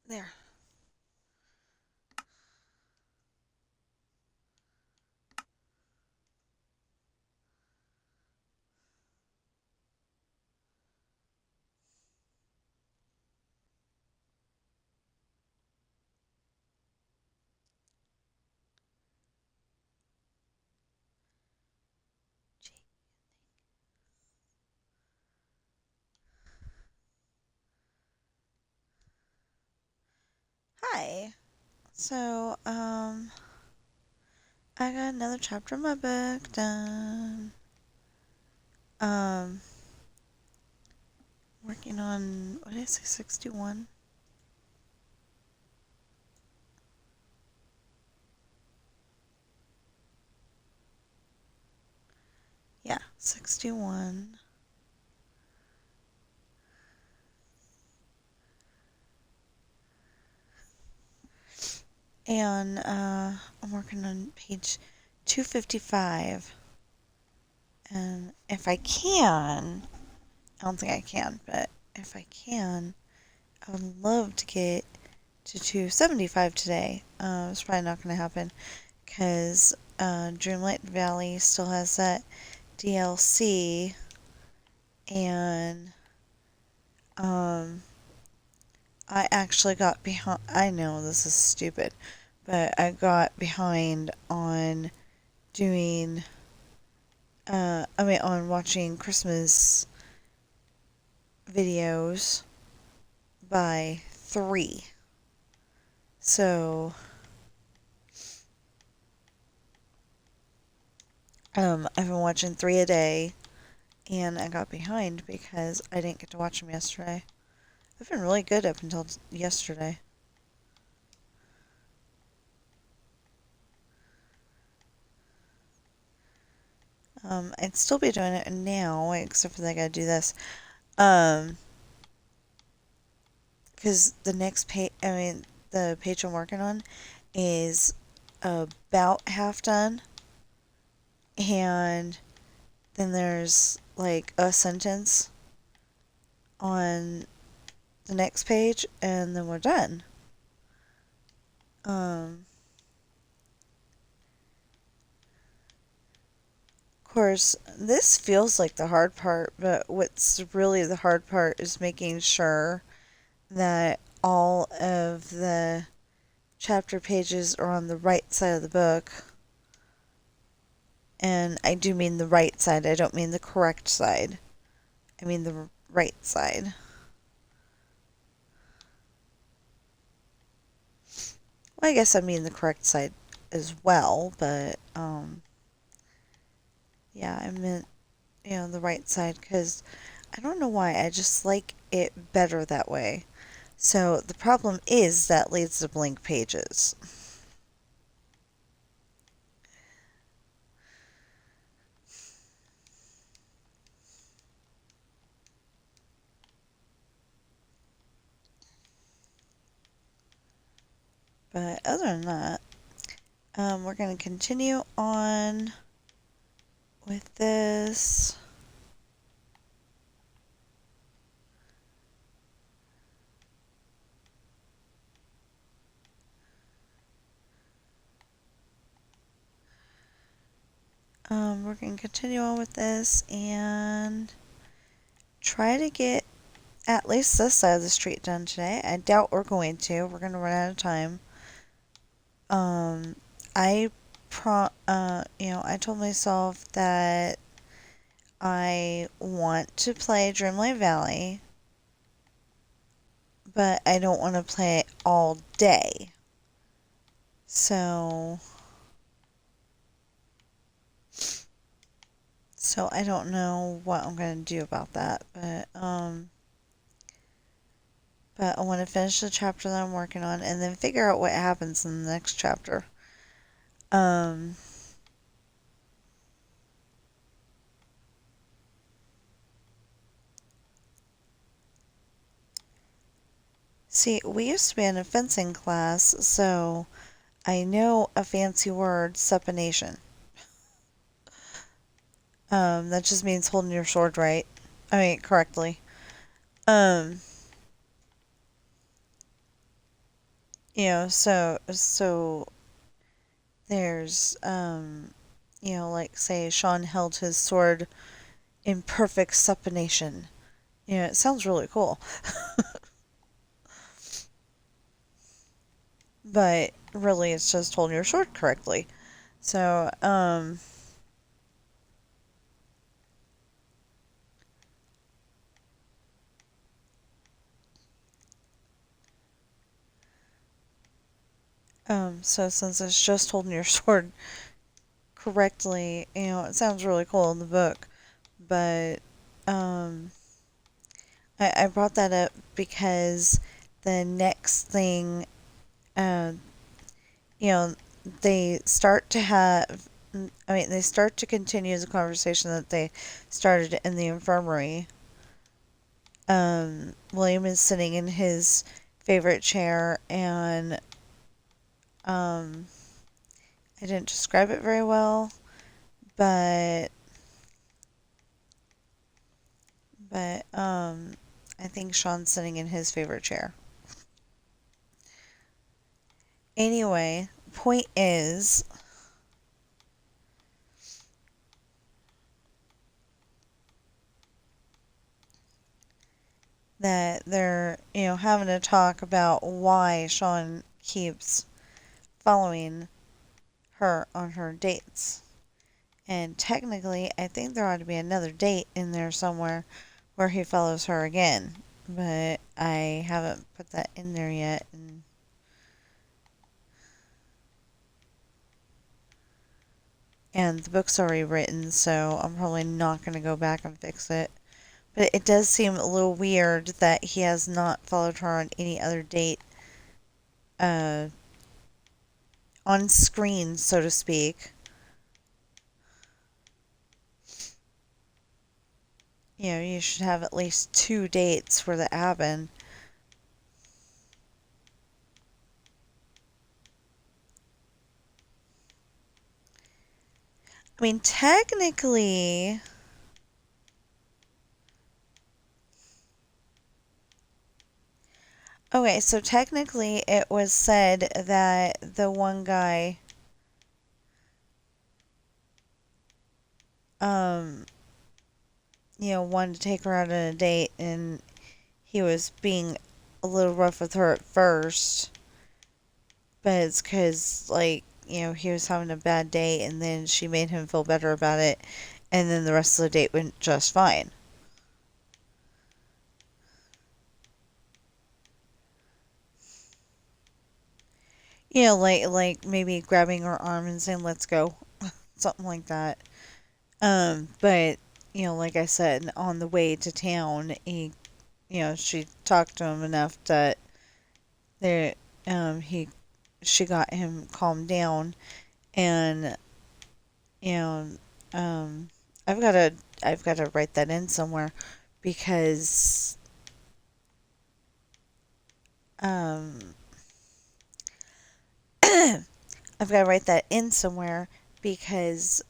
There. Hi. So, I got another chapter of my book done. Um, Working on, what did I say, 61? Yeah, 61. And, I'm working on page 255. And if I can, I don't think I can, but if I can, I would love to get to 275 today. It's probably not going to happen because Dreamlight Valley still has that DLC, and um, I actually got behind. I know this is stupid, but I got behind on doing. On watching Christmas videos by 3. So, I've been watching 3 a day, and I got behind because I didn't get to watch them yesterday. I've been really good up until yesterday. I'd still be doing it now, except for that I gotta do this. Um, because the next page, the page I'm working on is about half done, and then there's like a sentence on the next page, and then we're done. Of course, this feels like the hard part, but what's really the hard part is making sure that all of the chapter pages are on the right side of the book. And I do mean the right side, I don't mean the correct side. I mean the right side. Well, I guess I mean the correct side as well, but yeah, I meant, the right side because I don't know why, I just like it better that way. So the problem is that leads to blank pages. But other than that, we're going to continue on with this. We're going to continue on with this and try to get at least this side of the street done today. I doubt we're going to. We're going to run out of time. Um, I told myself that I want to play Dreamlight Valley, but I don't want to play it all day. So, I don't know what I'm going to do about that, but I want to finish the chapter that I'm working on and then figure out what happens in the next chapter. Um, See, we used to be in a fencing class, so I know a fancy word, supination. That just means holding your sword right. Correctly. Um, So there's like say Sean held his sword in perfect supination. It sounds really cool. But really it's just holding your sword correctly. So, so since it's just holding your sword correctly, it sounds really cool in the book. But, um, I brought that up because the next thing, uh, you know, they start to have, they start to continue the conversation that they started in the infirmary. William is sitting in his favorite chair, and um, I didn't describe it very well, but I think Sean's sitting in his favorite chair. Anyway, point is that they're having to talk about why Sean keeps following her on her dates. And technically, I think there ought to be another date in there somewhere where he follows her again. But I haven't put that in there yet. And the book's already written, so I'm probably not going to go back and fix it. But it does seem a little weird that he has not followed her on any other date uh, on screen, so to speak. You should have at least 2 dates where that happened. I mean, technically, okay, so technically it was said that the one guy, um, wanted to take her out on a date, and he was being a little rough with her at first, but it's because, like, he was having a bad day, and then she made him feel better about it, and then the rest of the date went just fine. Like maybe grabbing her arm and saying, "Let's go," something like that. But like I said, on the way to town, she talked to him enough that there, she got him calmed down, and you know, um, I've got to, I've got to write that in somewhere because, um, I've got to write that in somewhere because,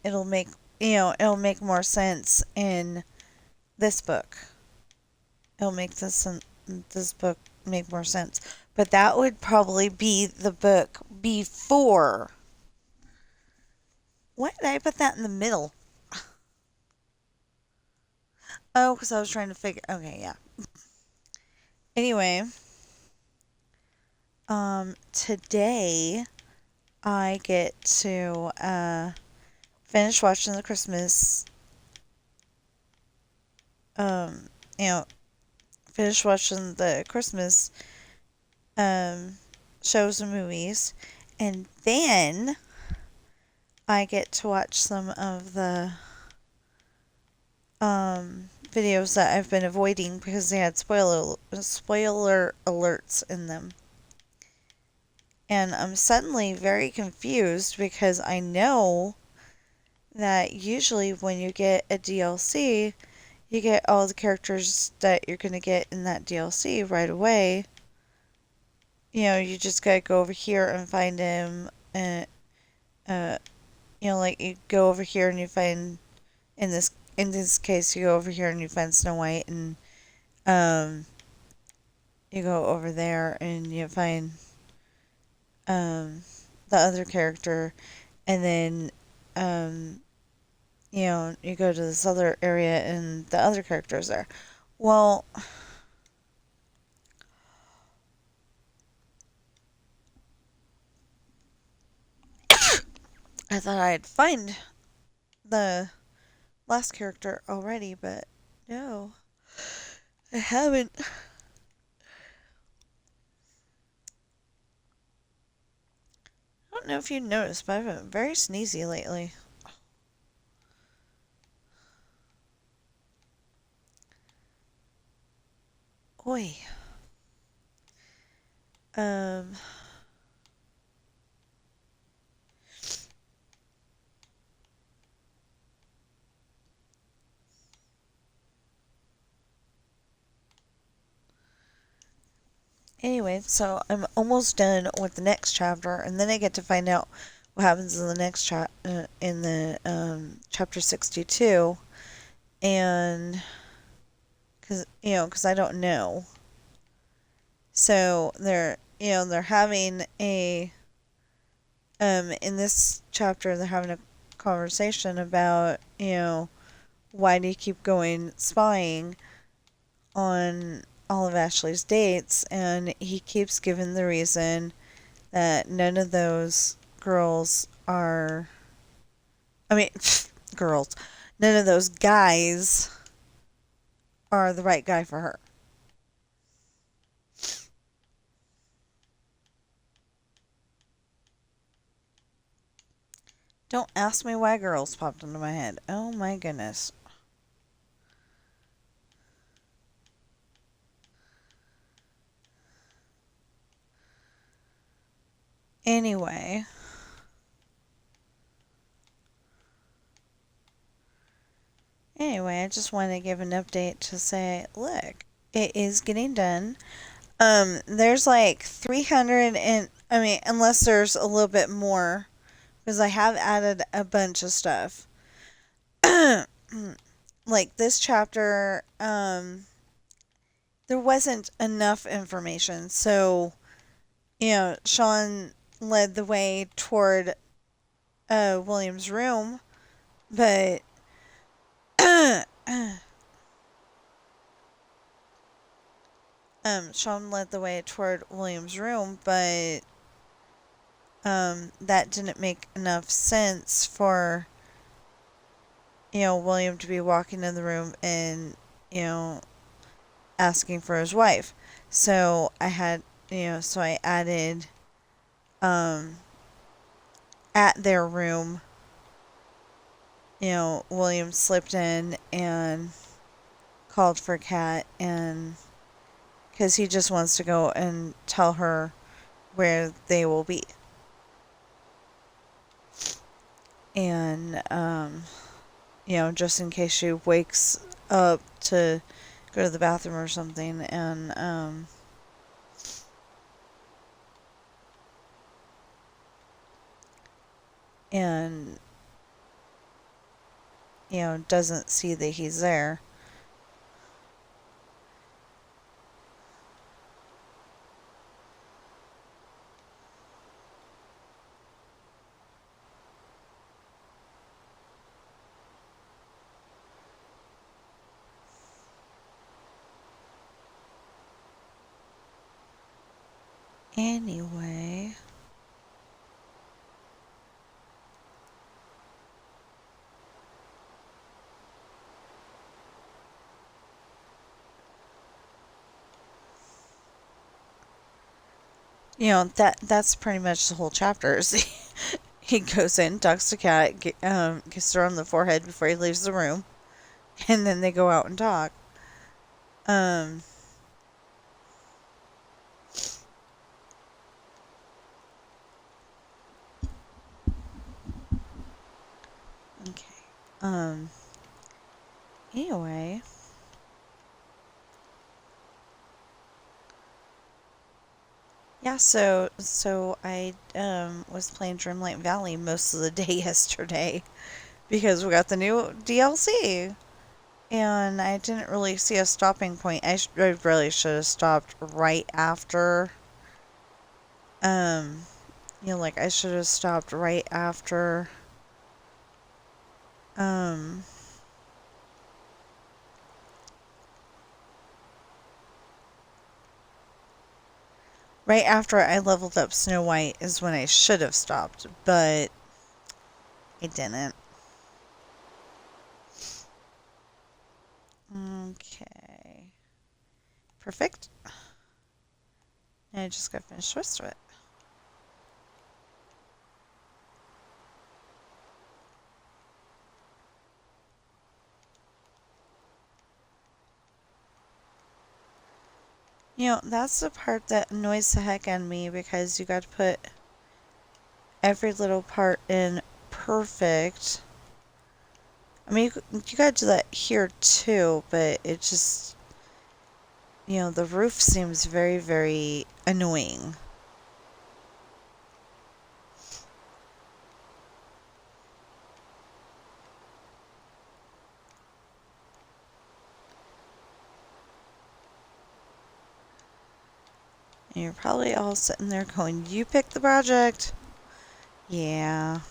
it'll make, it'll make more sense in this book. It'll make this book make more sense. But that would probably be the book before. Why did I put that in the middle? Oh, because I was trying to figure. Okay, yeah. Anyway, today I get to finish watching the Christmas. Um, you know, finish watching the Christmas um shows and movies, and then I get to watch some of the videos that I've been avoiding because they had spoiler alerts in them. And I'm suddenly very confused because I know that usually when you get a DLC, you get all the characters that you're going to get in that DLC right away. You just gotta go over here and find him. And, like you go over here and you find In this case, you go over here and you find Snow White, and um, you go over there and you find um, the other character, and then um, you go to this other area and the other character is there. Well, I thought I'd find the last character already, but no, I haven't. I don't know if you noticed, but I've been very sneezy lately. Oi. Um. Anyway, so I'm almost done with the next chapter, and then I get to find out what happens in the next in the chapter 62, and because I don't know. So they're having a in this chapter they're having a conversation about why do you keep going spying on all of Ashley's dates, and he keeps giving the reason that none of those girls are, I mean, girls, none of those guys are the right guy for her. Don't ask me why girls popped into my head. Oh my goodness. Anyway, I just wanted to give an update to say, look, it is getting done. There's like 300 and I mean, unless there's a little bit more, because I have added a bunch of stuff. Like this chapter, there wasn't enough information, so Sean led the way toward William's room, but Sean led the way toward William's room, but that didn't make enough sense for William to be walking in the room and you know asking for his wife. So I added um at their room, William slipped in and called for Kat, and because he just wants to go and tell her where they will be. And, just in case she wakes up to go to the bathroom or something. And doesn't see that he's there. Anyway, that's pretty much the whole chapter. He goes in, talks to Kat, kisses her on the forehead before he leaves the room, and then they go out and talk. Um, okay. Um, anyway. Yeah, so I was playing Dreamlight Valley most of the day yesterday because we got the new DLC. And I didn't really see a stopping point. I really should have stopped right after. Um, like I should have stopped right after. Um, right after I leveled up Snow White is when I should have stopped, but I didn't. Okay. Perfect. And I just got finished the rest of it. That's the part that annoys the heck out of me because you got to put every little part in perfect. I mean, you got to do that here too, but it just, the roof seems very, very annoying. And you're probably all sitting there going, you picked the project. Yeah.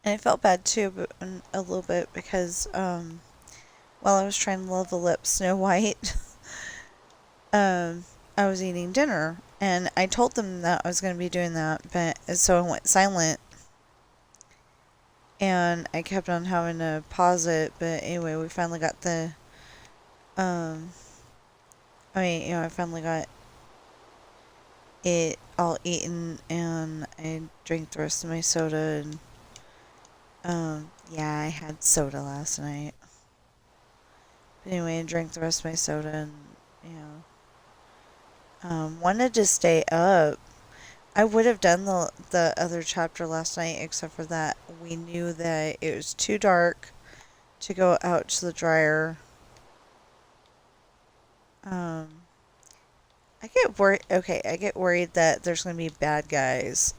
And I felt bad too, but a little bit because while I was trying to level up Snow White, I was eating dinner, and I told them that I was going to be doing that, but so I went silent, and I kept on having to pause it. But anyway, we finally got the um, I finally got it all eaten, and I drank the rest of my soda, and yeah, I had soda last night. But anyway, I drank the rest of my soda, and wanted to stay up. I would have done the other chapter last night, except for that we knew that it was too dark to go out to the dryer. Um, I get worried. Okay, I get worried that there's gonna be bad guys,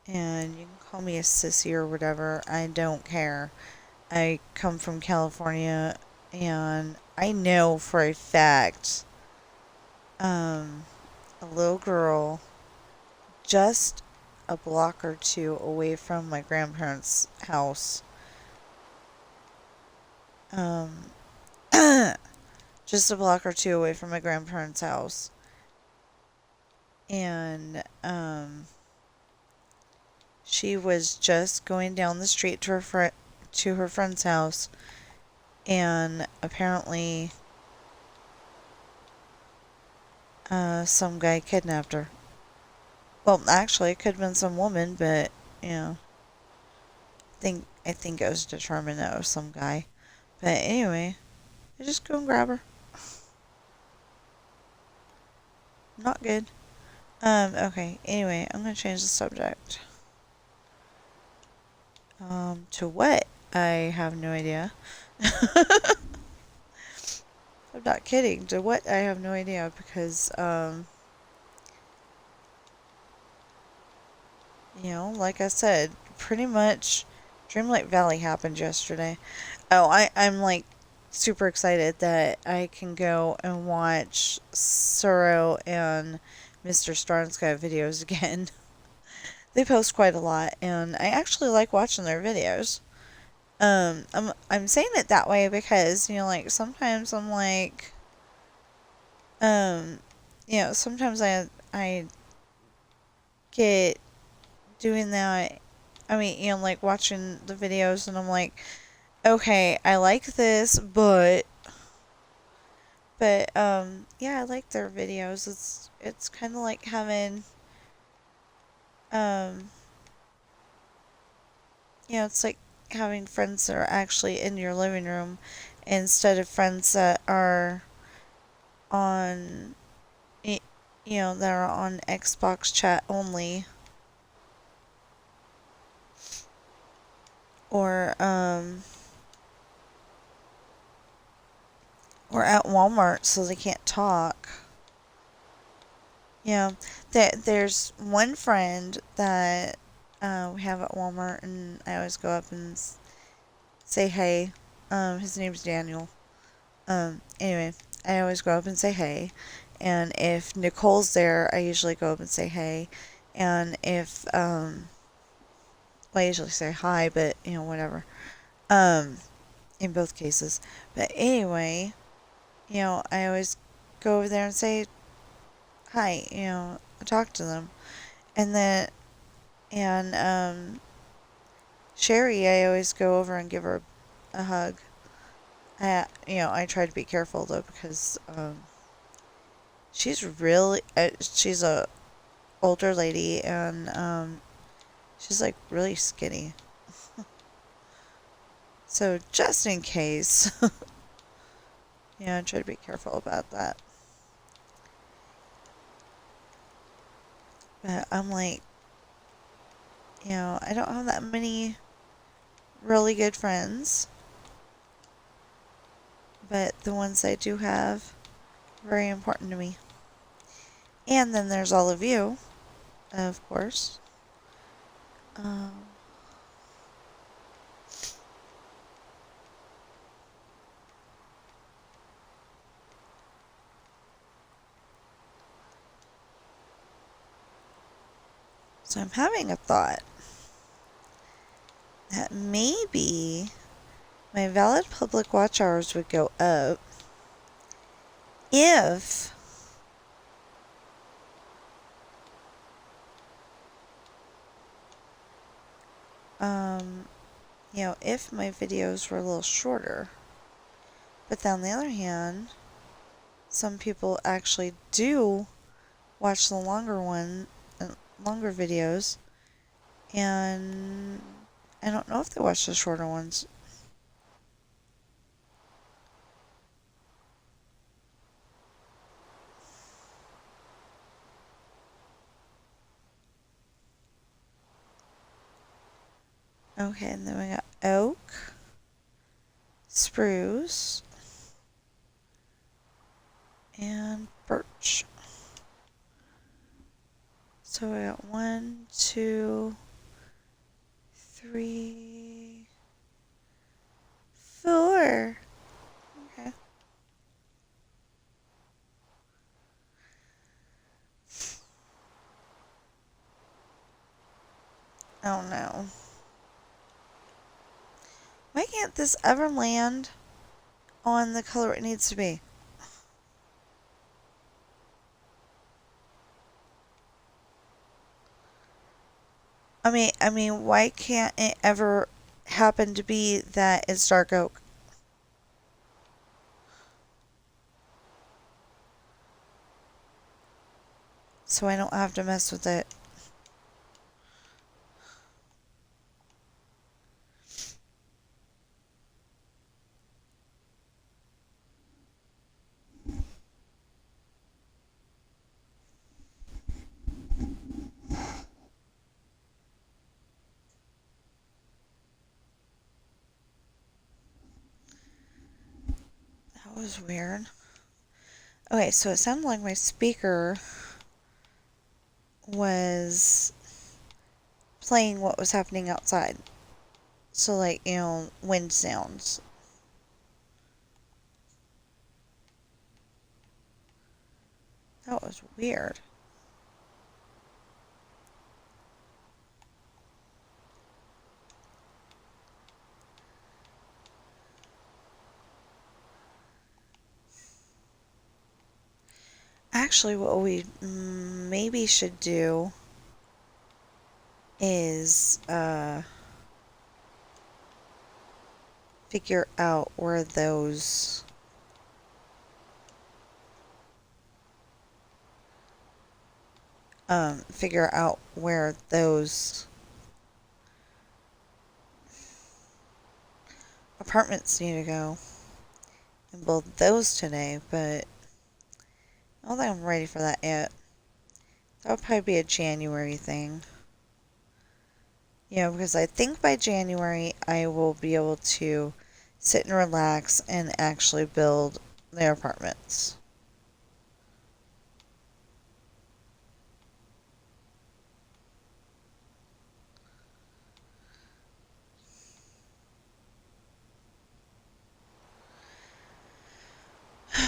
and you can call me a sissy or whatever. I don't care. I come from California, and I know for a fact, a little girl just a block or two away from my grandparents' house. Um, just a block or two away from my grandparents' house. And she was just going down the street to her friend's house, and apparently some guy kidnapped her. Well, actually, it could have been some woman, but I think it was determined that it was some guy. But anyway, I just go and grab her. Not good. Okay. Anyway, I'm gonna change the subject. To what? I have no idea. I'm not kidding. To what? I have no idea because, like I said, pretty much Dreamlight Valley happened yesterday. Oh, I'm like super excited that I can go and watch Suro and Mr. Starsky videos again. They post quite a lot, and I actually like watching their videos. I'm saying it that way because like sometimes I'm like, um, sometimes I get doing that. I mean, like watching the videos, and I'm like, okay, I like this, but yeah, I like their videos. It's kind of like having um, it's like having friends that are actually in your living room instead of friends that are on that are on Xbox chat only. or or at Walmart so they can't talk. You know, there's one friend that we have at Walmart, and I always go up and say hey. His name's Daniel. Anyway, I always go up and say hey. And if Nicole's there, I usually go up and say hey. And if, well, I usually say hi, but, whatever. Um, in both cases. But anyway, I always go over there and say hi, talk to them. And then, and, Sherry, I always go over and give her a hug. I try to be careful though because, she's a older lady, and she's like really skinny. So just in case, I try to be careful about that. But I'm like, I don't have that many really good friends, but the ones I do have are very important to me. And then there's all of you, of course. Um, so I'm having a thought that maybe my valid public watch hours would go up if um, if my videos were a little shorter. But then on the other hand, some people actually do watch the longer videos, and I don't know if they watch the shorter ones. Okay, and then we got oak, spruce, and birch. So we got 1, 2, 3, 4. Okay. Oh no. Why can't this ever land on the color it needs to be? I mean, why can't it ever happen to be that it's dark oak? So I don't have to mess with it. That was weird. Okay, so it sounded like my speaker was playing what was happening outside. So, like, wind sounds. That was weird. Actually, what we maybe should do is figure out where those apartments need to go and build those today, but I don't think I'm ready for that yet. That would probably be a January thing. Because I think by January I will be able to sit and relax and actually build their apartments.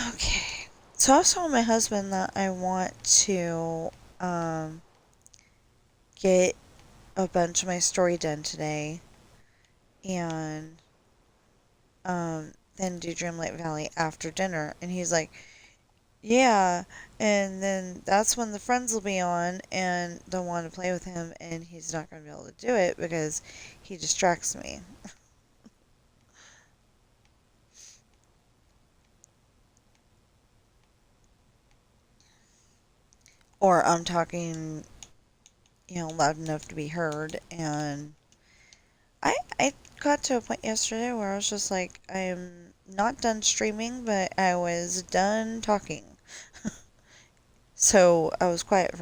Okay. So I was telling my husband that I want to um, get a bunch of my story done today and then do Dreamlight Valley after dinner. And he's like, yeah. And then that's when the friends will be on and they'll want to play with him, and he's not going to be able to do it because he distracts me. Or I'm talking, loud enough to be heard. And I got to a point yesterday where I was just like, I am not done streaming, but I was done talking. So I was quiet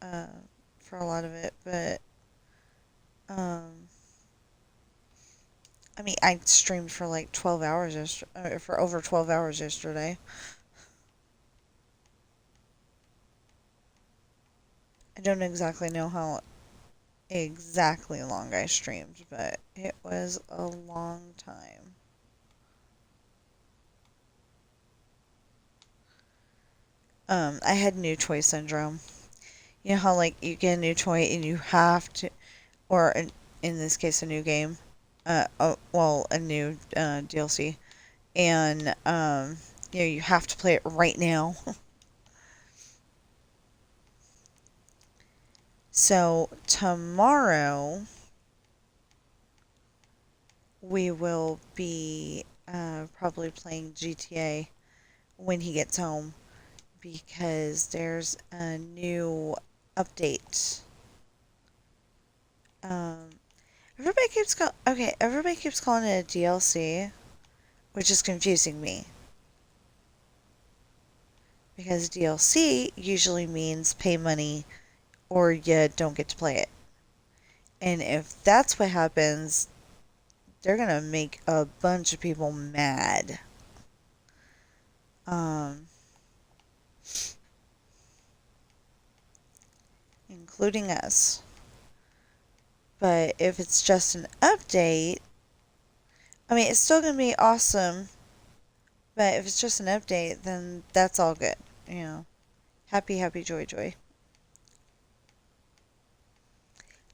uh, for a lot of it, but um, I mean, I streamed for like 12 hours for over 12 hours yesterday. I don't exactly know how exactly long I streamed, but it was a long time. I had new toy syndrome. You know how like you get a new toy and you have to, or in this case, a new game, well, a new DLC, and you have to play it right now. So tomorrow we will be probably playing GTA when he gets home because there's a new update. Um, everybody keeps calling it a DLC, which is confusing me because DLC usually means pay money or you don't get to play it. And if that's what happens, they're gonna make a bunch of people mad, um, including us. But if it's just an update, I mean, it's still gonna be awesome. But if it's just an update, then that's all good. You know, happy, happy, joy, joy.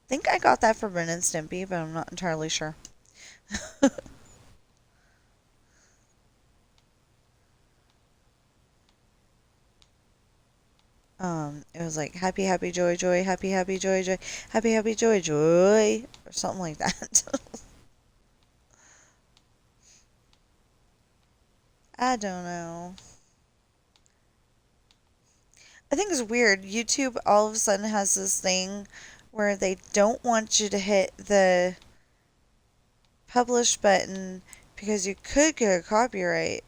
Think I got that for Ren and Stimpy, but I'm not entirely sure. It was like happy, happy, joy, joy, happy, happy, joy, joy, happy, happy, joy, joy, or something like that. I don't know. I think it's weird. YouTube all of a sudden has this thing where they don't want you to hit the publish button because you could get a copyright.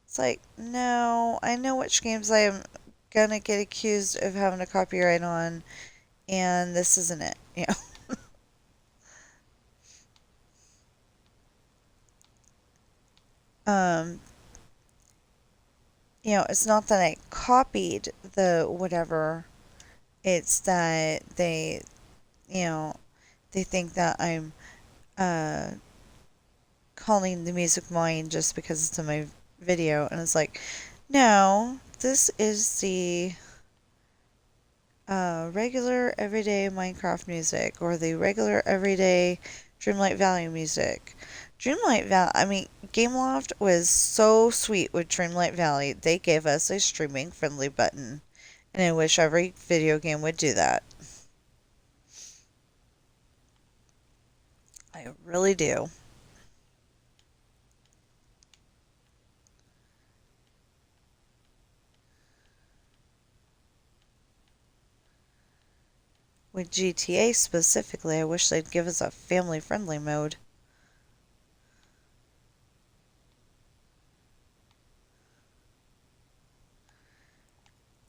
It's like, no, I know which games I am gonna get accused of having a copyright on, and this isn't it. Um, it's not that I copied the whatever. It's that you know, they think that I'm uh calling the music mine just because it's in my video, and it's like, no, this is the regular everyday Minecraft music or the regular everyday Dreamlight Valley music. Dreamlight Valley, I mean, Gameloft was so sweet with Dreamlight Valley. They gave us a streaming friendly button, and I wish every video game would do that. I really do. With GTA specifically, I wish they'd give us a family friendly mode.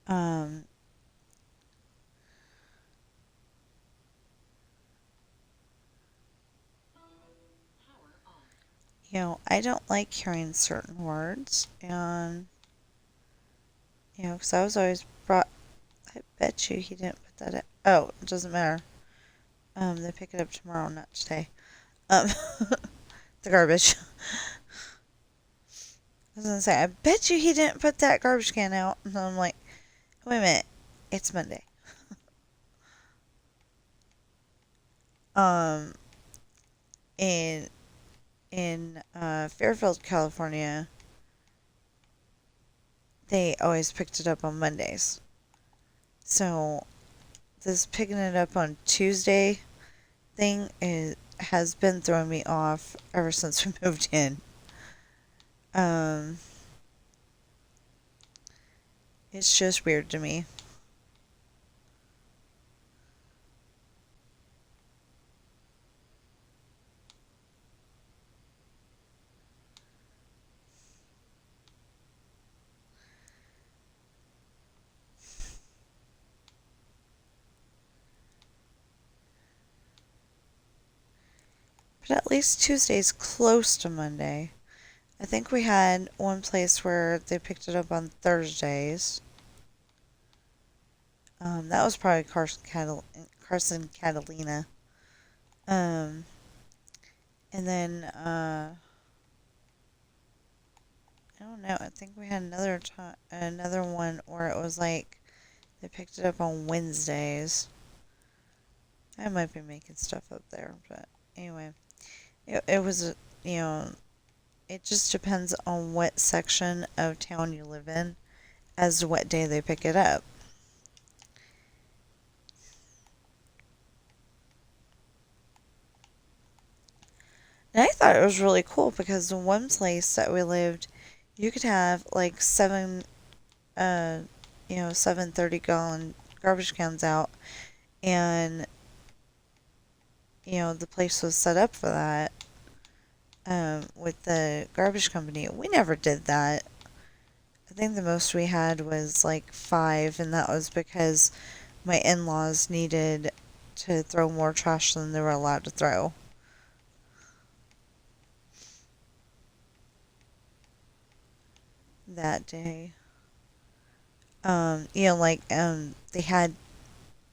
Um, I don't like hearing certain words, and, because I was always brought, I bet you he didn't put that in. Oh, it doesn't matter. They pick it up tomorrow, not today. Um, the garbage. I was gonna say, I bet you he didn't put that garbage can out. And I'm like, wait a minute, it's Monday. Um, in Fairfield, California, they always picked it up on Mondays. So this picking it up on Tuesday thing has been throwing me off ever since we moved in. Um, it's just weird to me. But at least Tuesday's close to Monday. I think we had one place where they picked it up on Thursdays. That was probably Carson Catalina. Um, and then I don't know. I think we had another one where it was like they picked it up on Wednesdays. I might be making stuff up there, but anyway, it was you know it just depends on what section of town you live in as to what day they pick it up. And I thought it was really cool because the one place that we lived, you could have like uh, 7 30-gallon garbage cans out, and the place was set up for that. With the garbage company, we never did that. I think the most we had was like 5, and that was because my in-laws needed to throw more trash than they were allowed to throw that day. They had,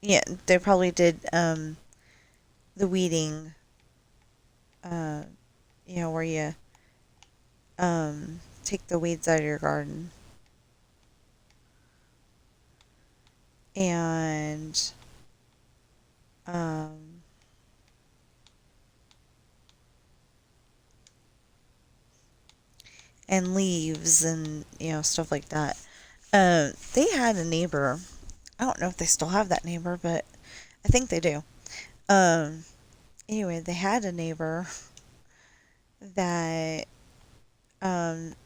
yeah, they probably did the weeding, uh, where you take the weeds out of your garden, and um, and leaves and stuff like that. They had a neighbor. I don't know if they still have that neighbor, but I think they do. Um, anyway, they had a neighbor that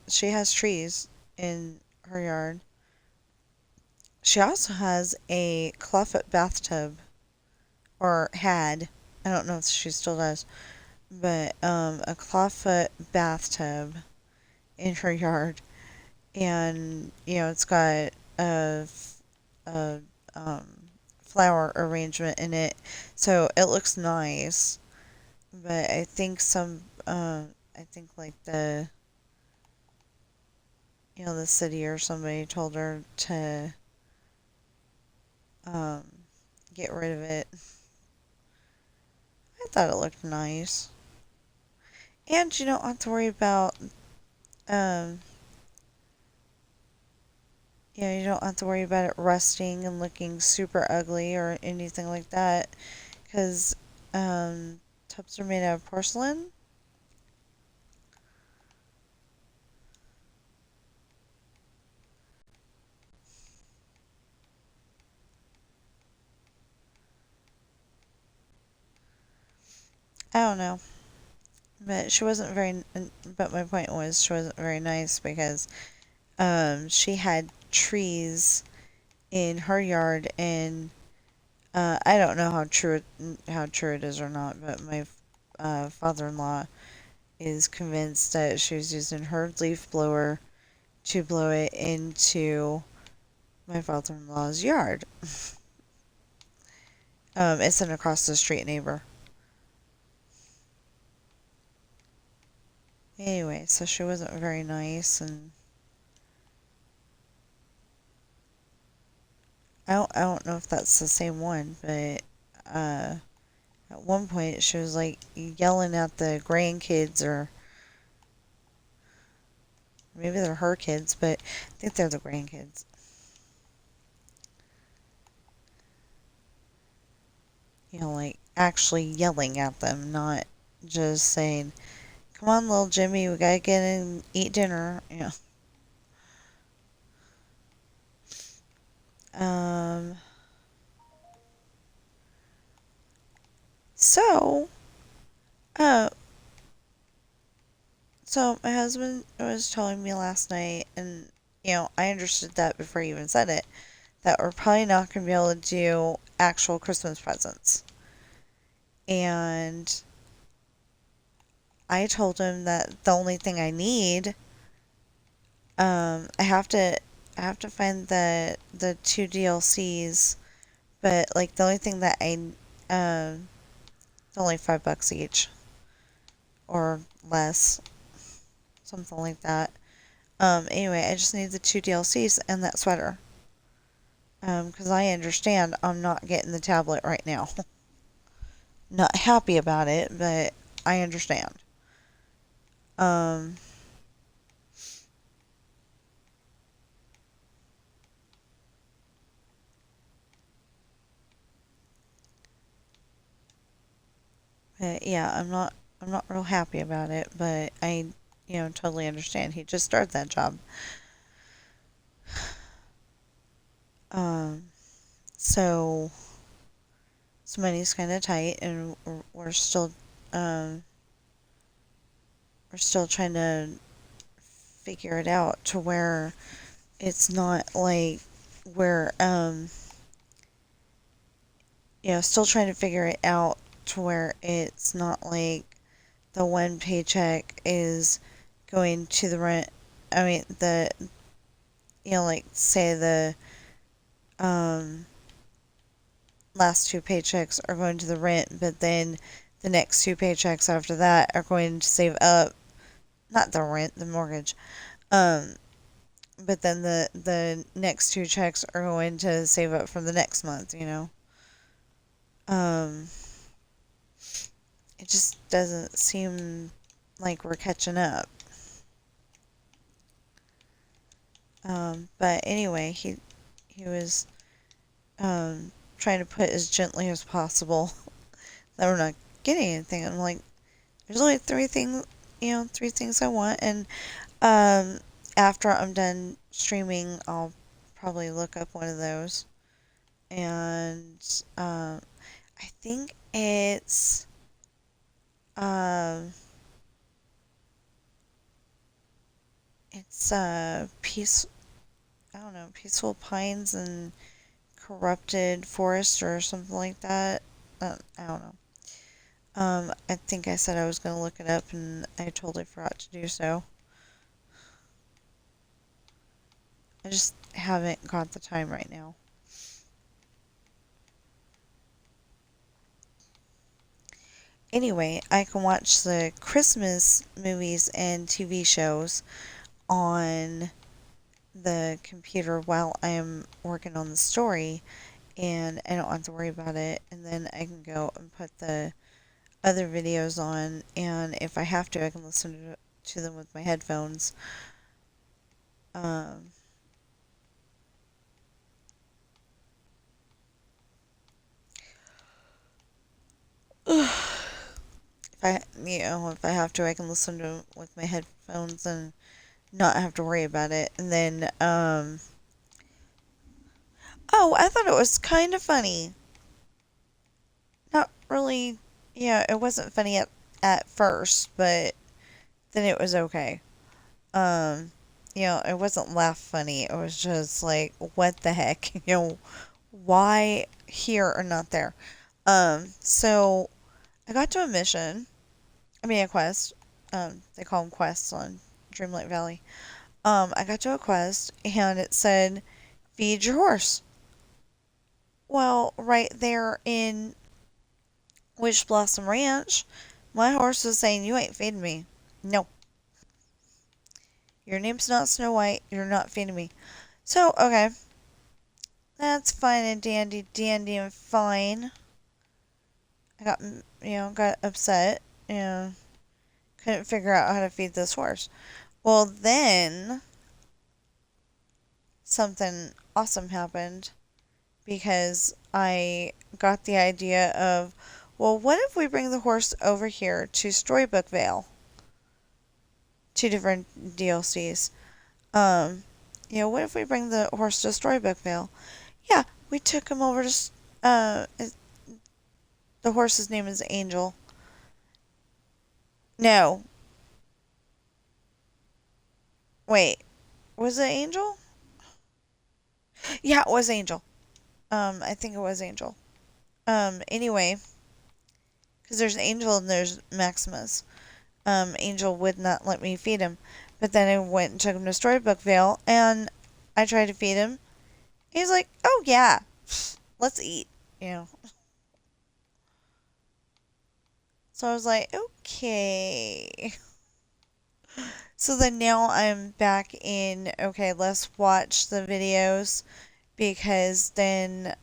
she has trees in her yard. She also has a clawfoot bathtub, or had. I don't know if she still does, but a clawfoot bathtub in her yard, and it's got a um, flower arrangement in it, so it looks nice. But I think like the city or somebody told her to um, get rid of it. I thought it looked nice, and you don't have to worry about um, you don't have to worry about it rusting and looking super ugly or anything like that, because tubs are made out of porcelain. I don't know, but she wasn't very. But my point was she wasn't very nice because she had trees in her yard, and I don't know how true it is or not, but my father-in-law is convinced that she was using her leaf blower to blow it into my father-in-law's yard. It's an across the street neighbor. Anyway, so she wasn't very nice, and I don't know if that's the same one, but uh, at one point she was like yelling at the grandkids, or maybe they're her kids, but I think they're the grandkids. Like actually yelling at them, not just saying, "Come on, little Jimmy, we gotta get in and eat dinner." Um. So, uh, so my husband was telling me last night, and I understood that before he even said it, that we're probably not gonna be able to do actual Christmas presents. And I told him that the only thing I need, I have to find the two DLCs, but like the only thing that it's only $5 each or less, something like that. Anyway, I just need the two DLCs and that sweater. Because I understand I'm not getting the tablet right now. Not happy about it, but I understand. Um, but yeah, I'm not real happy about it, but I, totally understand. He just started that job. Um, so, money's kind of tight, and um, we're still trying to figure it out to where it's not like we're, still trying to figure it out to where it's not like the one paycheck is going to the rent. I mean, like, say um, last two paychecks are going to the rent, but then the next two paychecks after that are going to save up, not the rent, the mortgage. Um, but then the next two checks are going to save up for the next month. Um, it just doesn't seem like we're catching up. But anyway, he was trying to put as gently as possible that we're not getting anything. I'm like, there's only three things I want, and um, after I'm done streaming, I'll probably look up one of those, and I think um, it's peace. I don't know, Peaceful Pines and Corrupted Forest or something like that. I don't know. I think I said I was going to look it up, and I totally forgot to do so. I just haven't got the time right now. Anyway, I can watch the Christmas movies and TV shows on the computer while I am working on the story, and I don't have to worry about it. And then I can go and put the other videos on, and if I have to, I can listen to them with my headphones. Um, if I have to, I can listen to it with my headphones and not have to worry about it. And then, oh, I thought it was kind of funny. Not really, yeah, it wasn't funny at first, but then it was okay. Um, it wasn't laugh funny. It was just like, what the heck? Why here or not there? So I got to a mission. I mean, a quest. They call them quests on Dreamlight Valley. I got to a quest and it said, feed your horse. Well, right there in Wish Blossom Ranch, my horse was saying, you ain't feeding me. No. Your name's not Snow White. You're not feeding me. So, okay. That's fine and dandy and fine. I got upset. Couldn't figure out how to feed this horse. Well, then something awesome happened because I got the idea of, well, what if we bring the horse over here to Storybook Vale? Two different DLCs. What if we bring the horse to Storybook Vale? Yeah, we took him over to, the horse's name is Angel. No. Wait. Was it Angel? Yeah, it was Angel. I think it was Angel. Anyway, because there's Angel and there's Maximus. Angel would not let me feed him. But then I went and took him to Storybook Vale, and I tried to feed him. He's like, oh yeah, let's eat, you know. So I was like, okay. So then now I'm back in, okay, let's watch the videos because then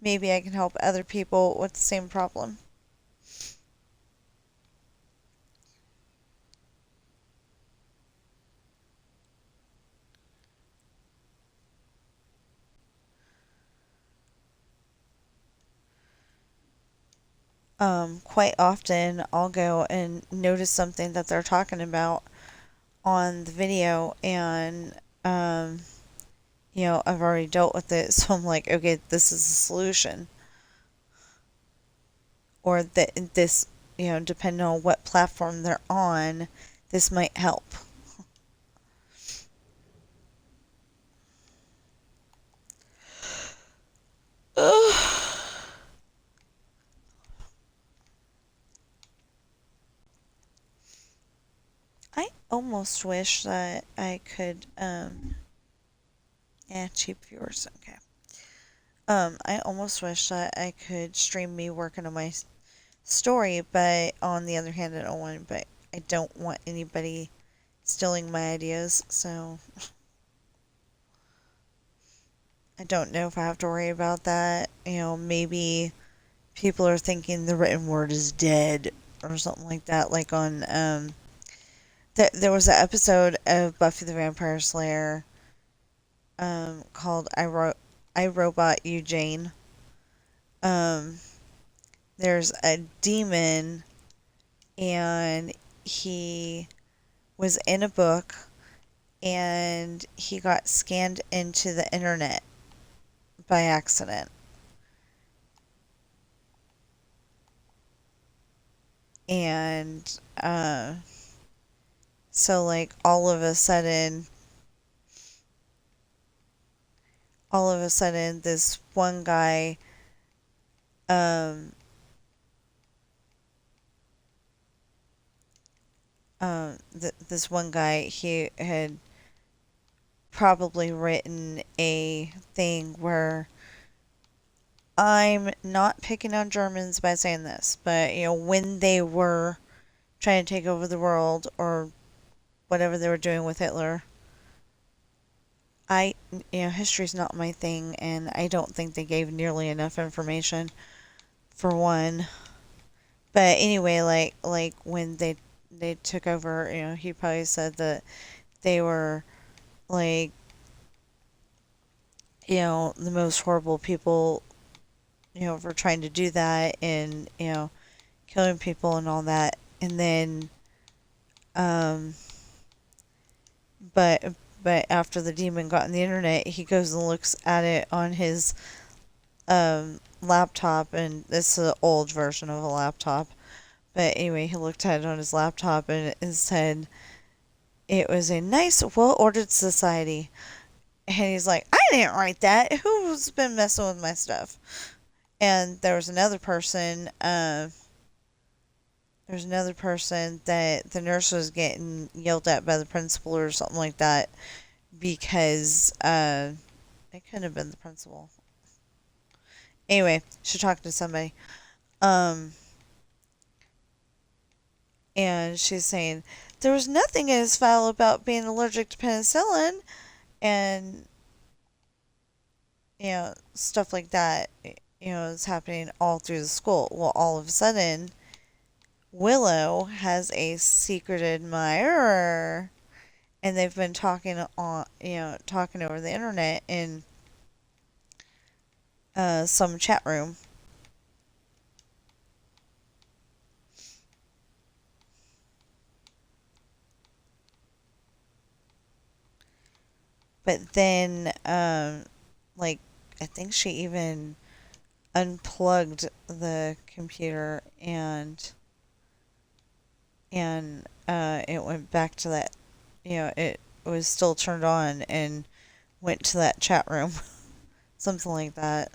maybe I can help other people with the same problem. Quite often I'll go and notice something that they're talking about on the video and I've already dealt with it, so I'm like, okay, this is a solution. Or that this, depending on what platform they're on, this might help. I almost wish that I could, cheap viewers, okay. I almost wish that I could stream me working on my story, but on the other hand, I don't want anybody stealing my ideas, so I don't know if I have to worry about that. Maybe people are thinking the written word is dead or something like that. Like on, there was an episode of Buffy the Vampire Slayer, called I Robot You Jane. Um, there's a demon and he was in a book and he got scanned into the internet by accident. And so like all of a sudden this one guy um this one guy, he had probably written a thing where, I'm not picking on Germans by saying this, but when they were trying to take over the world or whatever they were doing with Hitler, history's not my thing, and I don't think they gave nearly enough information for one. But anyway, like when they took over, he probably said that they were like, the most horrible people, for trying to do that and, killing people and all that. And then, um, but, but after the demon got on the internet, he goes and looks at it on his, laptop, and it's an old version of a laptop. But anyway, he looked at it on his laptop and it said, it was a nice, well-ordered society. And he's like, I didn't write that. Who's been messing with my stuff? And there's another person that the nurse was getting yelled at by the principal or something like that because it couldn't have been the principal. Anyway, she talked to somebody. Um, and she's saying there was nothing in his file about being allergic to penicillin and, stuff like that, is happening all through the school. Well, all of a sudden, Willow has a secret admirer, and they've been talking talking over the internet in some chat room. But then, like, I think she even unplugged the computer and it went back to that. It was still turned on and went to that chat room, something like that.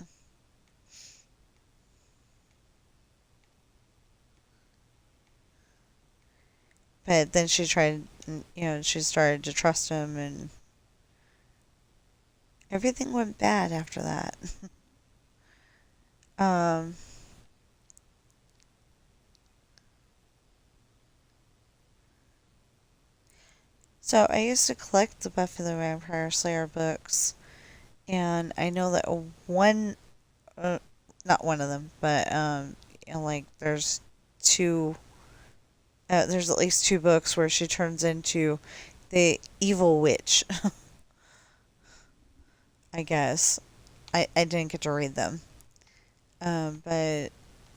But then she tried, she started to trust him, and everything went bad after that. um, so I used to collect the Buffy the Vampire Slayer books, and I know that one, uh, not one of them, but like two, there's at least two books where she turns into the evil witch. I guess I didn't get to read them, but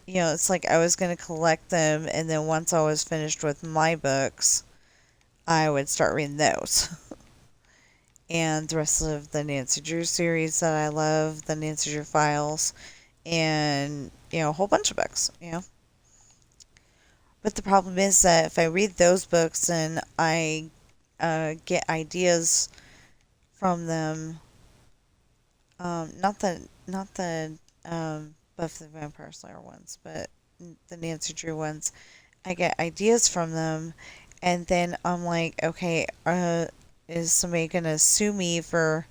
it's like I was gonna collect them, and then once I was finished with my books, I would start reading those. And the rest of the Nancy Drew series that I love, the Nancy Drew Files, and a whole bunch of books. But the problem is that if I read those books and I get ideas from them, not the Buffy the Vampire Slayer ones, but the Nancy Drew ones, I get ideas from them, and then I'm like, okay, is somebody gonna sue me for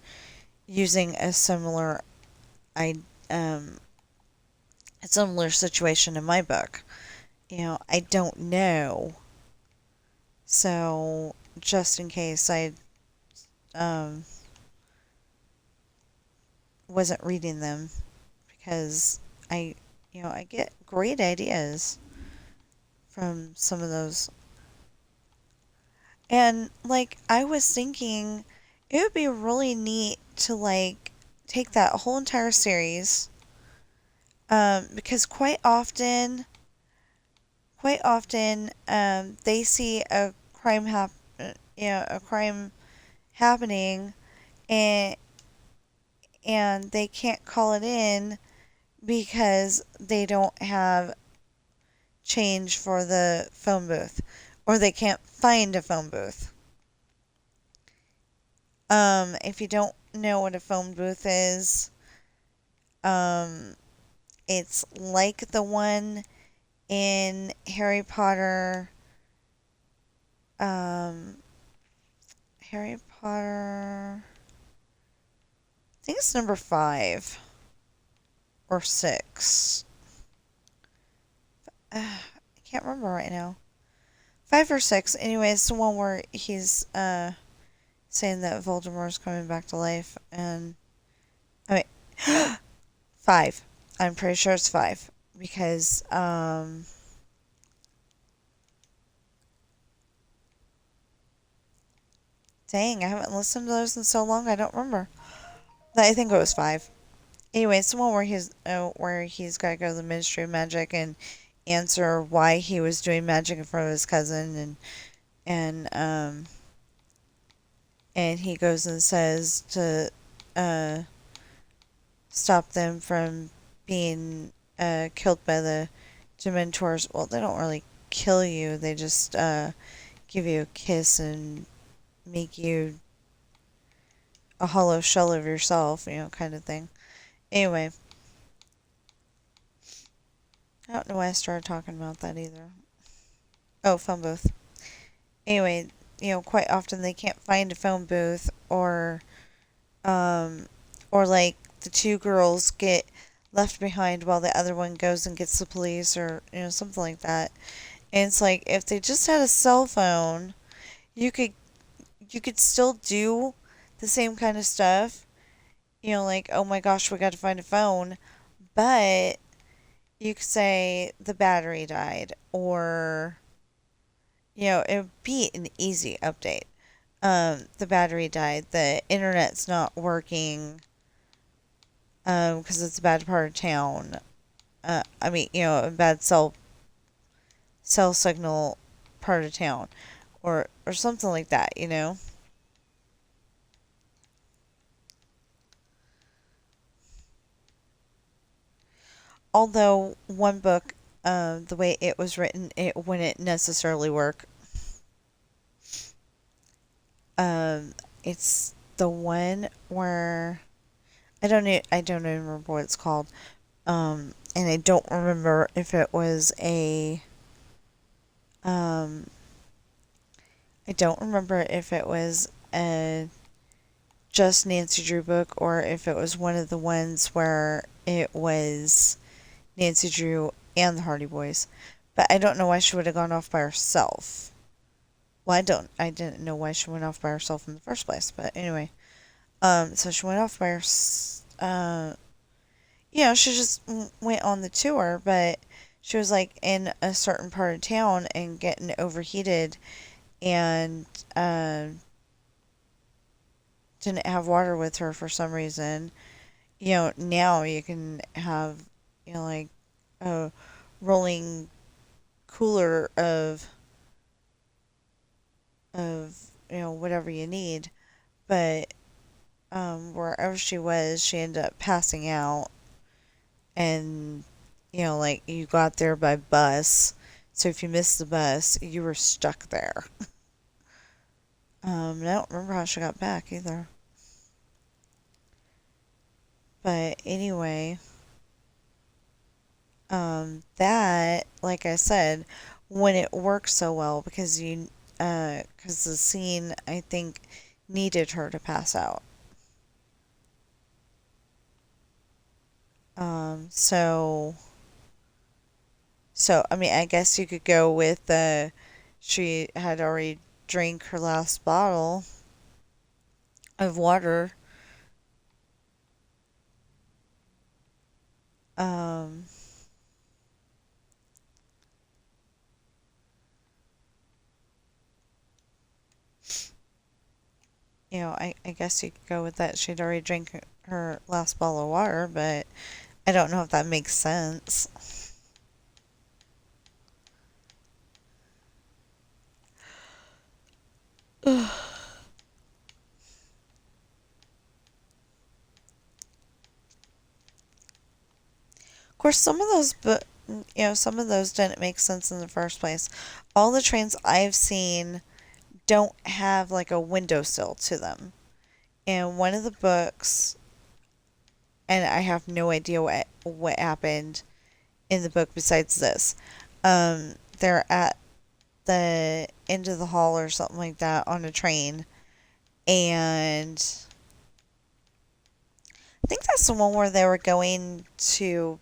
using I um a similar situation in my book? I don't know. So just in case I um wasn't reading them, because I get great ideas from some of those. And like I was thinking it would be really neat to like take that whole entire series, because quite often they see a crime happening, and they can't call it in because they don't have change for the phone booth, or they can't find a phone booth. If you don't know what a phone booth is, um, it's like the one in Harry Potter. Um, Harry Potter. I think it's number 5 or 6. I can't remember right now. 5 or 6. Anyway, it's the one where he's saying that Voldemort's coming back to life, and I mean 5. I'm pretty sure it's 5 because dang, I haven't listened to those in so long I don't remember. I think it was 5. Anyway, it's the one where he's got to go to the Ministry of Magic and answer why he was doing magic in front of his cousin, and and he goes and says to uh stop them from being killed by the Dementors. Well, they don't really kill you. They just give you a kiss and make you a hollow shell of yourself, kind of thing. Anyway, I don't know why I started talking about that either. Oh, phone booth. Anyway, quite often they can't find a phone booth, um, or like the two girls get left behind while the other one goes and gets the police, or something like that. And it's like if they just had a cell phone, you could still do the same kind of stuff, like, oh my gosh, we got to find a phone, but you could say the battery died, or it would be an easy update. The battery died, the internet's not working, because it's a bad part of town. I mean, a bad cell signal part of town, or something like that. Although one book, the way it was written, it wouldn't necessarily work. It's the one where I don't even remember what it's called. And I don't remember if it was um, I don't remember if it was a just Nancy Drew book, or if it was one of the ones where it was Nancy Drew and the Hardy Boys. But I don't know why she would have gone off by herself. Well, I didn't know why she went off by herself in the first place. But anyway, so she went off by her, she just went on the tour, but she was like in a certain part of town and getting overheated, and didn't have water with her for some reason. Now you can have, like a rolling cooler of whatever you need, but wherever she was, she ended up passing out, and like, you got there by bus, so if you missed the bus, you were stuck there. And I don't remember how she got back either. But anyway, that, like I said, when it works so well, because because the scene, I think, needed her to pass out. So, I mean, I guess you could go with she had already drank her last bottle of water. Um, I guess you could go with that. She'd already drank her last bottle of water, but I don't know if that makes sense. Of course, some of those didn't make sense in the first place. All the trains I've seen don't have like a windowsill to them. And one of the books, and I have no idea what happened in the book besides this. They're at the end of the hall or something like that on a train, and I think that's the one where they were going to,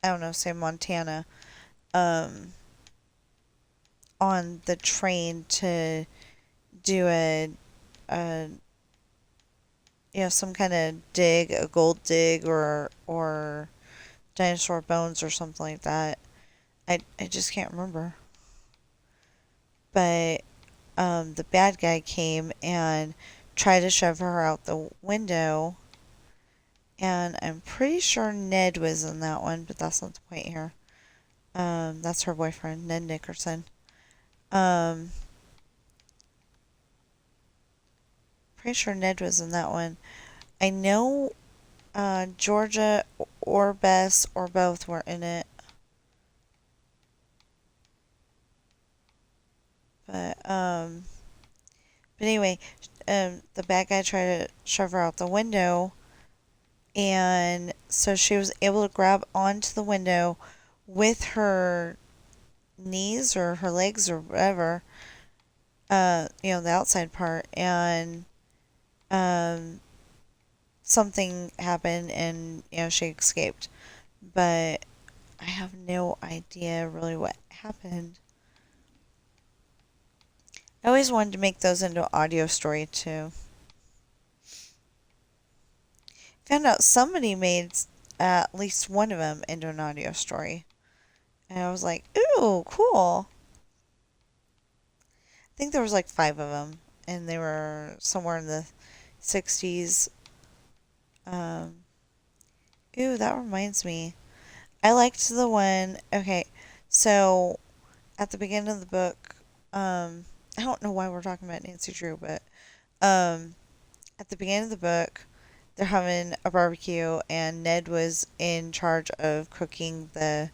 I don't know, say Montana, um, on the train to do a some kind of dig, a gold dig, or dinosaur bones or something like that. I just can't remember. But the bad guy came and tried to shove her out the window, and I'm pretty sure Ned was in that one, but that's not the point here. That's her boyfriend, Ned Nickerson. Um, Pretty sure Ned was in that one. I know Georgia or Bess or both were in it. But anyway, the bad guy tried to shove her out the window, and so she was able to grab onto the window with her knees or her legs or whatever, the outside part, and um, something happened, and she escaped. But I have no idea really what happened. I always wanted to make those into an audio story too. Found out somebody made at least one of them into an audio story. And I was like, ooh, cool. I think there was like 5 of them. And they were somewhere in the 60s. Um, ooh, that reminds me. I liked the one. Okay, so at the beginning of the book, I don't know why we're talking about Nancy Drew, but um, at the beginning of the book, they're having a barbecue, and Ned was in charge of cooking the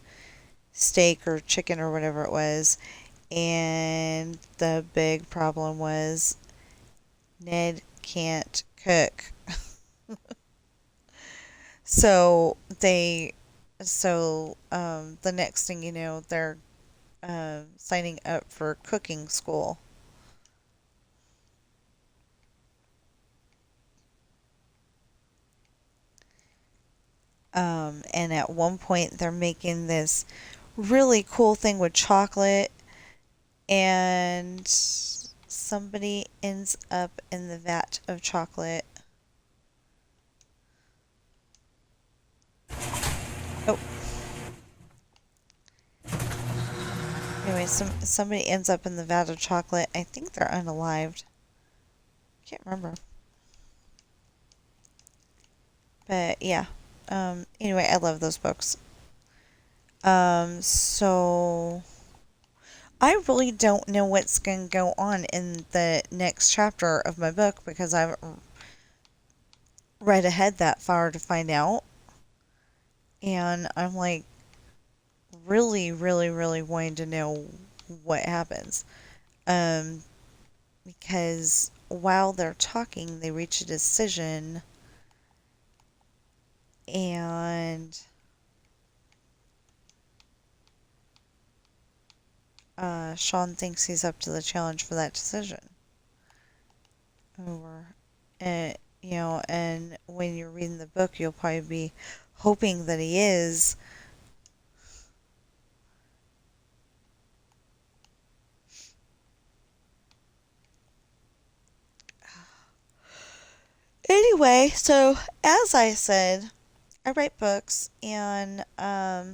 steak or chicken or whatever it was. And the big problem was Ned can't cook. So the next thing you know, they're signing up for cooking school. And at one point, they're making this really cool thing with chocolate, and somebody ends up in the vat of chocolate. Oh, anyway, somebody ends up in the vat of chocolate. I think they're unalived. Can't remember. But yeah. Anyway, I love those books. So I really don't know what's going to go on in the next chapter of my book because I haven't read ahead that far to find out. And I'm like really, really, really wanting to know what happens. Um, because while they're talking, they reach a decision, and Sean thinks he's up to the challenge for that decision. Or, and when you're reading the book, you'll probably be hoping that he is. Anyway, so as I said, I write books, and I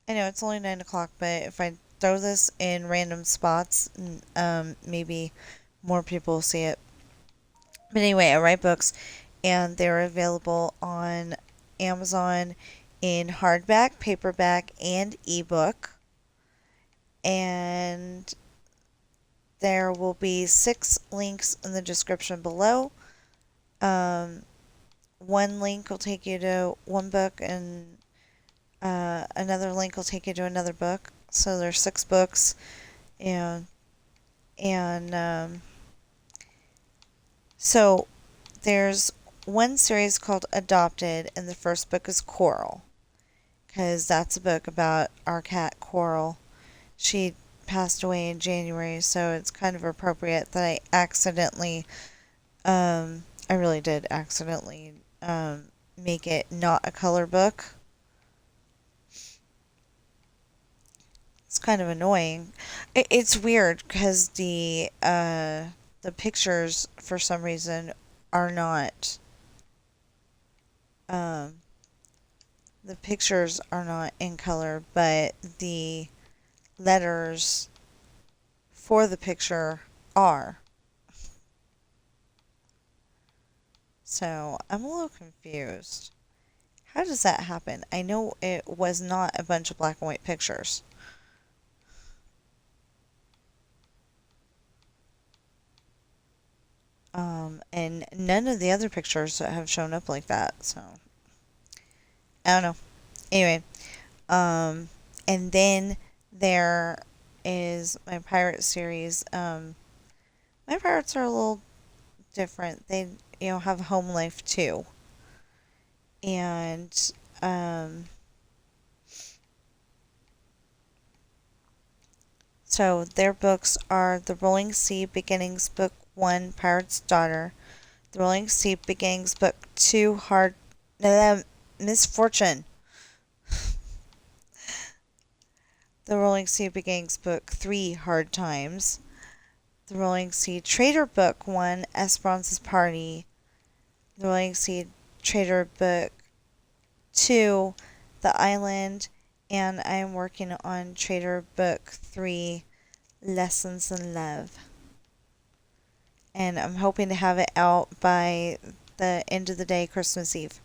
know it's only 9 o'clock, but if I throw this in random spots, maybe more people will see it. But anyway, I write books, and they're available on Amazon in hardback, paperback, and ebook. And there will be 6 links in the description below. One link will take you to one book, and another link will take you to another book. So there's 6 books, and and so there's one series called Adopted, and the first book is Coral, because that's a book about our cat Coral. She passed away in January, so it's kind of appropriate that I really did accidentally make it not a color book. It's kind of annoying. It's weird because the pictures for some reason are not um, the pictures are not in color, but the letters for the picture are. So I'm a little confused. How does that happen? I know it was not a bunch of black and white pictures. And none of the other pictures have shown up like that, so I don't know. Anyway, and then there is my pirate series. My pirates are a little different. They, have a home life too. And, so their books are The Rolling Sea Beginnings Book 1, Pirate's Daughter. The Rolling Sea Beginnings Book 2, Misfortune. The Rolling Sea Beginnings Book 3, Hard Times. the Rolling Seed Traitor Book 1, Esperanza's Party. The Rolling Seed Traitor Book 2, The Island. And I'm working on Traitor Book 3, Lessons in Love. And I'm hoping to have it out by the end of the day, Christmas Eve.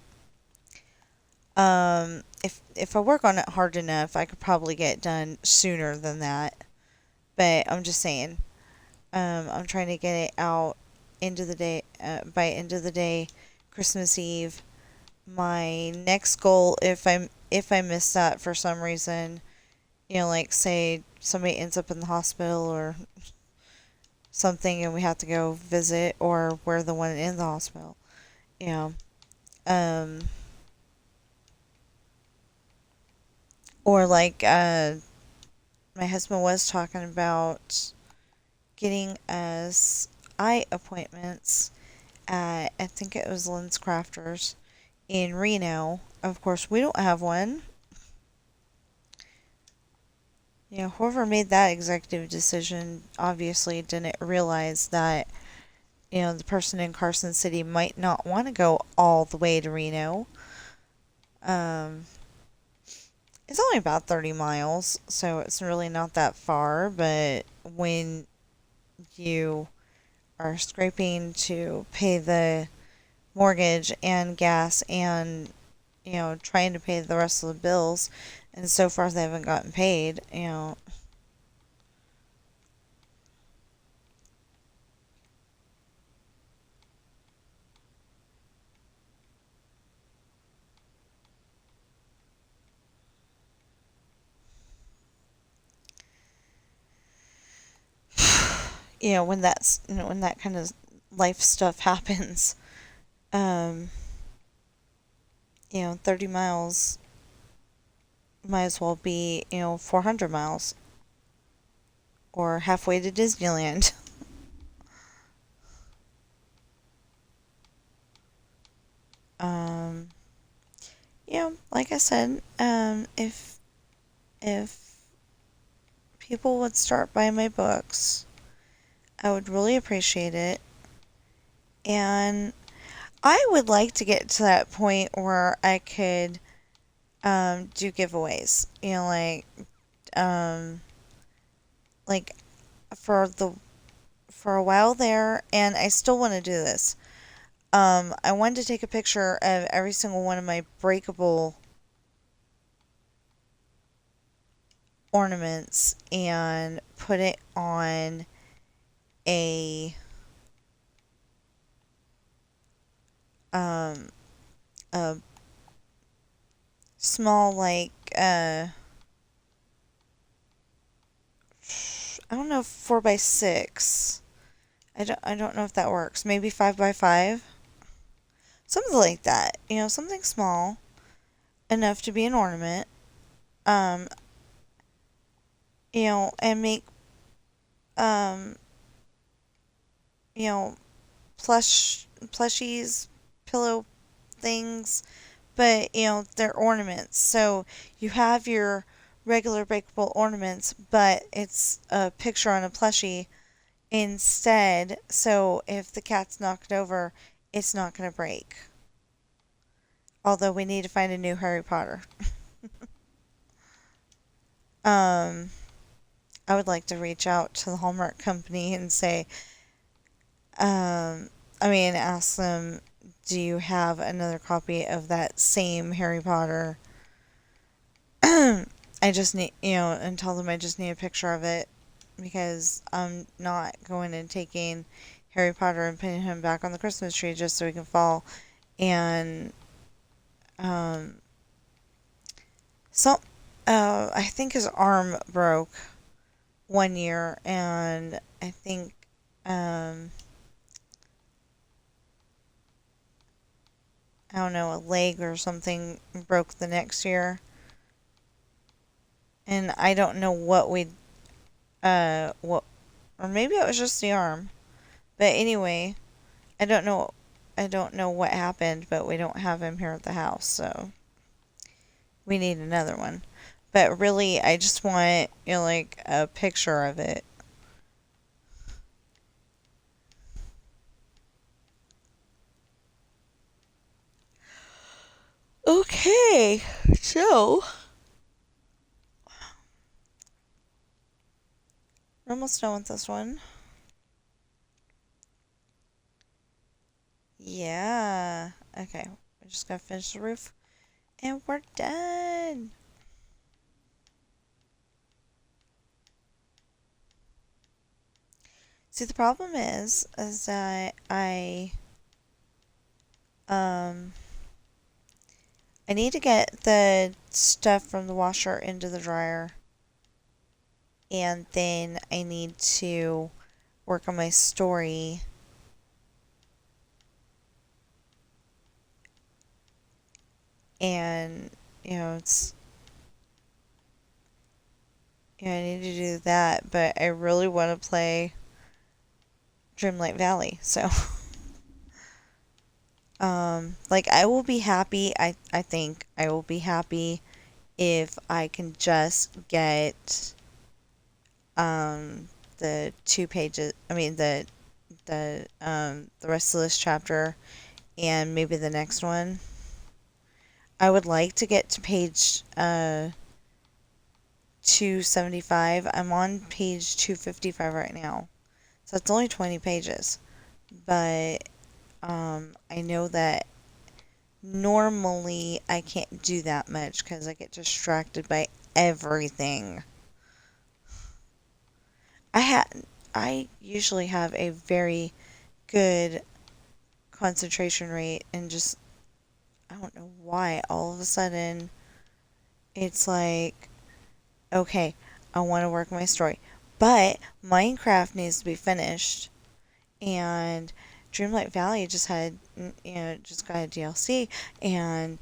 If I work on it hard enough, I could probably get it done sooner than that. But I'm just saying, I'm trying to get it out end of the day by end of the day, Christmas Eve. My next goal, if I miss that for some reason, like say somebody ends up in the hospital or something, and we have to go visit, or we're the one in the hospital, you know, um, or like my husband was talking about getting us eye appointments at, I think it was Lens Crafters in Reno. Of course, we don't have one. Whoever made that executive decision obviously didn't realize that, the person in Carson City might not want to go all the way to Reno. Um, it's only about 30 miles, so it's really not that far, but when you are scraping to pay the mortgage and gas and, trying to pay the rest of the bills, and so far they haven't gotten paid, when that kind of life stuff happens, um, 30 miles might as well be, 400 miles or halfway to Disneyland. um, like I said, if people would start buying my books, I would really appreciate it. And I would like to get to that point where I could do giveaways. Um, like for a while there, and I still want to do this. I wanted to take a picture of every single one of my breakable ornaments and put it on a um a small I don't know, 4x6. I don't know if that works. Maybe 5x5. Something like that. Something small enough to be an ornament. Um, and make um, you know, plushies, pillow things, but they're ornaments. So you have your regular breakable ornaments, but it's a picture on a plushie instead. So if the cat's knocked over, it's not going to break. Although we need to find a new Harry Potter. um, I would like to reach out to the Hallmark company and say, ask them, do you have another copy of that same Harry Potter? I just need, and tell them I just need a picture of it because I'm not going and taking Harry Potter and putting him back on the Christmas tree just so he can fall. And, so, I think his arm broke one year, and I think, I don't know, a leg or something broke the next year. And I don't know what, or maybe it was just the arm. But anyway, I don't know, what happened, but we don't have him here at the house, so we need another one. But really, I just want, like a picture of it. Okay, so we're almost done with this one. Yeah. Okay, we're just gonna finish the roof, and we're done. See, the problem is that um I need to get the stuff from the washer into the dryer, and then I need to work on my story. And it's I need to do that, but I really want to play Dreamlight Valley, so like I will be happy. I think I will be happy if I can just get the 2 pages. I mean the rest of this chapter and maybe the next one. I would like to get to page 275. I'm on page 255 right now. So it's only 20 pages. But I know that normally I can't do that much because I get distracted by everything. I usually have a very good concentration rate, and just I don't know why all of a sudden it's like, okay, I want to work my story, but Minecraft needs to be finished, and Dreamlight Valley just just got a DLC, and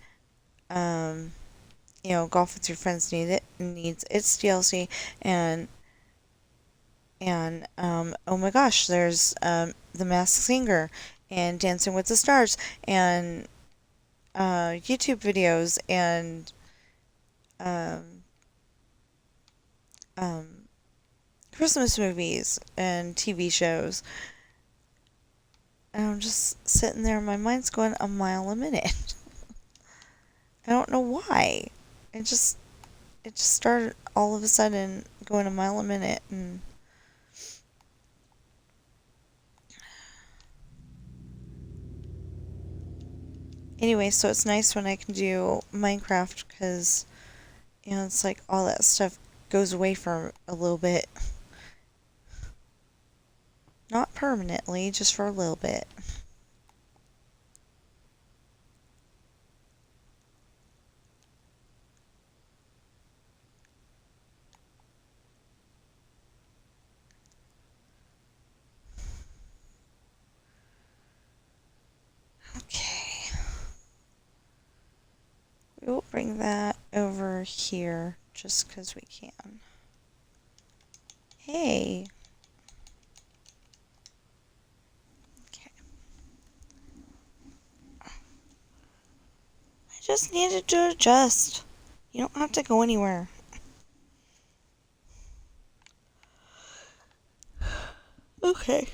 Golf with Your Friends needs its DLC, and oh my gosh, there's The Masked Singer and Dancing with the Stars and YouTube videos and um, um, Christmas movies and TV shows. And I'm just sitting there, my mind's going a mile a minute. I don't know why. It just started all of a sudden going a mile a minute, and anyway, so it's nice when I can do Minecraft because it's like all that stuff goes away for a little bit. Not permanently, just for a little bit. Okay. We will bring that over here just because we can. Hey. Okay. I just needed to adjust. You don't have to go anywhere. Okay.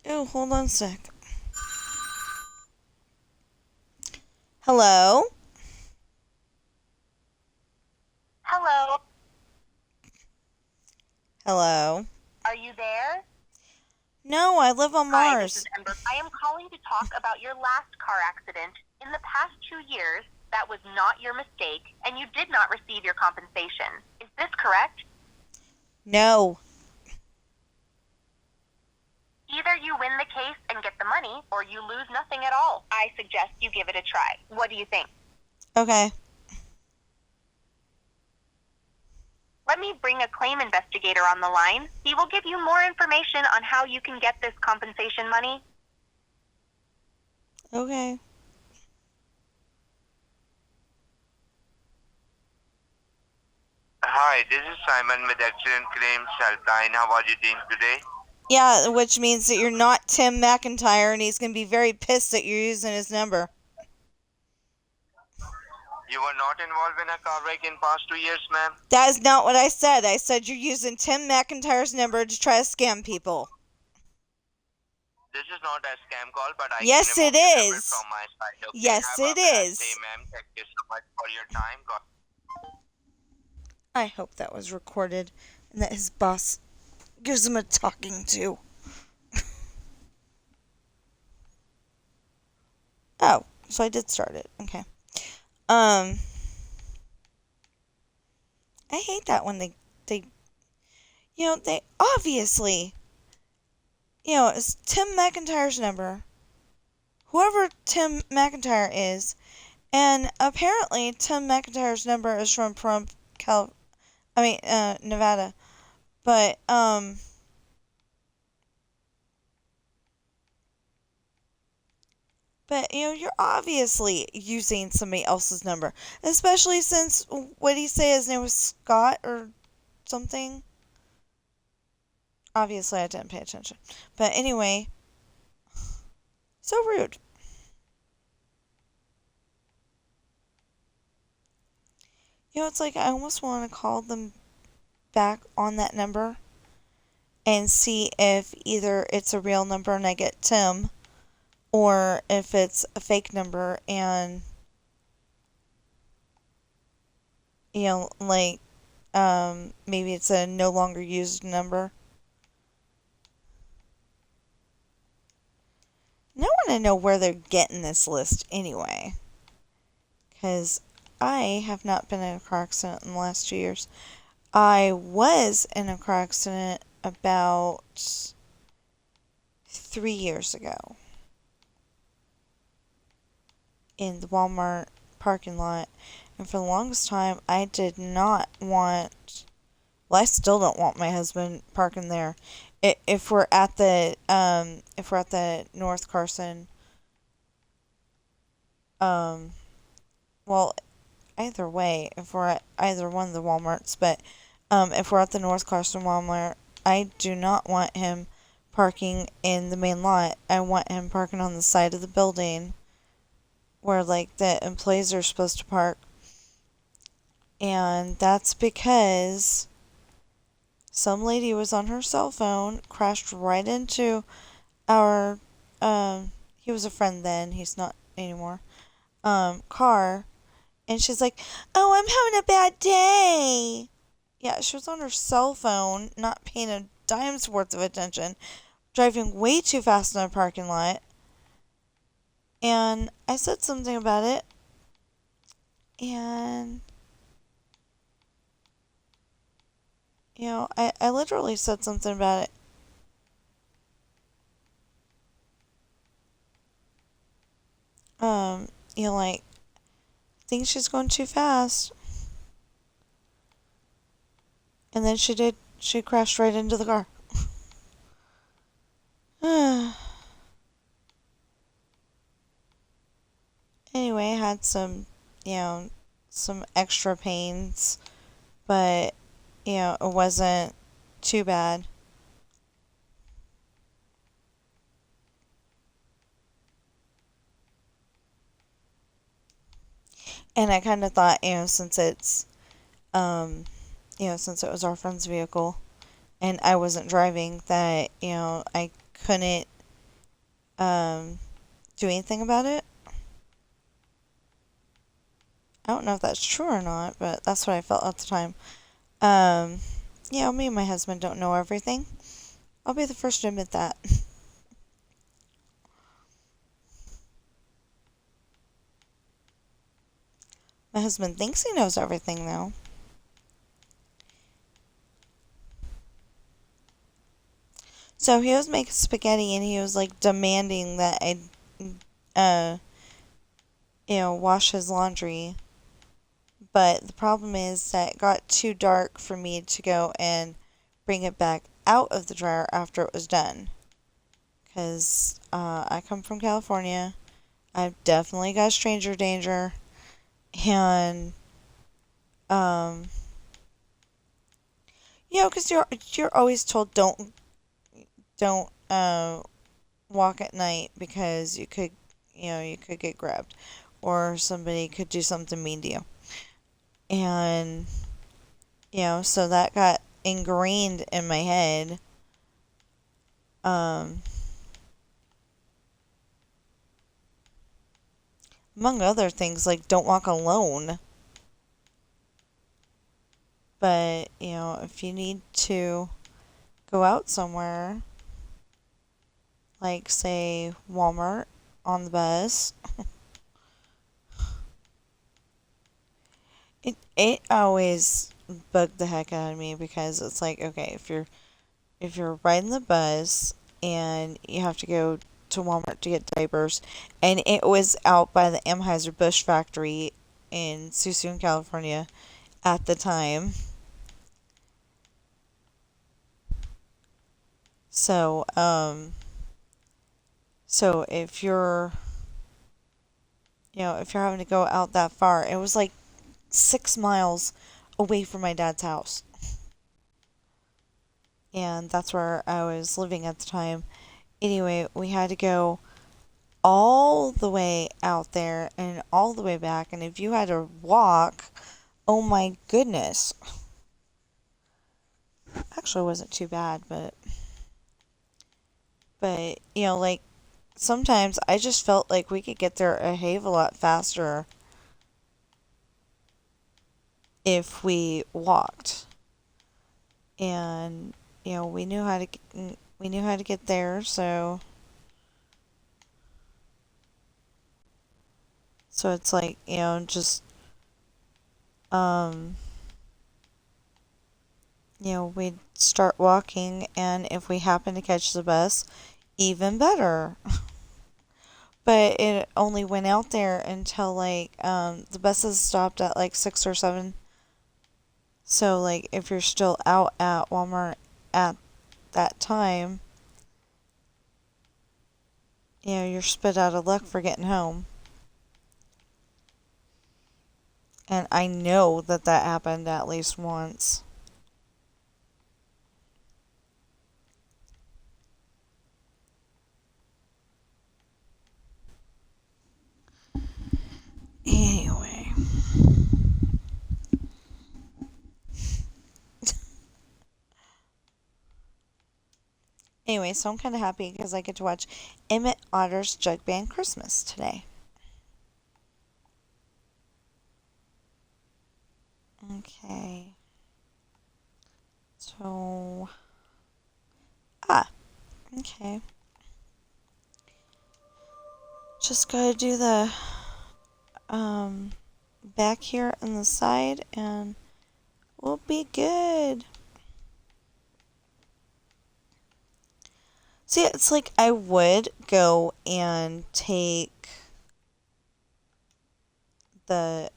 Oh, hold on a sec. Hello? Hello. Hello? Are you there? No, I live on Hi, this is Mars. Ember. I am calling to talk about your last car accident. In the past 2 years, that was not your mistake, and you did not receive your compensation. Is this correct? No. Either you win the case and get the money, or you lose nothing at all. I suggest you give it a try. What do you think? Okay. Let me bring a claim investigator on the line. He will give you more information on how you can get this compensation money. Okay. Hi, this is Simon with Accident Claims Helpline. How are you doing today? Yeah, which means that you're not Tim McIntyre, and he's going to be very pissed that you're using his number. You were not involved in a car wreck in past 2 years, ma'am? That is not what I said. I said you're using Tim McIntyre's number to try to scam people. This is not a scam call, but I Yes, can remove it the number is. from my side. Okay, Yes, have it a blessed day, is. ma'am. Thank you so much for your time. God. I hope that was recorded and that his boss gives him a talking to. Oh, so I did start it. Okay. I hate that when they they obviously, it's Tim McIntyre's number. Whoever Tim McIntyre is, and apparently Tim McIntyre's number is from Nevada. But you're obviously using somebody else's number, especially since what did he say his name was Scott or something? Obviously, I didn't pay attention. But anyway, so rude. It's like I almost want to call them back on that number and see if either it's a real number and I get Tim, or if it's a fake number and, like, maybe it's a no longer used number. And I want to know where they're getting this list anyway. Because I have not been in a car accident in the last 2 years. I was in a car accident about 3 years ago in the Walmart parking lot. And for the longest time, I did not want... Well, I still don't want my husband parking there. If we're at the North Carson, well, either way, if we're at either one of the Walmarts, but if we're at the North Carson Walmart, I do not want him parking in the main lot. I want him parking on the side of the building where, like, the employees are supposed to park. And that's because some lady was on her cell phone, crashed right into our, he was a friend then, he's not anymore, car. And she's like, "Oh, I'm having a bad day." Yeah, she was on her cell phone, not paying a dime's worth of attention, driving way too fast in a parking lot. And I said something about it. And, I literally said something about it. Like, I think she's going too fast. And then she did. She crashed right into the car. Anyway, I had some, some extra pains, but, it wasn't too bad. And I kind of thought, since it's, since it was our friend's vehicle and I wasn't driving, that, I couldn't, do anything about it. I don't know if that's true or not, but that's what I felt at the time. Me and my husband don't know everything. I'll be the first to admit that. My husband thinks he knows everything, though. So he was making spaghetti and he was like demanding that I, wash his laundry. But the problem is that it got too dark for me to go and bring it back out of the dryer after it was done. Because I come from California. I've definitely got stranger danger. And, because you're always told don't walk at night because you could get grabbed. or somebody could do something mean to you. And, so that got ingrained in my head. Among other things, like don't walk alone. But, if you need to go out somewhere, like say Walmart on the bus, it always bugged the heck out of me because it's like, okay, if you're riding the bus and you have to go to Walmart to get diapers, and it was out by the Anheuser-Busch factory in Suisun, California at the time. So, so if you're having to go out that far, it was like 6 miles away from my dad's house. And that's where I was living at the time. Anyway, we had to go all the way out there and all the way back. And if you had to walk, oh my goodness. Actually, it wasn't too bad, but like sometimes I just felt like we could get there a heck of a lot faster if we walked. And we knew how to get there, so it's like, just we'd start walking, and if we happen to catch the bus, even better. But it only went out there until like the buses stopped at like 6 or 7. So like if you're still out at Walmart at that time, you're spit out of luck for getting home. And I know that happened at least once. Anyway. Anyway, so I'm kind of happy because I get to watch Emmett Otter's Jug Band Christmas today. Okay. So. Okay. Just gotta do the back here on the side and we'll be good. See, it's like I would go and take the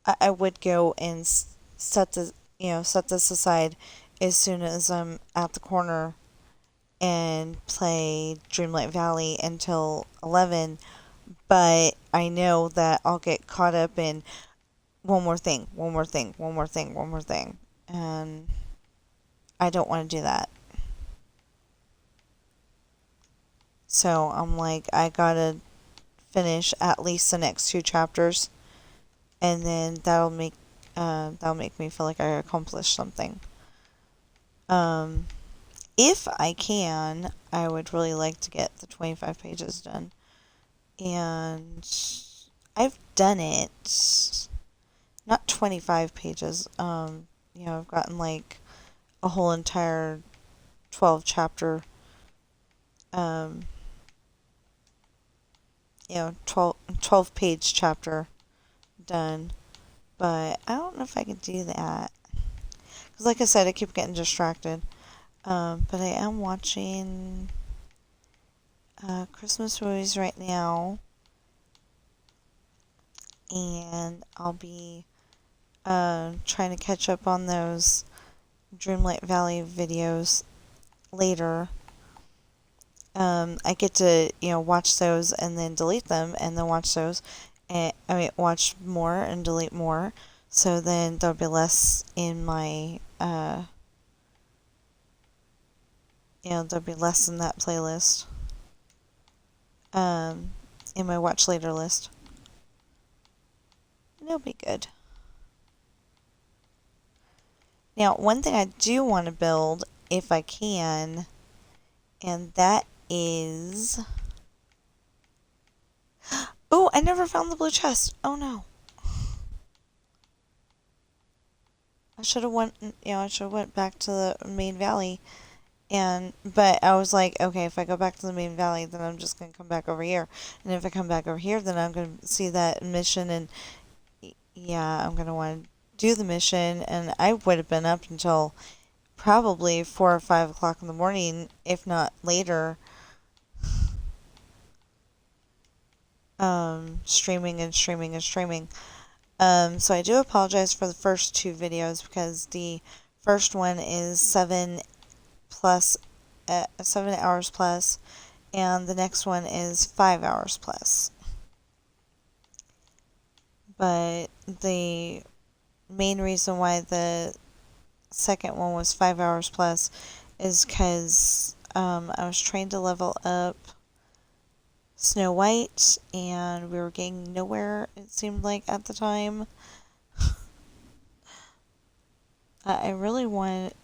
I would go and set this aside as soon as I'm at the corner and play Dreamlight Valley until 11, but I know that I'll get caught up in one more thing, one more thing, one more thing, one more thing, and I don't want to do that. So I'm like, I gotta finish at least the next 2 chapters, and then that'll make me feel like I accomplished something. If I can, I would really like to get the 25 pages done. And I've done it. Not 25 pages. I've gotten like a whole entire 12 chapter, 12 page chapter done. But I don't know if I can do that. Because like I said, I keep getting distracted. But I am watching Christmas movies right now. And I'll be trying to catch up on those Dreamlight Valley videos later. I get to, watch those and then delete them and then watch those. And, watch more and delete more. So then there'll be less in my, there'll be less in that playlist. in my watch later list. And it'll be good. Now, one thing I do want to build, if I can, and that is... Oh, I never found the blue chest. Oh, no. I should have went back to the main valley. But I was like, okay, if I go back to the main valley, then I'm just going to come back over here. And if I come back over here, then I'm going to see that mission, and yeah, I'm going to want to do the mission. And I would have been up until probably 4 or 5 o'clock in the morning, if not later, streaming and streaming and streaming. So I do apologize for the first 2 videos, because the first one is 7 hours plus, and the next one is 5 hours plus. But the main reason why the second one was 5 hours plus is because I was trying to level up Snow White, and we were getting nowhere, it seemed like, at the time. I really wanted,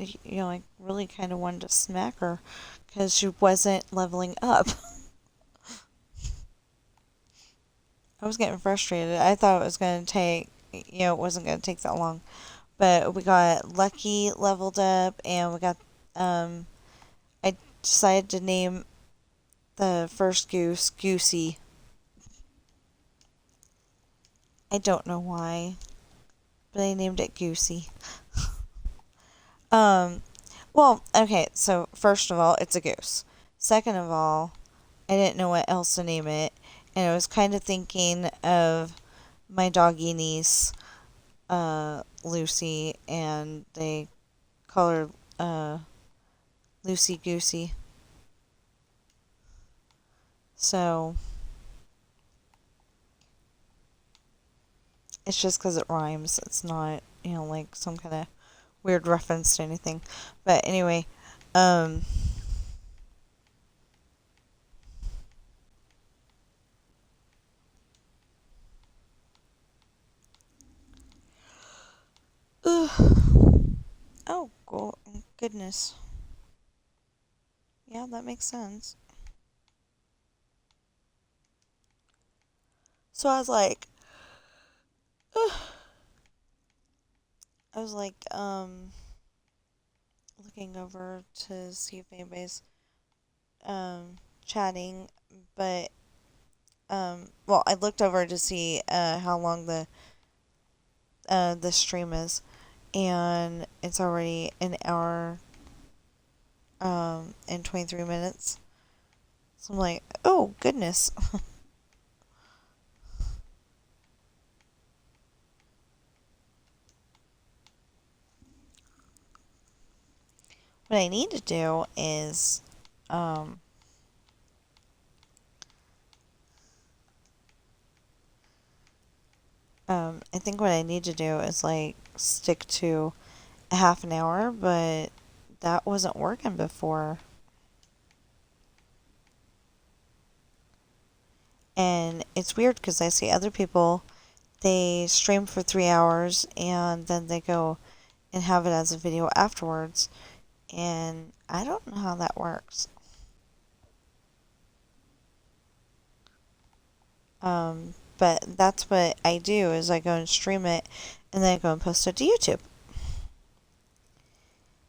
really kind of wanted to smack her, because she wasn't leveling up. I was getting frustrated. I thought it was going to take, it wasn't going to take that long. But we got Lucky leveled up, and we got, I decided to name the first goose Goosey. I don't know why, but I named it Goosey. Well, okay, so first of all, it's a goose. Second of all, I didn't know what else to name it, and I was kind of thinking of my doggy niece, Lucy, and they call her, Lucy Goosey. So, it's just because it rhymes. It's not, like some kind of weird reference to anything. But anyway, oh, goodness. Yeah, that makes sense. So I was like, looking over to see if anybody's, chatting, but, well, I looked over to see, how long the stream is, and it's already an hour, and 23 minutes. So I'm like, oh, goodness. What I need to do is, I think what I need to do is, like, stick to a half an hour, but that wasn't working before. And it's weird because I see other people, they stream for 3 hours and then they go and have it as a video afterwards. And I don't know how that works. But that's what I do, is I go and stream it and then I go and post it to YouTube.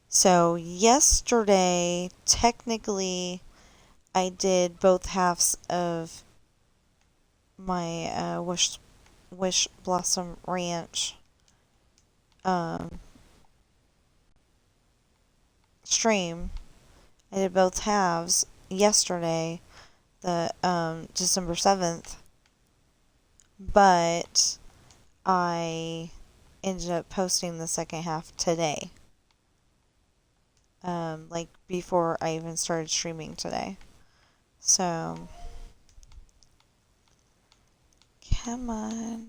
So yesterday, technically, I did both halves of my Wish Blossom Ranch stream. I did both halves yesterday, the December 7th, but I ended up posting the second half today. Like before I even started streaming today. So, come on.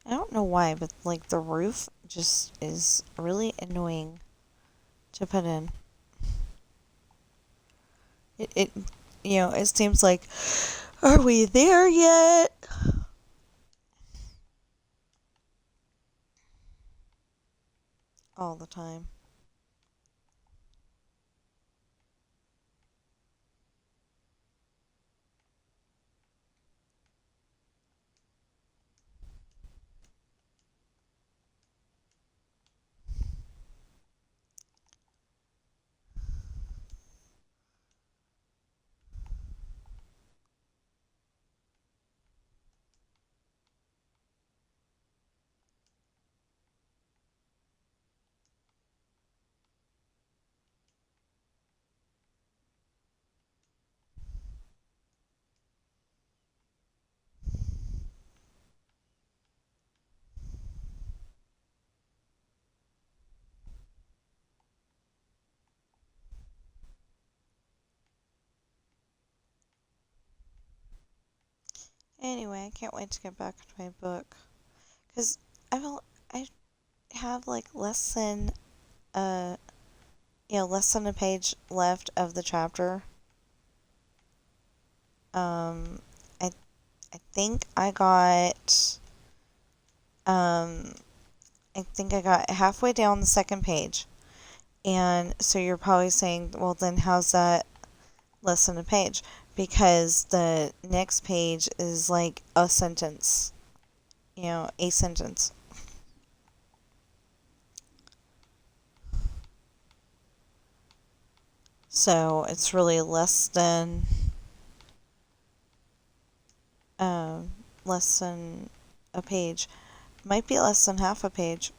I don't know why, but like the roof just is really annoying to put in. It it seems like, are we there yet? All the time. Anyway, I can't wait to get back to my book. Because I have like uh, less than a page left of the chapter. Um, I, I think I got, um, I think I got halfway down the second page. And so you're probably saying, well, then how's that less than a page? Because the next page is like a sentence, a sentence. So it's really um, less than a page. Might be less than half a page.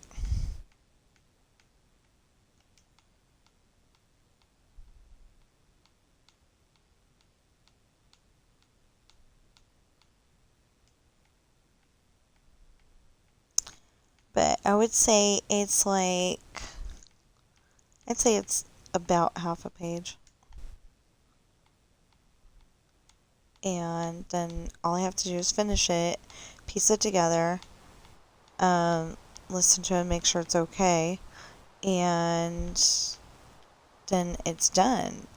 But I'd say it's about half a page. And then all I have to do is finish it, piece it together, um, listen to it, make sure it's okay, and then it's done,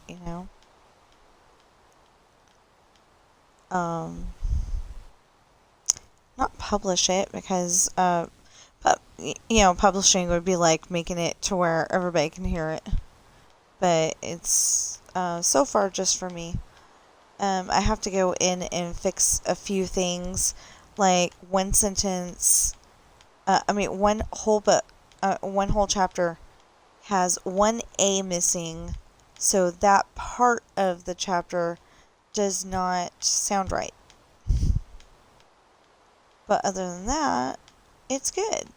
Um, not publish it because, publishing would be like making it to where everybody can hear it. But it's, so far just for me. I have to go in and fix a few things, like one sentence. One whole chapter has one A missing, so that part of the chapter does not sound right. But other than that, it's good.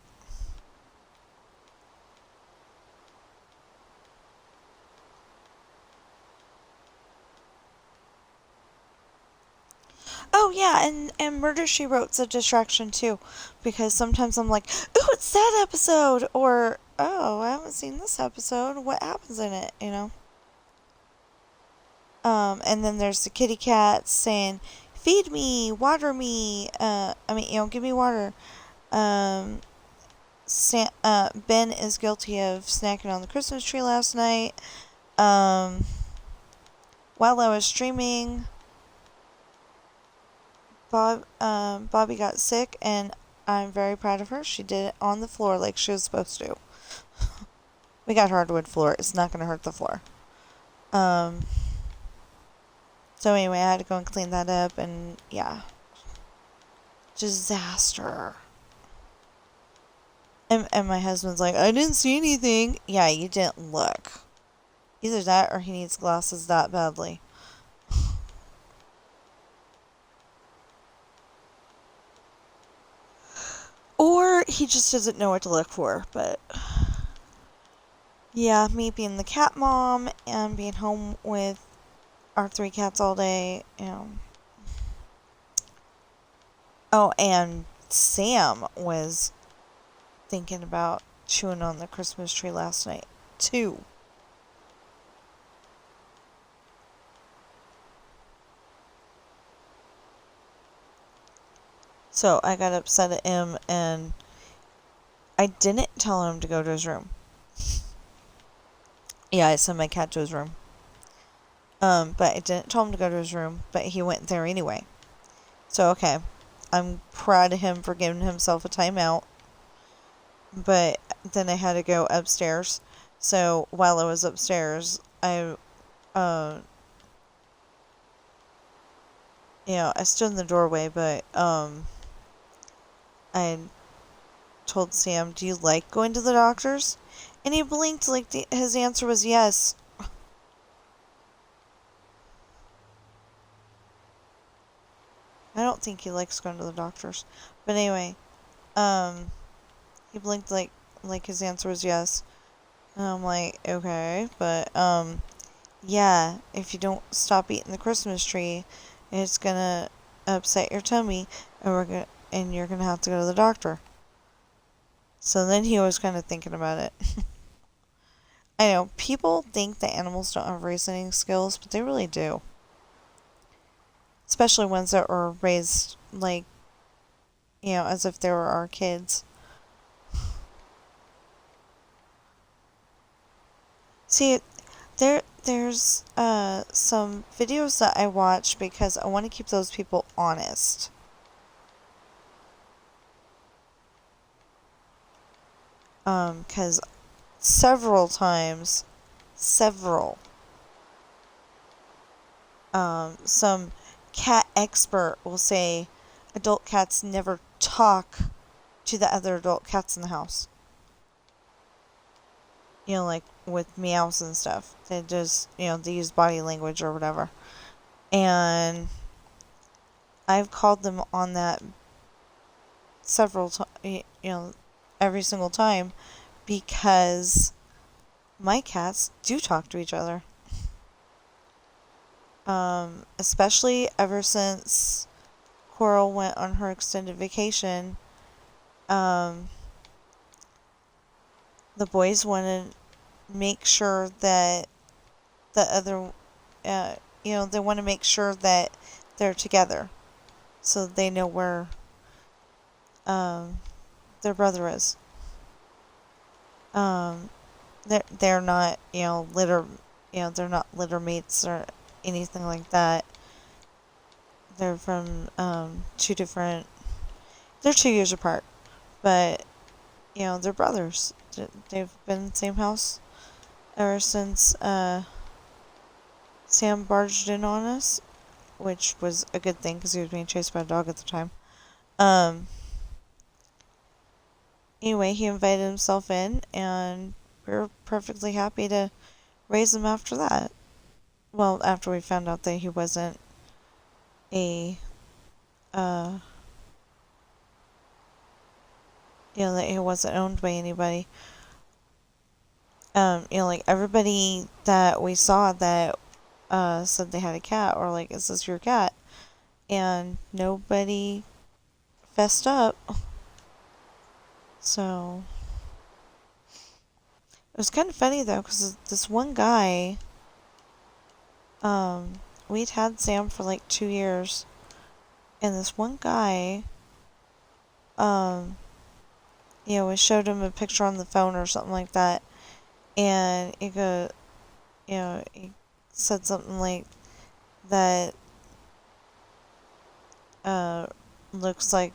Oh yeah, and Murder She Wrote's a distraction too, because sometimes I'm like, ooh, it's that episode, or oh, I haven't seen this episode. What happens in it? And then there's the kitty cat saying, "Feed me, water me." Give me water. Um, Ben is guilty of snacking on the Christmas tree last night. Um, while I was streaming, Bobby got sick, and I'm very proud of her. She did it on the floor like she was supposed to. We got hardwood floor. It's not going to hurt the floor. Um, so anyway, I had to go and clean that up, and yeah. Disaster. And my husband's like, I didn't see anything. Yeah, you didn't look. Either that or he needs glasses that badly. Or he just doesn't know what to look for, but yeah, me being the cat mom and being home with our 3 cats all day, Oh, and Sam was thinking about chewing on the Christmas tree last night, too. So I got upset at him, and I didn't tell him to go to his room. Yeah, I sent my cat to his room. But I didn't tell him to go to his room, but he went there anyway. So, okay. I'm proud of him for giving himself a timeout. But then I had to go upstairs. So, while I was upstairs, I stood in the doorway, but, I told Sam, "Do you like going to the doctor's?" And he blinked like his answer was yes. I don't think he likes going to the doctor's. But anyway, he blinked like his answer was yes. And I'm like, okay, but, yeah, if you don't stop eating the Christmas tree, it's gonna upset your tummy, and you're gonna have to go to the doctor. So then he was kind of thinking about it. I know, people think that animals don't have reasoning skills, but they really do. Especially ones that were raised, like, as if they were our kids. See, there's some videos that I watch because I want to keep those people honest. Because several times, some cat expert will say adult cats never talk to the other adult cats in the house. Like with meows and stuff. They just, they use body language or whatever. And I've called them on that several times, every single time, because my cats do talk to each other. Especially ever since Coral went on her extended vacation, the boys want to make sure that the other, they want to make sure that they're together, so they know where their brother is. They're not, they're not litter mates or anything like that. They're from they're 2 years apart, but they're brothers. They've been in the same house ever since Sam barged in on us, which was a good thing because he was being chased by a dog at the time. Anyway, he invited himself in, and we were perfectly happy to raise him after that. Well, after we found out that he wasn't a, that he wasn't owned by anybody. Like everybody that we saw that said they had a cat, or like, is this your cat? And nobody fessed up. So it was kind of funny though, because this one guy, we'd had Sam for like 2 years, and this one guy, we showed him a picture on the phone or something like that, and he said something like that, looks like,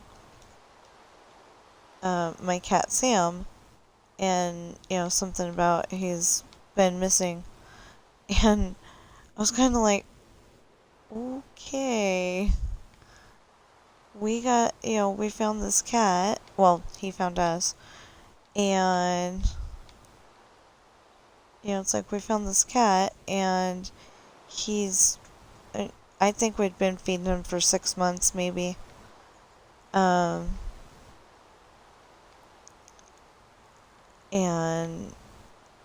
my cat Sam, and, something about he's been missing, and I was kind of like, okay, we found this cat, well, he found us, and, it's like we found this cat, and I think we'd been feeding him for 6 months, maybe, and,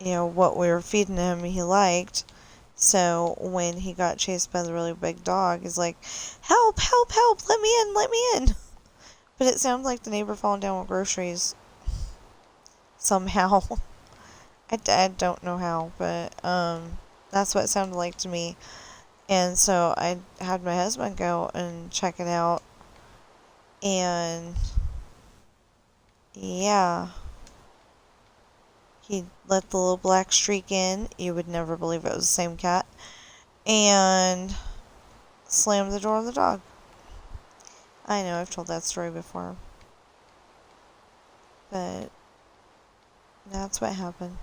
what we were feeding him he liked. So when he got chased by the really big dog, he's like, help, help, help, let me in, let me in. But it sounded like the neighbor falling down with groceries. Somehow. I don't know how, but that's what it sounded like to me. And so I had my husband go and check it out. And yeah, he let the little black streak in. You would never believe it was the same cat. and slammed the door on the dog. I know, I've told that story before. But that's what happened.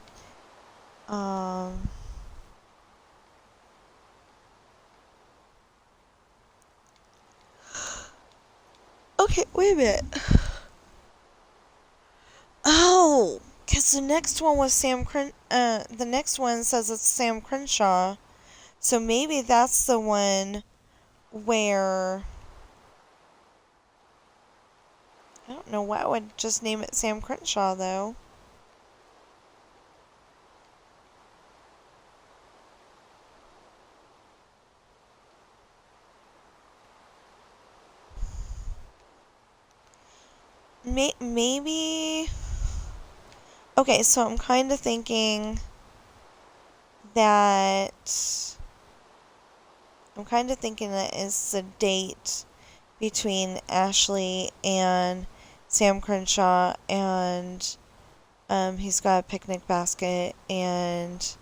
Okay, wait a minute. Oh, because the next one was the next one says it's Sam Crenshaw. So maybe that's the one where, I don't know why I would just name it Sam Crenshaw, though. Maybe... Okay, so I'm kind of thinking that... it's the date between Ashley and Sam Crenshaw, and he's got a picnic basket and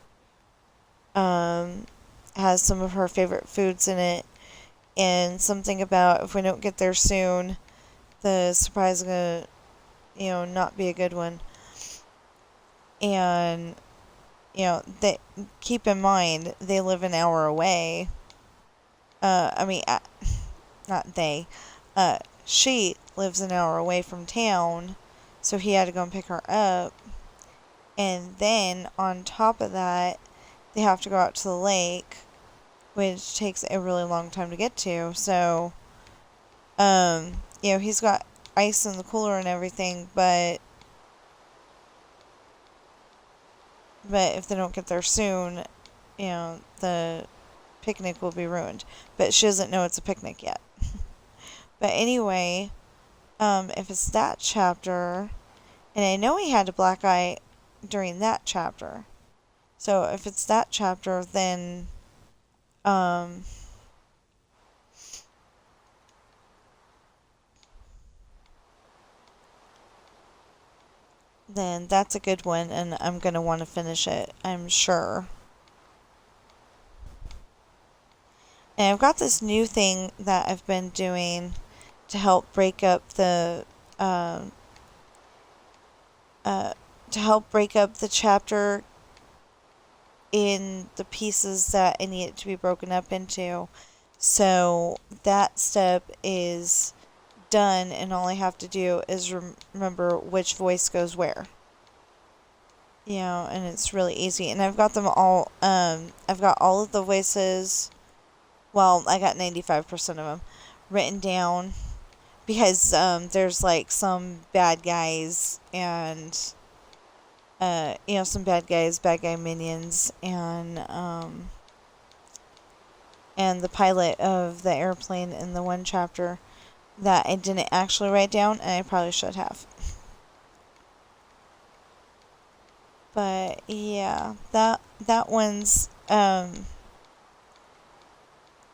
has some of her favorite foods in it, and something about if we don't get there soon, the surprise is gonna, not be a good one. And, keep in mind, they live an hour away. Not they. She lives an hour away from town, so he had to go and pick her up. And then, on top of that, they have to go out to the lake, which takes a really long time to get to. So, he's got ice in the cooler and everything, but if they don't get there soon, the picnic will be ruined. But she doesn't know it's a picnic yet. But anyway, if it's that chapter, and I know he had a black eye during that chapter. So if it's that chapter, then, then that's a good one, and I'm going to want to finish it, I'm sure. And I've got this new thing that I've been doing to help break up the chapter in the pieces that I need it to be broken up into. So that step is done, and all I have to do is remember which voice goes where. And it's really easy. And I've got them all, I've got all of the voices, well, I got 95% of them written down, because there's like some bad guys and some bad guy minions, and the pilot of the airplane in the one chapter that I didn't actually write down, and I probably should have. But yeah, that one's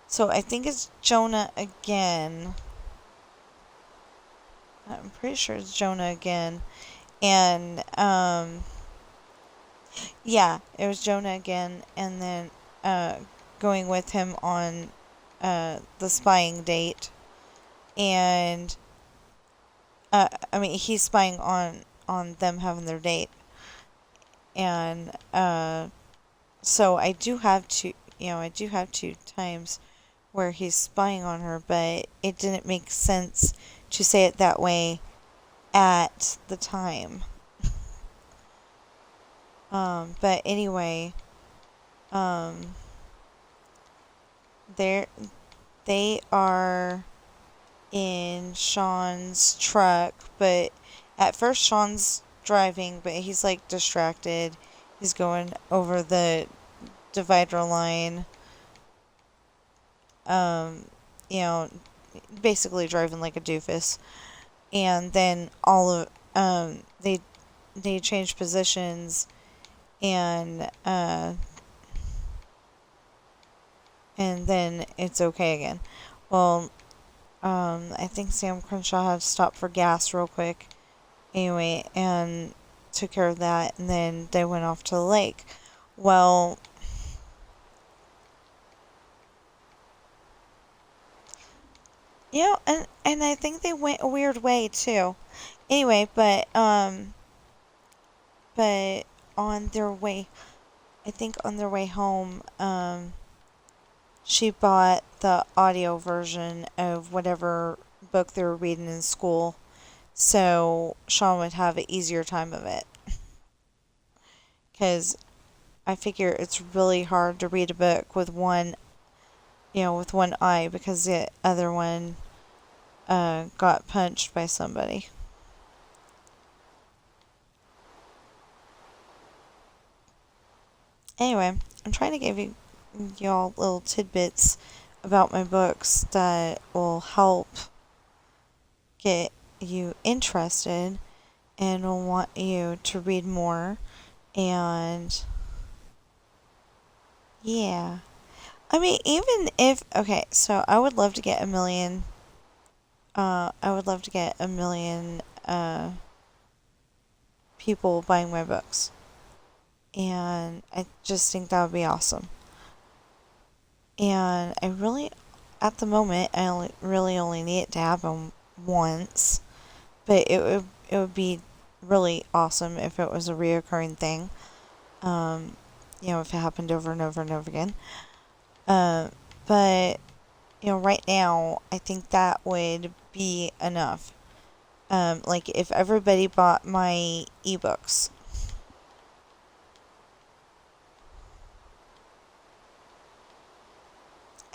so I think it's Jonah again. I'm pretty sure it's Jonah again. And yeah, it was Jonah again, and then going with him on the spying date. And he's spying on them having their date. And so I do have two times where he's spying on her, but it didn't make sense to say it that way at the time. But anyway, they are in Sean's truck, but at first Sean's driving, but he's like distracted. He's going over the divider line, basically driving like a doofus. And then they change positions, and then it's okay again. Well, I think Sam Crenshaw had to stop for gas real quick. Anyway, and took care of that, and then they went off to the lake. Well, And I think they went a weird way too. Anyway, but on their way, I think on their way home, she bought the audio version of whatever book they were reading in school, so Sean would have an easier time of it. Because I figure it's really hard to read a book with with one eye because the other one got punched by somebody. Anyway, I'm trying to give y'all little tidbits about my books that will help get you interested and will want you to read more. And yeah. I mean, even if, okay, so I would love to get a million, people buying my books. And I just think that would be awesome. And I really, at the moment, really only need it to happen once. But it would be really awesome if it was a reoccurring thing. If it happened over and over and over again. But right now, I think that would be enough. Like if everybody bought my ebooks,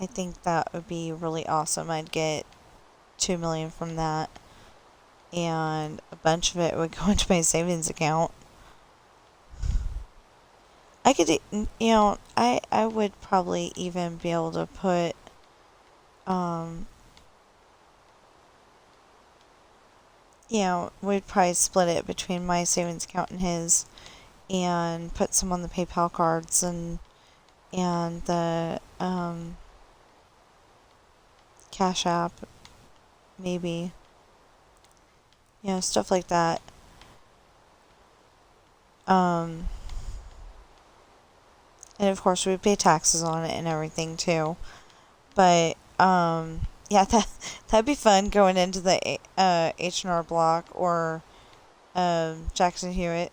I think that would be really awesome. I'd get 2 million from that, and a bunch of it would go into my savings account. I could, I would probably even be able to put, we'd probably split it between my savings account and his, and put some on the PayPal cards and the Cash App, maybe, stuff like that. And of course we pay taxes on it and everything too. But yeah, that'd be fun going into the H&R Block or Jackson Hewitt.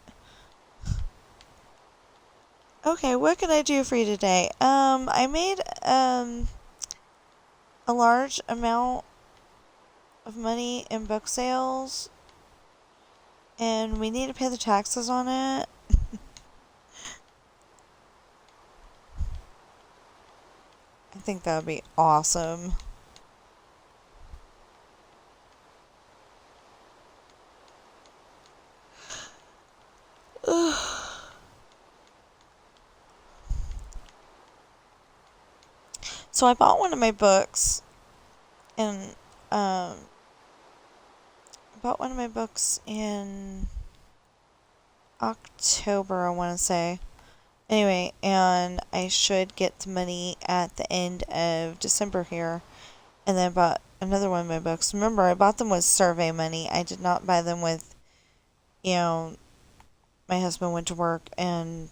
Okay, what can I do for you today? I made a large amount of money in book sales, and we need to pay the taxes on it. I think that would be awesome. So I bought one of my books in October, I want to say. Anyway, and I should get the money at the end of December here. And then I bought another one of my books. Remember, I bought them with survey money. I did not buy them with, my husband went to work and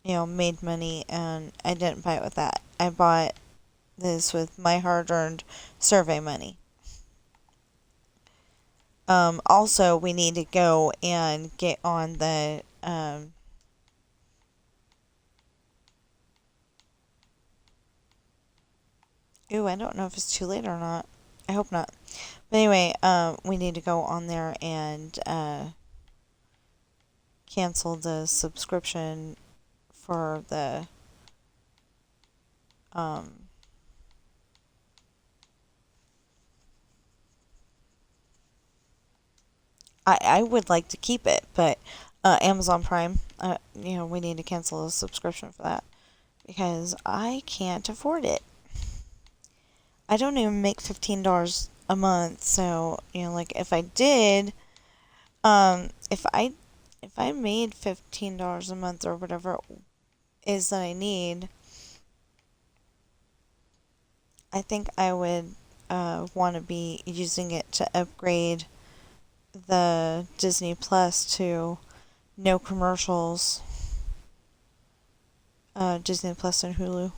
made money, and I didn't buy it with that. I bought this with my hard-earned survey money. Also, we need to go and get on the, ooh, I don't know if it's too late or not. I hope not. But anyway, we need to go on there and, cancel the subscription for the, I would like to keep it, but Amazon Prime, we need to cancel the subscription for that because I can't afford it. I don't even make $15 a month, so like if I did, if I made $15 a month or whatever it is that I need, I think I would want to be using it to upgrade the Disney Plus to no commercials. Disney Plus and Hulu.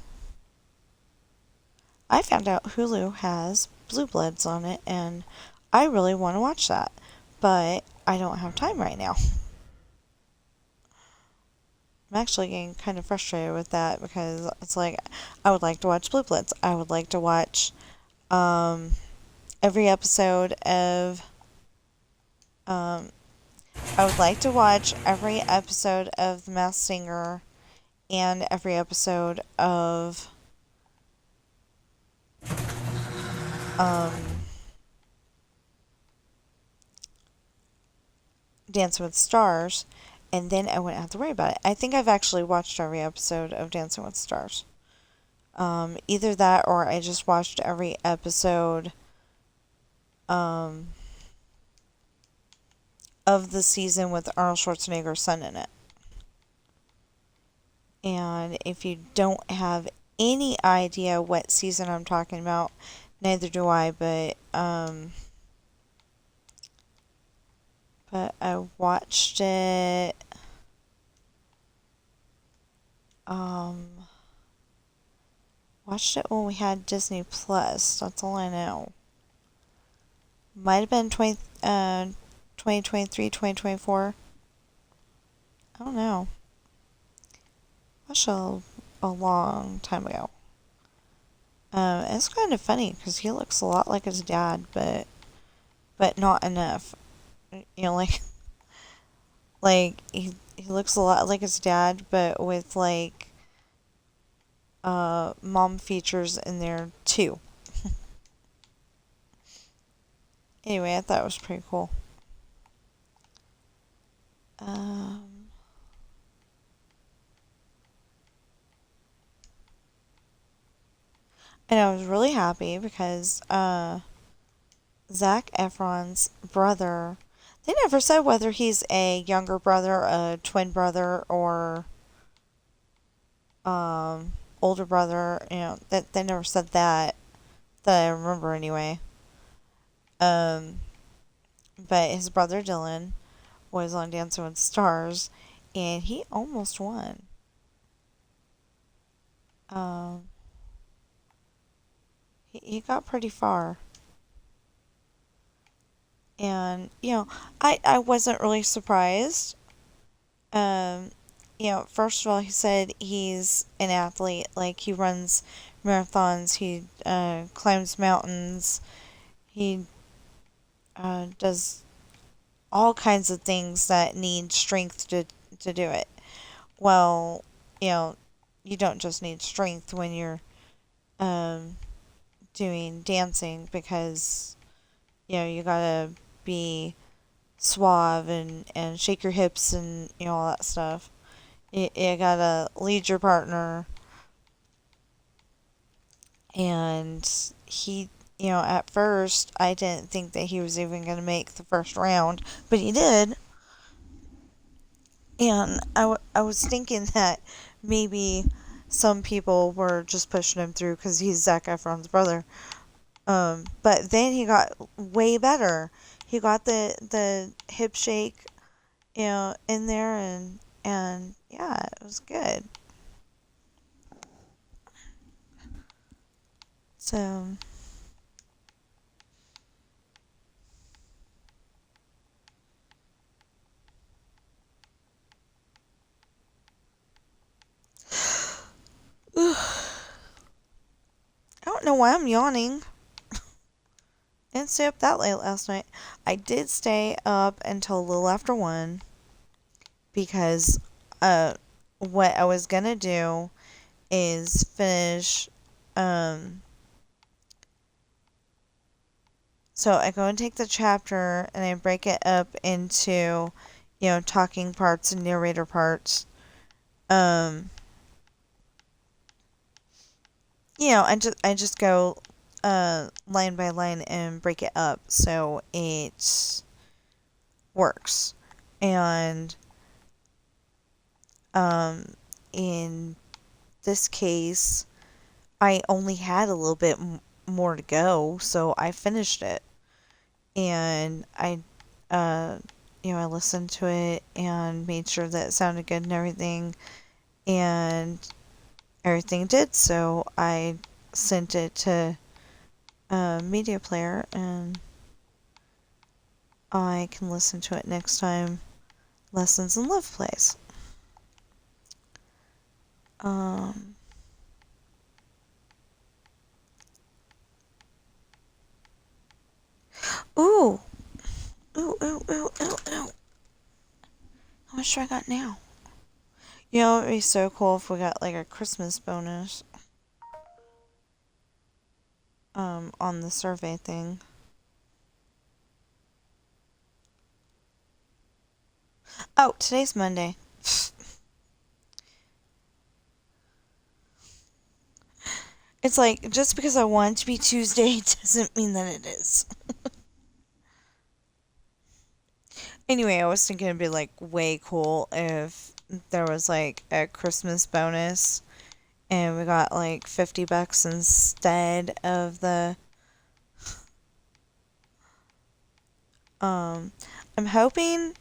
I found out Hulu has Blue Bloods on it, and I really want to watch that, but I don't have time right now. I'm actually getting kind of frustrated with that because it's like I would like to watch Blue Bloods. I would like to watch every episode of I would like to watch every episode of The Masked Singer and every episode of um, Dancing with Stars, and then I wouldn't have to worry about it. I think I've actually watched every episode of Dancing with Stars. Either that or I just watched every episode of the season with Arnold Schwarzenegger's son in it. And if you don't have any idea what season I'm talking about, neither do I, but I watched it um watched it when we had Disney Plus. That's all I know. Might have been 2023, 2024. I don't know. Watched a long time ago. It's kind of funny because he looks a lot like his dad, but not enough. You know, like he looks a lot like his dad, but with like mom features in there too. Anyway, I thought it was pretty cool. Um, and I was really happy because Zac Efron's brother. They never said whether he's a younger brother, a twin brother, or older brother. You know, that they never said that I remember anyway. Um, but his brother Dylan was on Dancing with the Stars, and he almost won. Um, he got pretty far. And, I wasn't really surprised. Um, first of all, he said he's an athlete. Like, he runs marathons, he climbs mountains, he does all kinds of things that need strength to do it. Well, you know, you don't just need strength when you're um, doing dancing because, you gotta be suave and shake your hips and, all that stuff. You gotta lead your partner. And he, at first, I didn't think that he was even gonna make the first round, but he did. And I was thinking that maybe some people were just pushing him through because he's Zac Efron's brother. But then he got way better. He got the hip shake, in there, and yeah, it was good. So I don't know why I'm yawning. I didn't stay up that late last night. I did stay up until a little after 1 because what I was gonna do is finish so I go and take the chapter and I break it up into, talking parts and narrator parts. Um I just go line by line and break it up so it works. And in this case, I only had a little bit more to go, so I finished it. And uh, I listened to it and made sure that it sounded good and everything, and everything did. So I sent it to Media Player, and I can listen to it next time Lessons in Love plays. Ooh! Ooh, ooh, ooh, ooh, ooh. How much do I got now? You know, it'd be so cool if we got like a Christmas bonus on the survey thing. Oh, today's Monday. It's like, just because I want it to be Tuesday doesn't mean that it is. Anyway, I was thinking it'd be like way cool if there was like a Christmas bonus and we got like $50 instead of the I'm hoping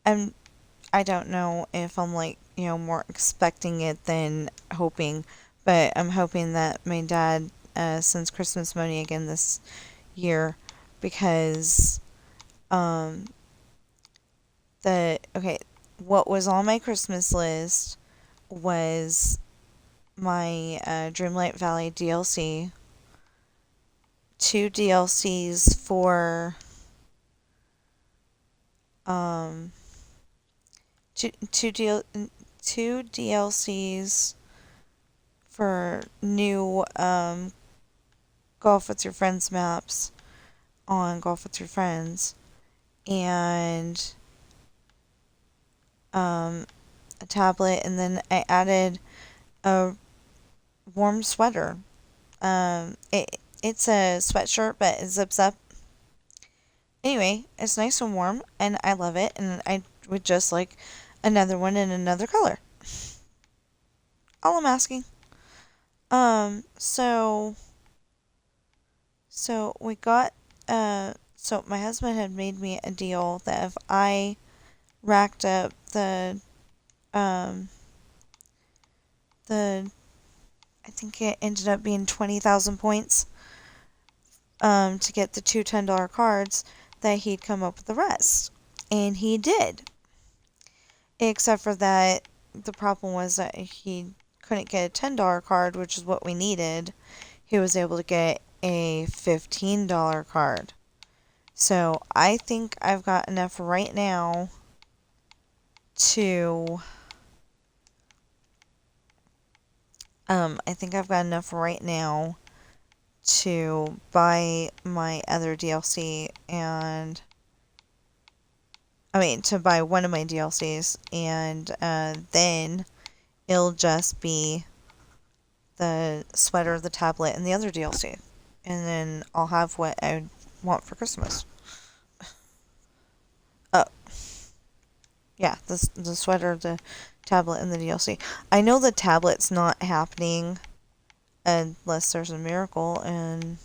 I don't know if I'm like, more expecting it than hoping, but I'm hoping that my dad sends Christmas money again this year, because what was on my Christmas list was my Dreamlight Valley DLC, two DLCs for two DLCs for new Golf with Your Friends maps on Golf with Your Friends, and a tablet, and then I added a warm sweater. It's a sweatshirt, but it zips up. Anyway, it's nice and warm, and I love it, and I would just like another one in another color. All I'm asking. So we got, so my husband had made me a deal that if I racked up um, I think it ended up being 20,000 points, to get the two $10 cards, that he'd come up with the rest. And he did. Except for that, the problem was that he couldn't get a $10 card, which is what we needed. He was able to get a $15 card. So I think I've got enough right now to buy my other DLC, and to buy one of my DLCs, and then it'll just be the sweater, the tablet, and the other DLC. And then I'll have what I want for Christmas. Oh, yeah, the sweater, the tablet, and the DLC. I know the tablet's not happening unless there's a miracle, and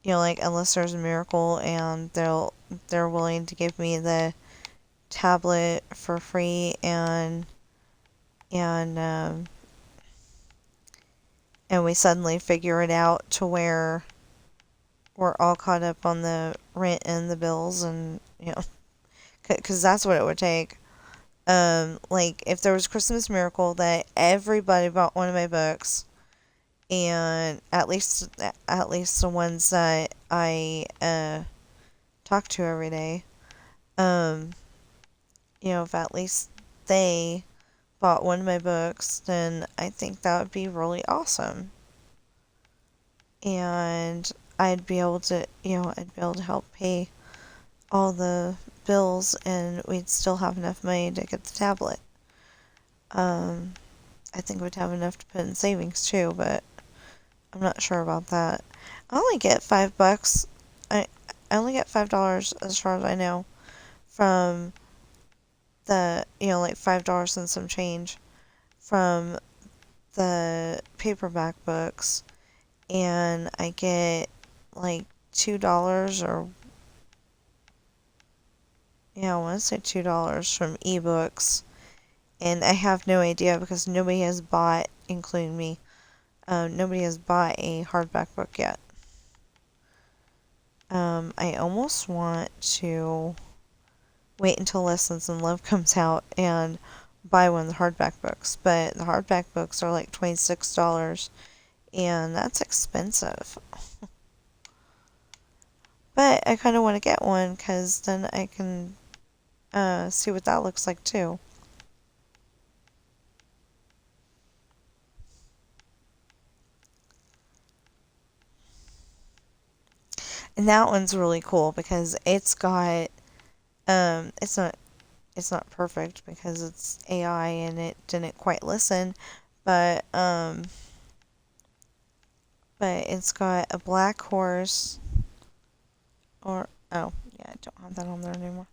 unless there's a miracle and they're willing to give me the tablet for free, and we suddenly figure it out to where we're all caught up on the rent and the bills, and because that's what it would take. Like if there was a Christmas miracle that everybody bought one of my books, and at least the ones that I talk to every day, if at least they bought one of my books, then I think that would be really awesome. And I'd be able to help pay all the bills, and we'd still have enough money to get the tablet. I think we'd have enough to put in savings too, but I'm not sure about that. I only get $5. I only get $5, as far as I know, from the like $5 and some change from the paperback books, and I get like $2, or I want to say $2 from ebooks, and I have no idea because nobody has bought, including me, nobody has bought a hardback book yet. I almost want to wait until Lessons in Love comes out and buy one of the hardback books, but the hardback books are like $26, and that's expensive. But I kind of want to get one because then I can see what that looks like too. And that one's really cool because it's got it's not perfect because it's AI and it didn't quite listen, but it's got a black horse or oh yeah, I don't have that on there anymore.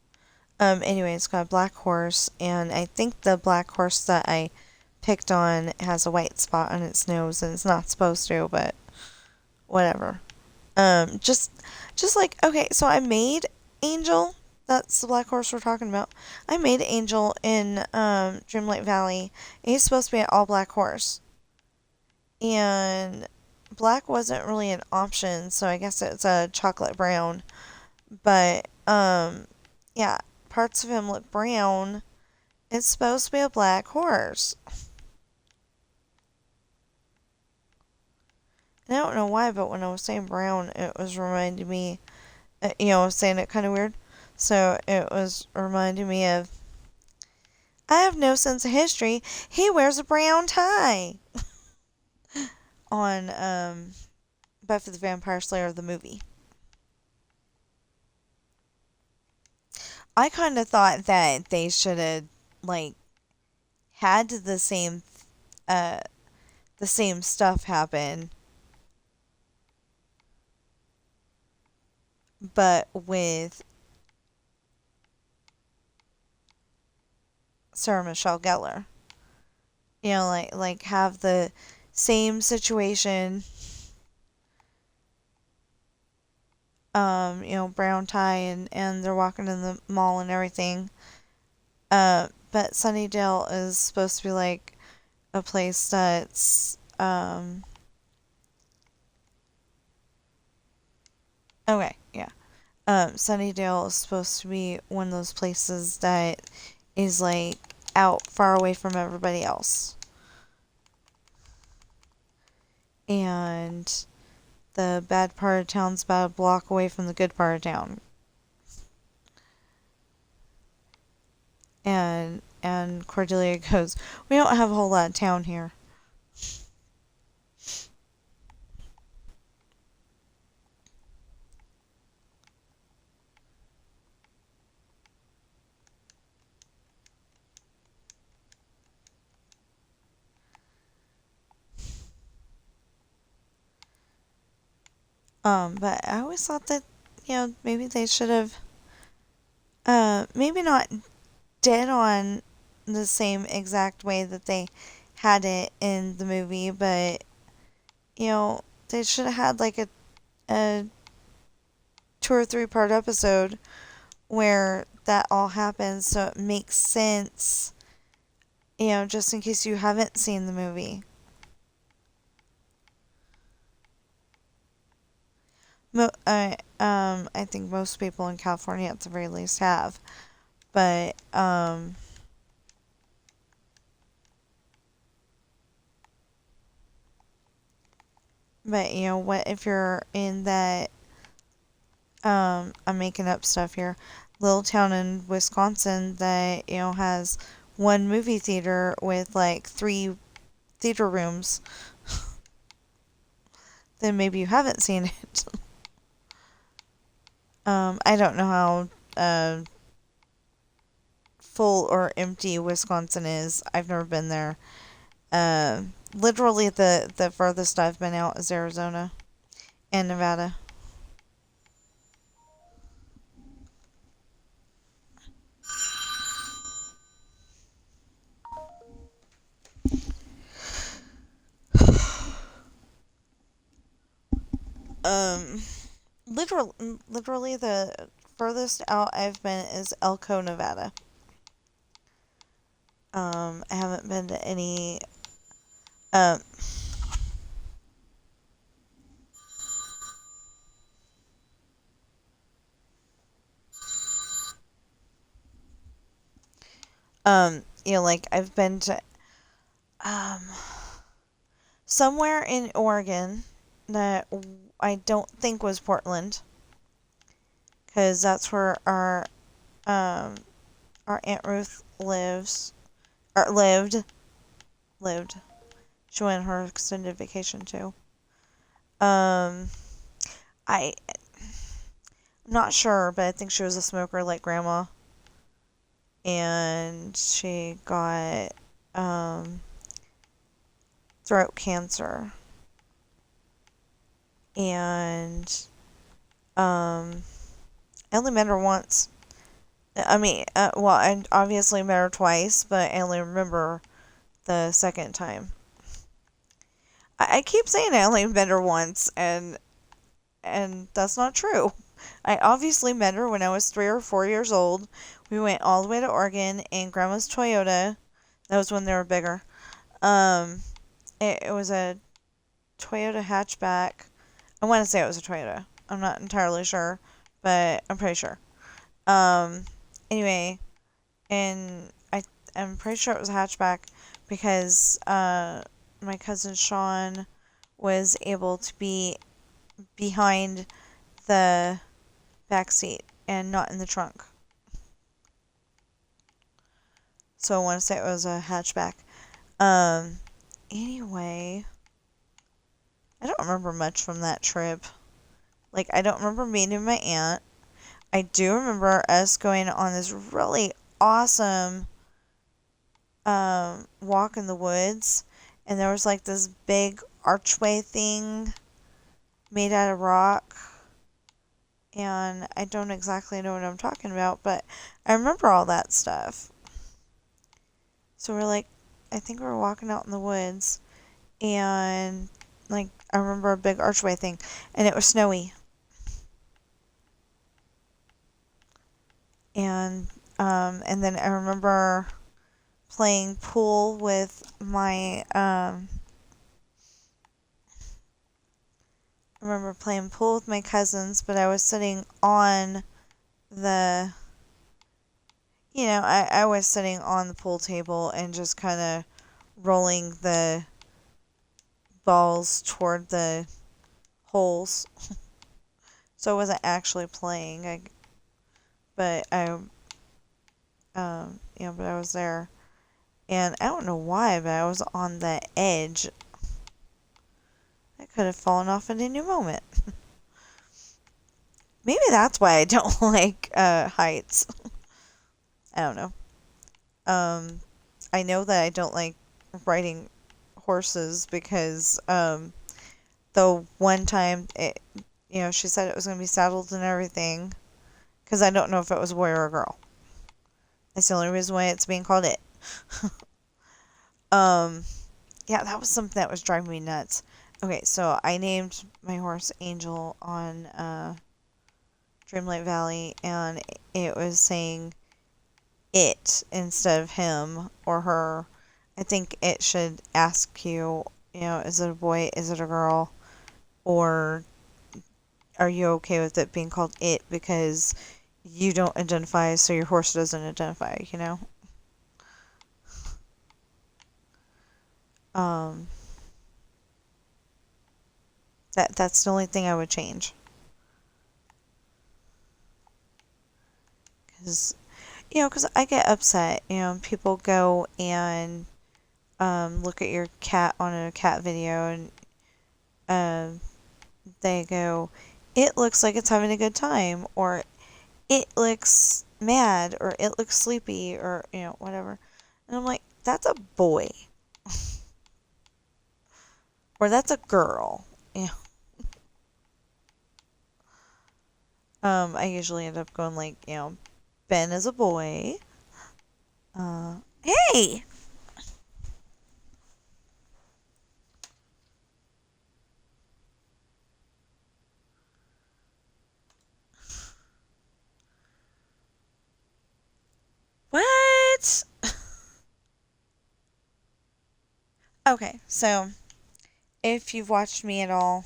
Anyway, it's got a black horse, and I think the black horse that I picked on has a white spot on its nose, and it's not supposed to, but whatever. Just like, okay, so I made Angel. That's the black horse we're talking about. I made Angel in Dreamlight Valley. And he's supposed to be an all black horse, and black wasn't really an option, so I guess it's a chocolate brown. But yeah, parts of him look brown. It's supposed to be a black horse. And I don't know why, but when I was saying brown, it was reminding me, I was saying it kind of weird. So it was reminding me of, I have no sense of history. He wears a brown tie on Buffy the Vampire Slayer, the movie. I kind of thought that they should have, like, had uh, the same stuff happen, but with Sarah Michelle Gellar. Like have the same situation. Brown tie and they're walking in the mall and everything. But Sunnydale is supposed to be like a place that's okay, yeah. Sunnydale is supposed to be one of those places that is like out far away from everybody else. And the bad part of town's about a block away from the good part of town. And Cordelia goes, "We don't have a whole lot of town here." But I always thought that, maybe they should have, maybe not dead on the same exact way that they had it in the movie, but, they should have had like a 2 or 3 part episode where that all happens so it makes sense, just in case you haven't seen the movie. I think most people in California at the very least have. But, what if you're in that, I'm making up stuff here, little town in Wisconsin that, has one movie theater with like 3 theater rooms, then maybe you haven't seen it. I don't know how, full or empty Wisconsin is. I've never been there. Literally the furthest I've been out is Arizona and Nevada. Um, literally the furthest out I've been is Elko, Nevada. I haven't been to any. Um, like I've been to um somewhere in Oregon that I don't think was Portland, because that's where um our Aunt Ruth lives or lived. She went on her extended vacation too. Um, I'm not sure, but I think she was a smoker like Grandma, and she got throat cancer, and I only met her once. I mean, well, I obviously met her twice, but I only remember the second time. I keep saying I only met her once, and that's not true. I obviously met her when I was 3 or 4 years old. We went all the way to Oregon in Grandma's Toyota. That was when they were bigger. Um, it was a Toyota hatchback. I want to say it was a Toyota. I'm not entirely sure, but I'm pretty sure. Um, anyway, and I'm pretty sure it was a hatchback because my cousin Sean was able to be behind the back seat and not in the trunk. So I want to say it was a hatchback. Um, anyway, I don't remember much from that trip. Like, I don't remember meeting my aunt. I do remember us going on this really awesome walk in the woods, and there was like this big archway thing made out of rock, and I don't exactly know what I'm talking about, but I remember all that stuff. So we're like, I think we were walking out in the woods, and like I remember a big archway thing, and it was snowy, and and then I remember playing pool with my I remember playing pool with my cousins, but I was sitting on the, I was sitting on the pool table and just kind of rolling the balls toward the holes. So I wasn't actually playing. But but I was there. And I don't know why, but I was on the edge. I could have fallen off at any moment. Maybe that's why I don't like heights. I don't know. I know that I don't like riding horses because the one time she said it was going to be saddled and everything, because I don't know if it was a boy or a girl. That's the only reason why it's being called it. Yeah, that was something that was driving me nuts. Okay, so I named my horse Angel on Dreamlight Valley, and it was saying it instead of him or her. I think it should ask you, is it a boy, is it a girl, or are you okay with it being called it because you don't identify, so your horse doesn't identify. Um, that's the only thing I would change. Because I get upset, people go and look at your cat on a cat video, and um, they go, it looks like it's having a good time, or it looks mad, or it looks sleepy, or, whatever. And I'm like, that's a boy. Or that's a girl. Yeah. I usually end up going like, Ben is a boy. Hey! What? Okay, so if you've watched me at all,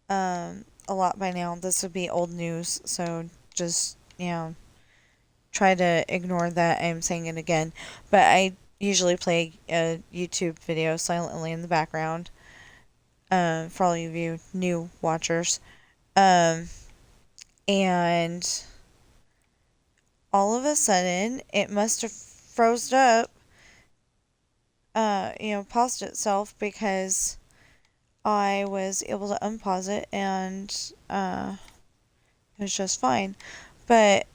a lot by now, this would be old news. So just, try to ignore that I'm saying it again. But I usually play a YouTube video silently in the background, for all of you new watchers. Um, and all of a sudden, it must have froze up, paused itself because I was able to unpause it and, it was just fine. But,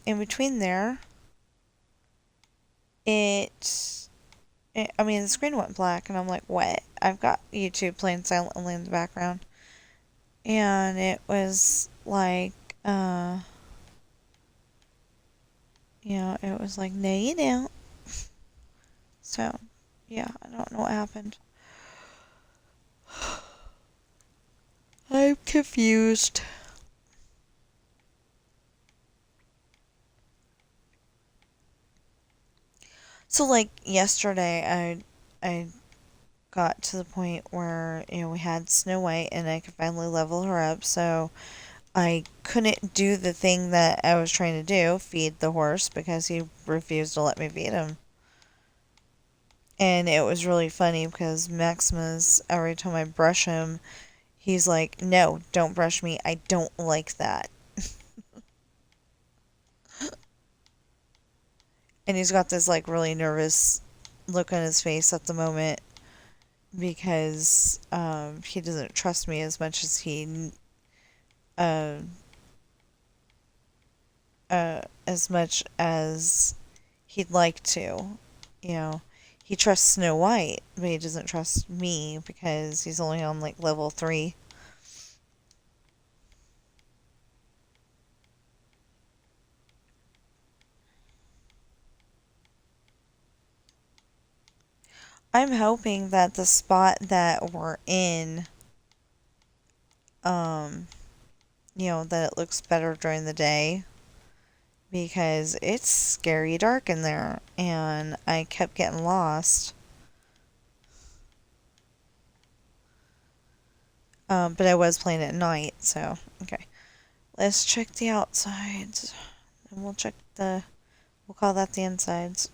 in between there, it, the screen went black and I'm like, what? I've got YouTube playing silently in the background. And it was like, it was like, no, you don't. So, yeah, I don't know what happened. I'm confused. So, like, yesterday, I got to the point where, we had Snow White and I could finally level her up, so I couldn't do the thing that I was trying to do, feed the horse, because he refused to let me feed him. And it was really funny because Maximus, every time I brush him, he's like, no, don't brush me. I don't like that. And he's got this, like, really nervous look on his face at the moment because he doesn't trust me as much as uh, as much as he'd like to. You know, he trusts Snow White, but he doesn't trust me because he's only on, like, level 3. I'm hoping that the spot that we're in, that it looks better during the day because it's scary dark in there and I kept getting lost. But I was playing at night, so okay. Let's check the outsides. And we'll call that the insides.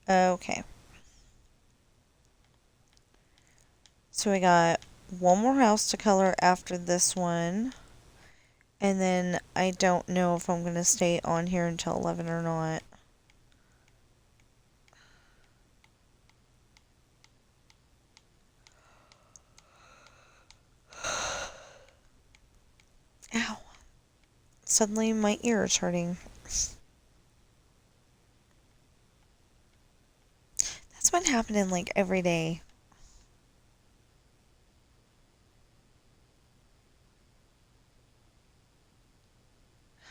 Okay. So we got one more house to color after this one. And then I don't know if I'm going to stay on here until 11 or not. Ow. Suddenly my ear is hurting. That's been happening like every day.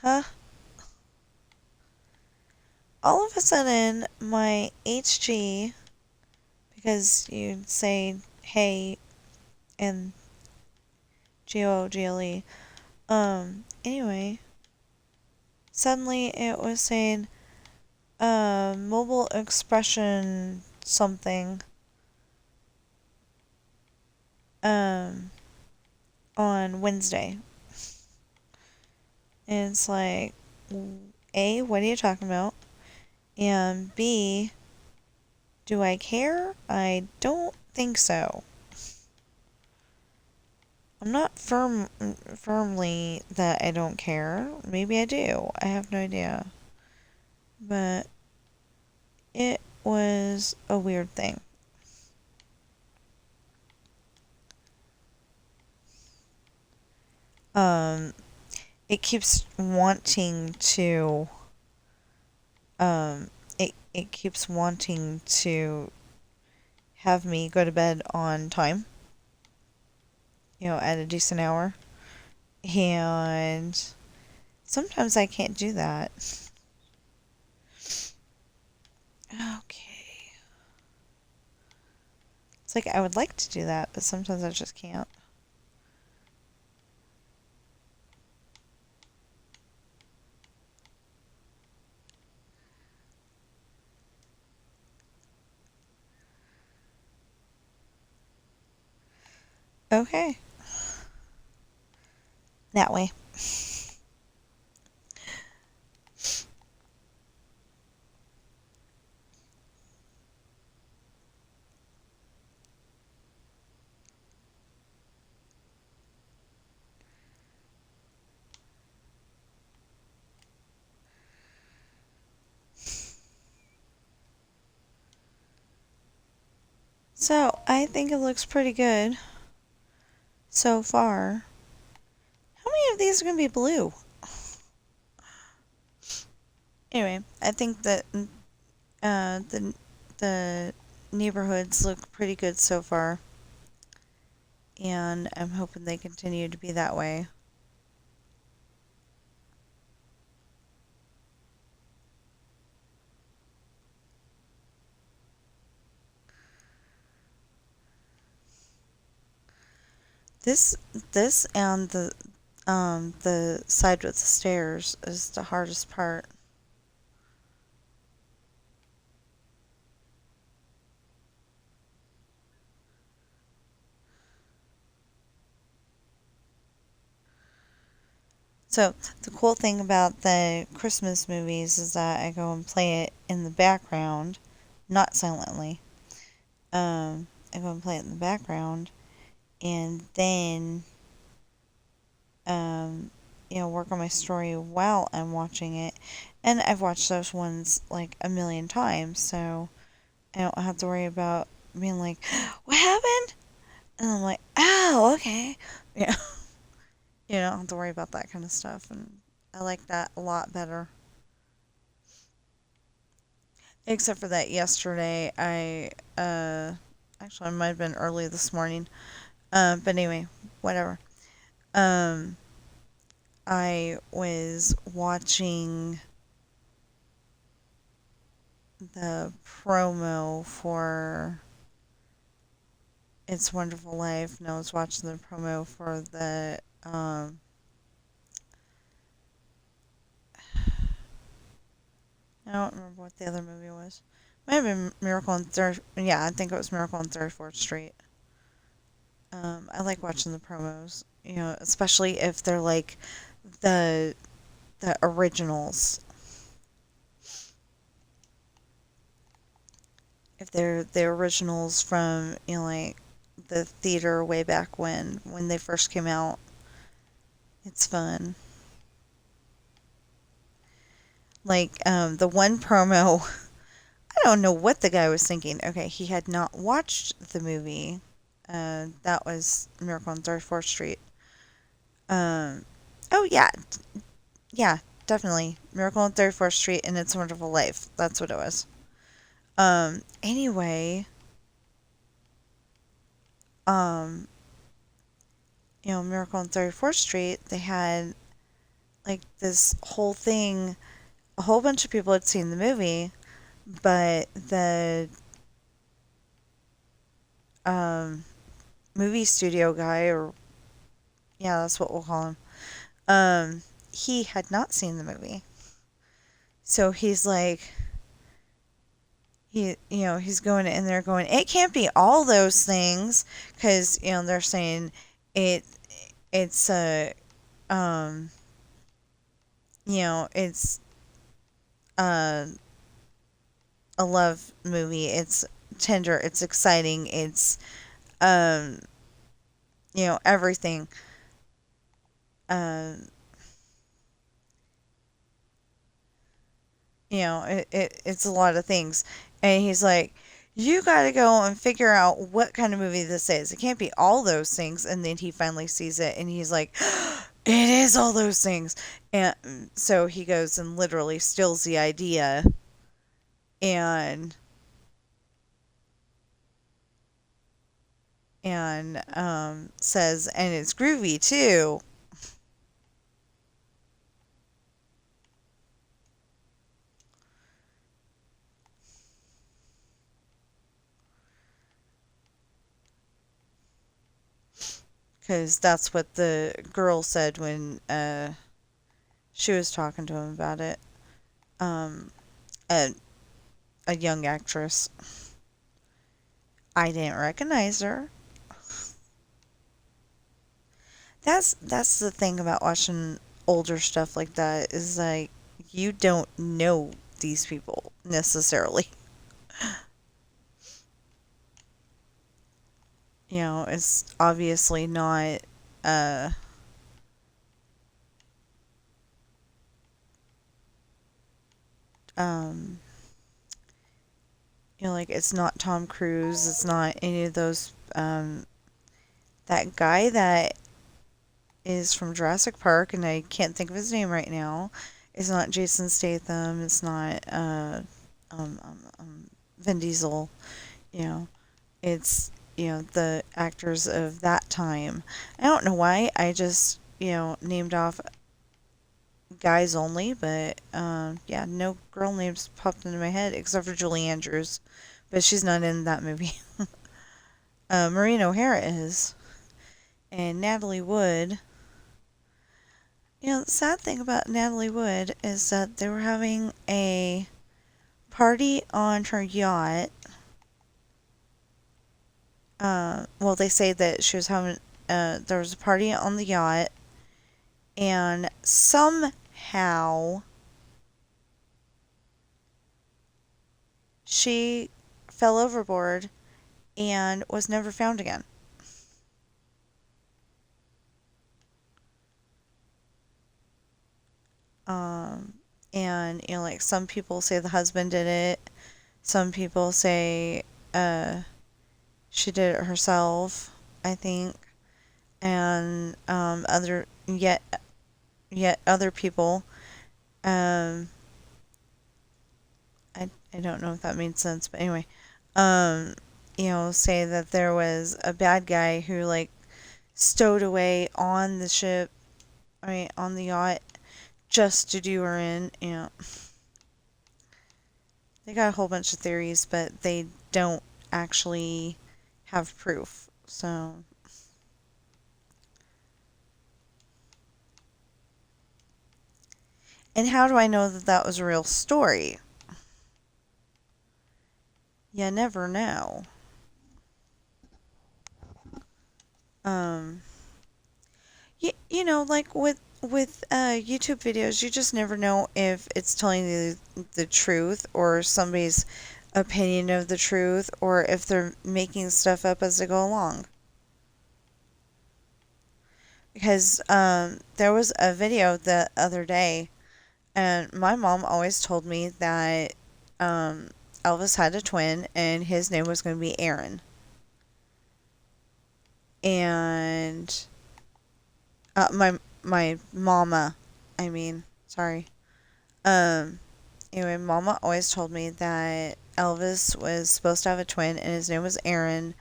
Huh? All of a sudden, my HG, because you say hey and GOGLE, anyway, suddenly it was saying, mobile expression something, um, on Wednesday. And it's like, A, what are you talking about? And B, do I care? I don't think so. I'm not firmly that I don't care. Maybe I do. I have no idea. But it was a weird thing. Um, it keeps wanting to, it keeps wanting to have me go to bed on time, at a decent hour. And sometimes I can't do that. Okay. It's like I would like to do that, but sometimes I just can't. Okay. That way. So, I think it looks pretty good so far. How many of these are going to be blue? Anyway, I think that the neighborhoods look pretty good so far, and I'm hoping they continue to be that way. This this and the side with the stairs is the hardest part. So the cool thing about the Christmas movies is that I go and play it in the background, not silently. I go and play it in the background, and then work on my story while I'm watching it. And I've watched those ones like a million times, so I don't have to worry about being like, "What happened?" And I'm like, "Oh, okay." Yeah, you don't have to worry about that kind of stuff, and I like that a lot better. Except for that yesterday, actually, it might have been early this morning. But anyway, whatever. Um, I was watching the promo for It's Wonderful Life. No, I was watching the promo for I don't remember what the other movie was. Might have been Miracle on Third. Yeah, I think it was Miracle on 34th Street. I like watching the promos. Especially if they're like the the originals. If they're the originals from like the theater way back when they first came out, it's fun. Like the one promo, I don't know what the guy was thinking. Okay, he had not watched the movie. That was Miracle on 34th Street. Um, oh yeah, yeah, definitely Miracle on 34th Street and It's a Wonderful Life. That's what it was. Anyway, um, Miracle on 34th Street, they had like this whole thing. A whole bunch of people had seen the movie, but the um, movie studio guy, or yeah, that's what we'll call him, he had not seen the movie. So he's like, he's going in there going, it can't be all those things, because they're saying it, it's um, it's uh, a love movie. It's tender. It's exciting. It's um, everything. Uh, it's a lot of things. And he's like, you got to go and figure out what kind of movie this is. It can't be all those things. And then he finally sees it and he's like, it is all those things. And so he goes and literally steals the idea and says, and it's groovy too. Because that's what the girl said when she was talking to him about it. Um, a, a young actress. I didn't recognize her. That's the thing about watching older stuff like that is like you don't know these people necessarily. You know, it's obviously not uh um like it's not Tom Cruise, it's not any of those that guy that is from Jurassic Park and I can't think of his name right now. It's not Jason Statham, it's not Vin Diesel, you know. It's, the actors of that time. I don't know why. I just, named off guys only, but yeah, no girl names popped into my head except for Julie Andrews, but she's not in that movie. Maureen O'Hara is, and Natalie Wood. The sad thing about Natalie Wood is that they were having a party on her yacht. Well, they say that she was having, there was a party on the yacht, and somehow she fell overboard and was never found again. Um, and, like some people say the husband did it, some people say uh, she did it herself, I think, and yet other people, um, I don't know if that made sense, but anyway, um, say that there was a bad guy who like stowed away on the ship, I mean, on the yacht, just to do her in. They got a whole bunch of theories, but they don't actually have proof. So, and how do I know that that was a real story? You never know. Um, like with YouTube videos, you just never know if it's telling you the truth or somebody's opinion of the truth or if they're making stuff up as they go along. Because there was a video the other day, and my mom always told me that um, Elvis had a twin and his name was going to be Aaron. And my mama, I mean, sorry. Um, Anyway, Mama always told me that Elvis was supposed to have a twin and his name was Aaron,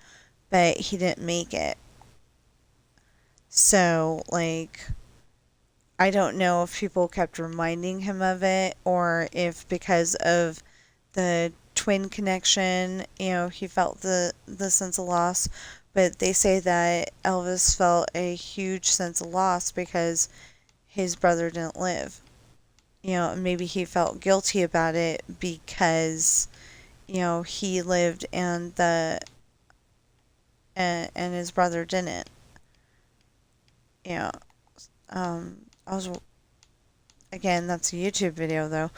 but he didn't make it. So, like, I don't know if people kept reminding him of it or if because of the twin connection, he felt the sense of loss. But they say that Elvis felt a huge sense of loss because his brother didn't live. Maybe he felt guilty about it because he lived and his brother didn't. You know, I was again that's a YouTube video though,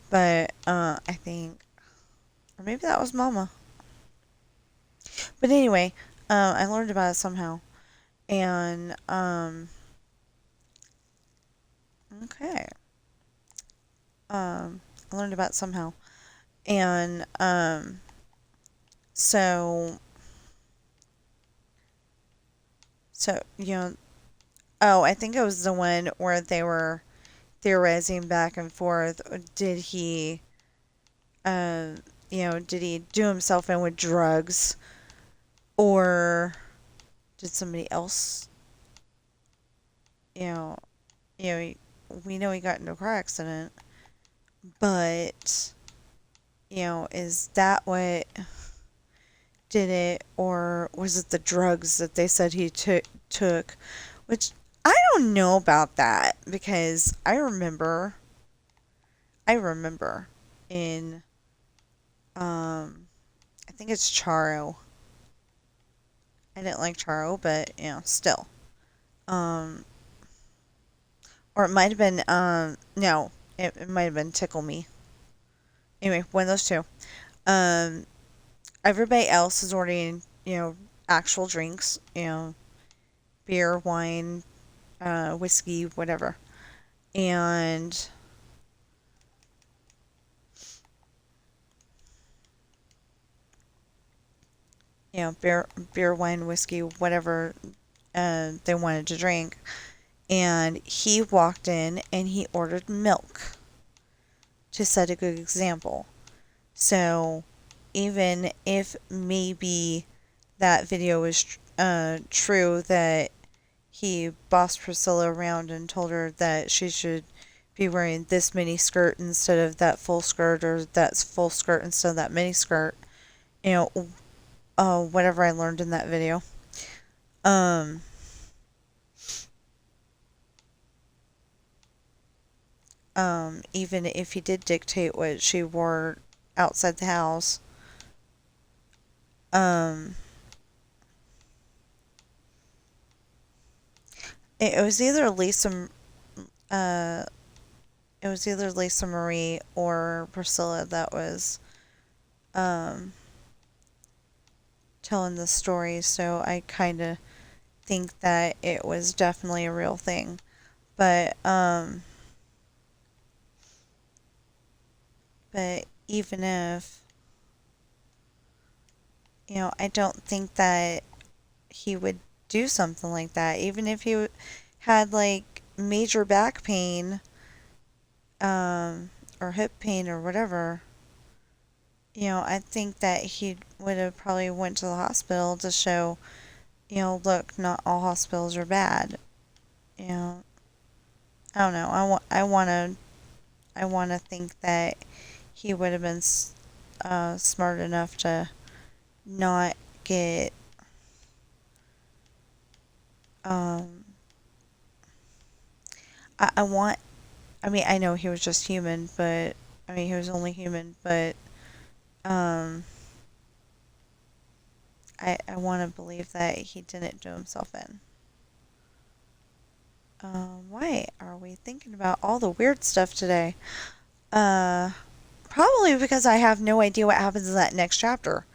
but I think or maybe that was Mama. But anyway, I learned about it somehow, and okay, I learned about it somehow, and so so oh, I think it was the one where they were theorizing back and forth. Did he, uh, did he do himself in with drugs, or did somebody else, you know, you know, he- we know he got into a car accident, but is that what did it, or was it the drugs that they said he took? Which I don't know about that because I remember in I think it's Charo. I didn't like Charo, but still. Um, or it might have been, no, it might have been Tickle Me. Anyway, one of those two. Um, Everybody else is ordering, actual drinks, beer, wine, whiskey, whatever. And, beer, wine, whiskey, whatever they wanted to drink. And he walked in and he ordered milk to set a good example. So even if maybe that video is true, that he bossed Priscilla around and told her that she should be wearing this mini skirt instead of that full skirt, or that's full skirt instead of that mini skirt, you know, whatever I learned in that video. Um, Even if he did dictate what she wore outside the house, um, it was either uh, Lisa Marie or Priscilla that was um, telling the story, so I kind of think that it was definitely a real thing. But even if, I don't think that he would do something like that. Even if he had like major back pain, or hip pain or whatever, I think that he would have probably went to the hospital to show, look, not all hospitals are bad. You know, I don't know. I want to think that he would have been smart enough to not get um I want I mean, I know he was just human, but I mean, he was only human, but um I want to believe that he didn't do himself in. Why are we thinking about all the weird stuff today? Uh, Probably because I have no idea what happens in that next chapter.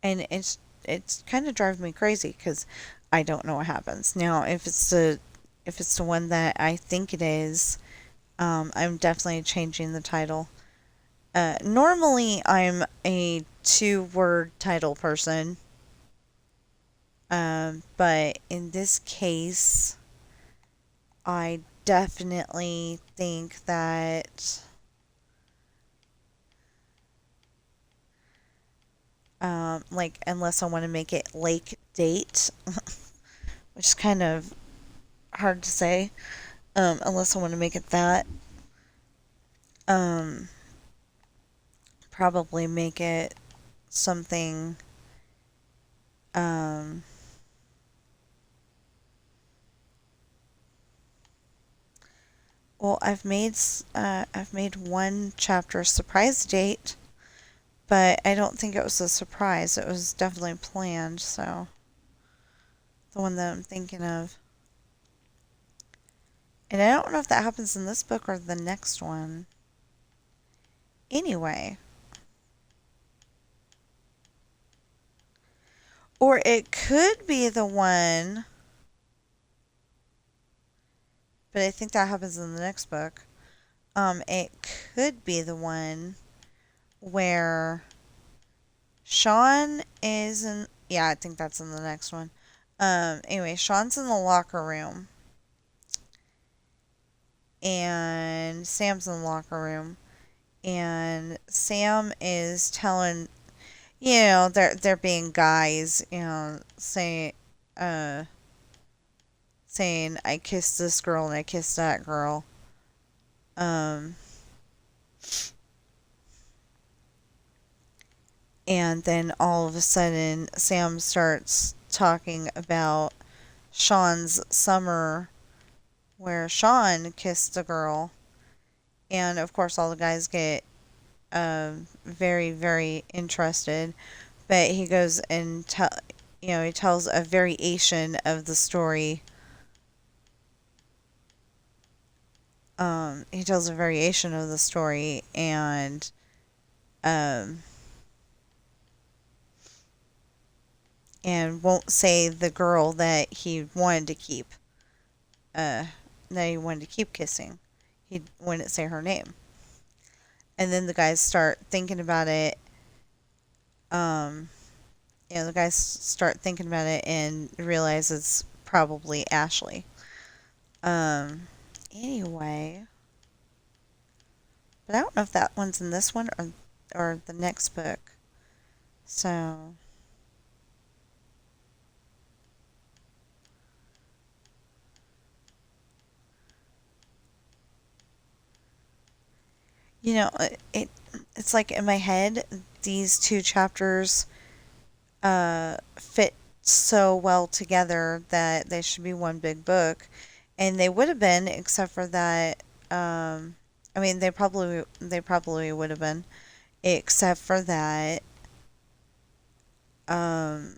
And it's kind of driving me crazy because I don't know what happens. Now, if it's the one that I think it is, I'm definitely changing the title. Normally, I'm a two-word title person, but in this case, I definitely think that, like, unless I want to make it Lake Date, which is kind of hard to say, unless I want to make it that, um, probably make it something, um, well, I've made one chapter surprise date, but I don't think it was a surprise. It was definitely planned, so the one that I'm thinking of. And I don't know if that happens in this book or the next one. Anyway, or it could be the one, but I think that happens in the next book. It could be the one where Sean is in. Yeah, I think that's in the next one. Anyway, Sean's in the locker room, and Sam's in the locker room, and Sam is telling, they're being guys, uh, saying I kissed this girl and I kissed that girl. Um, and then all of a sudden, Sam starts talking about Sean's summer where Sean kissed a girl, and of course all the guys get very very interested, but he goes and he tells a variation of the story. He tells a variation of the story, um, and won't say the girl that he wanted to keep, uh, that he wanted to keep kissing. He wouldn't say her name. And then the guys start thinking about it. Um, the guys start thinking about it and realize it's probably Ashley. Um, anyway, but I don't know if that one's in this one or the next book. So, you know, it's like in my head, these two chapters fit so well together that they should be one big book, and they would have been, except for that. I mean, they probably would have been, except for that. Um,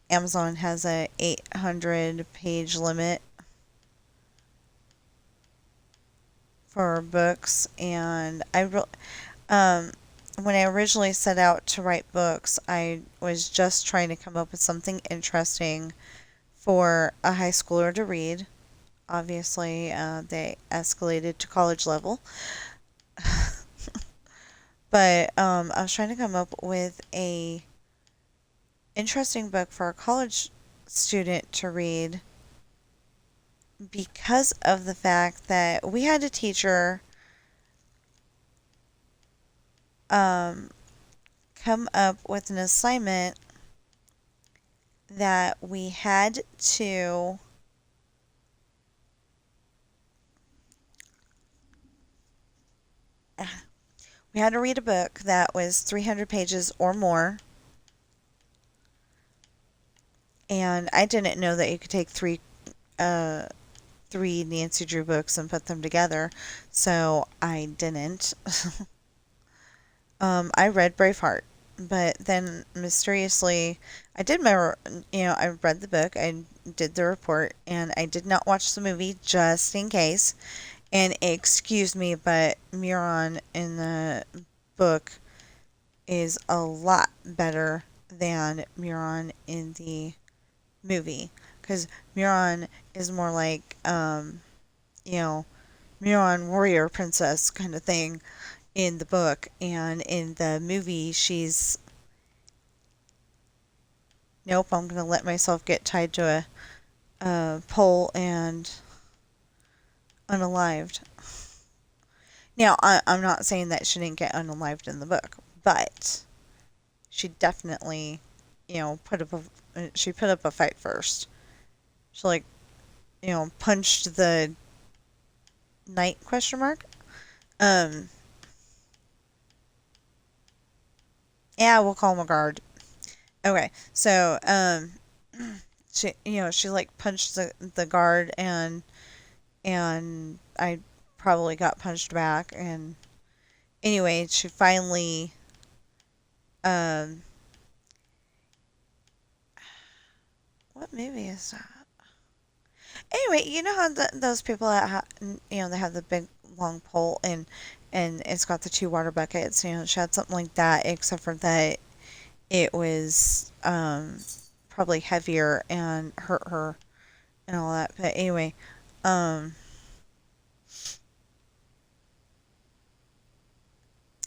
Amazon has a 800 page limit for books, and when I originally set out to write books, I was just trying to come up with something interesting for a high schooler to read. Obviously, they escalated to college level. But I was trying to come up with a interesting book for a college student to read because of the fact that we had a teacher um, come up with an assignment that we had to read a book that was 300 pages or more, and I didn't know that you could take uh, three Nancy Drew books and put them together, so I didn't. I read Braveheart, but then mysteriously, I did my, I read the book, I did the report, and I did not watch the movie just in case. And excuse me, but Muron in the book is a lot better than Muron in the movie, because Muron is more like, you know, Muron warrior princess kind of thing in the book, and in the movie she's, nope, I'm gonna let myself get tied to a pole and unalived. Now I'm not saying that she didn't get unalived in the book, but she definitely, she put up a fight first. She, like, punched the knight, question mark. Um yeah, we'll call him a guard. Okay, so she like punched the guard, and I probably got punched back, and anyway, she finally um what movie is that? Anyway, you know how those people that they have the big long pole, and it's got the two water buckets. She had something like that, except for that it was probably heavier and hurt her and all that. But anyway, um,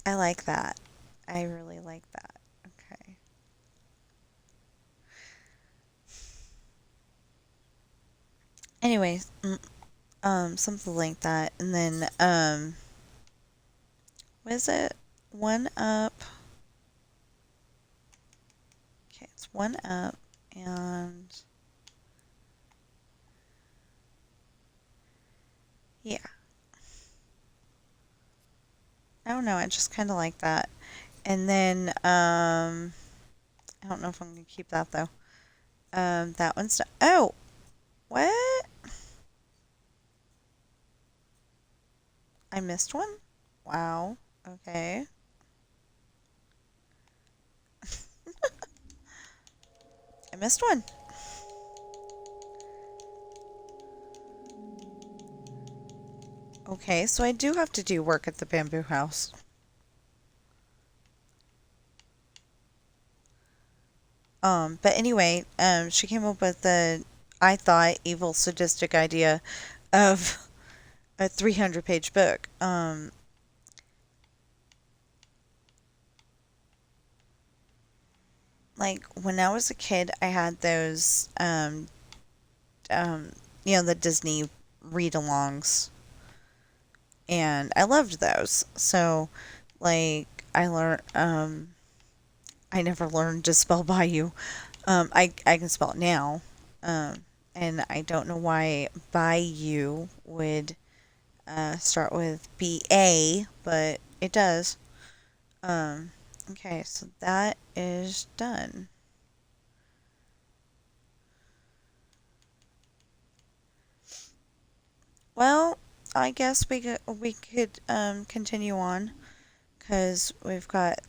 I like that. I really like that. Okay. Anyway, something like that, and then what is it? One up. Okay, it's one up, and yeah, I don't know. I just kind of like that. And then I don't know if I'm gonna keep that though. That one's done. Oh, what? I missed one? Wow. Okay. I missed one. Okay, so I do have to do work at the bamboo house. But anyway, she came up with the, I thought, evil, sadistic idea of a 300-page book. Like when I was a kid, I had those, um, the Disney read-alongs, and I loved those. So, like, I never learned to spell Bayou. I can spell it now. Um, and I don't know why Bayou would start with BA, but it does. Um, okay, so that is done. Well, I guess we could continue on because we're at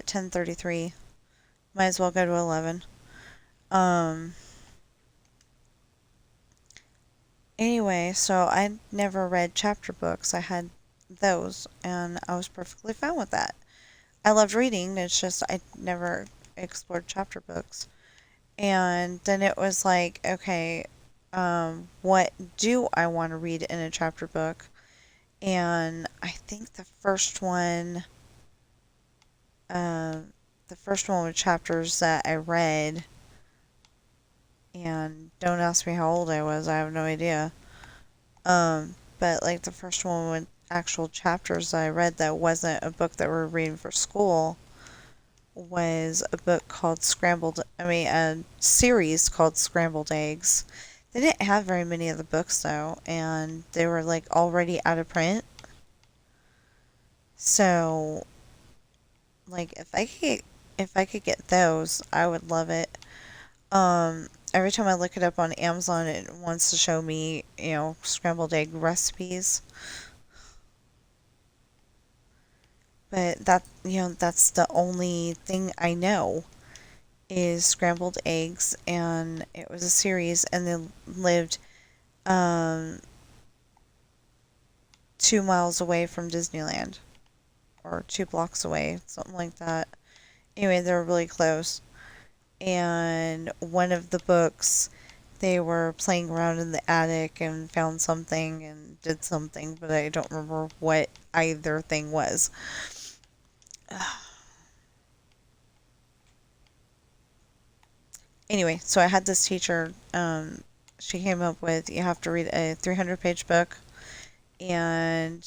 10:33. Might as well go to 11. Um, anyway, so I never read chapter books. I had those, and I was perfectly fine with that. I loved reading. It's just I never explored chapter books. And then it was like, okay, what do I want to read in a chapter book? And I think uh, the first one with chapters that I read, and don't ask me how old I was, I have no idea. But like the first one with actual chapters that I read that wasn't a book that we're reading for school was a book called a series called Scrambled Eggs. They didn't have very many of the books though, and they were like already out of print. So, like if I could get those, I would love it. Every time I look it up on Amazon, it wants to show me, scrambled egg recipes. But that's the only thing I know is scrambled eggs, and it was a series, and they lived um, 2 miles away from Disneyland, or 2 blocks away, something like that. Anyway, they were really close. And one of the books, they were playing around in the attic and found something and did something, but I don't remember what either thing was. Anyway, so I had this teacher. She came up with you have to read a 300-page book, and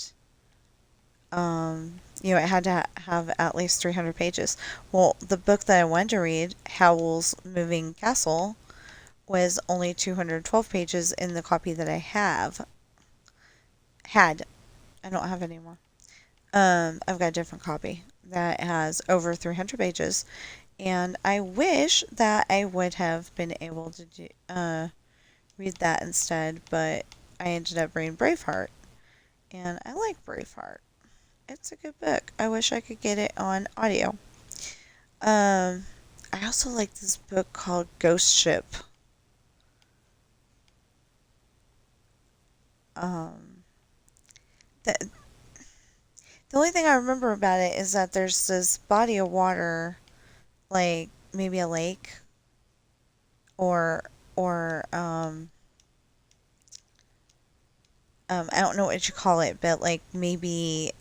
it had to have at least 300 pages. Well, the book that I wanted to read, Howl's Moving Castle, was only 212 pages in the copy that I had. I don't have it anymore. I've got a different copy that has over 300 pages, and I wish that I would have been able to read that instead, but I ended up reading Braveheart, and I like Braveheart. It's a good book. I wish I could get it on audio. I also like this book called Ghost Ship. Um, the the only thing I remember about it is that there's this body of water, like maybe a lake, or or I don't know what you call it, but like maybe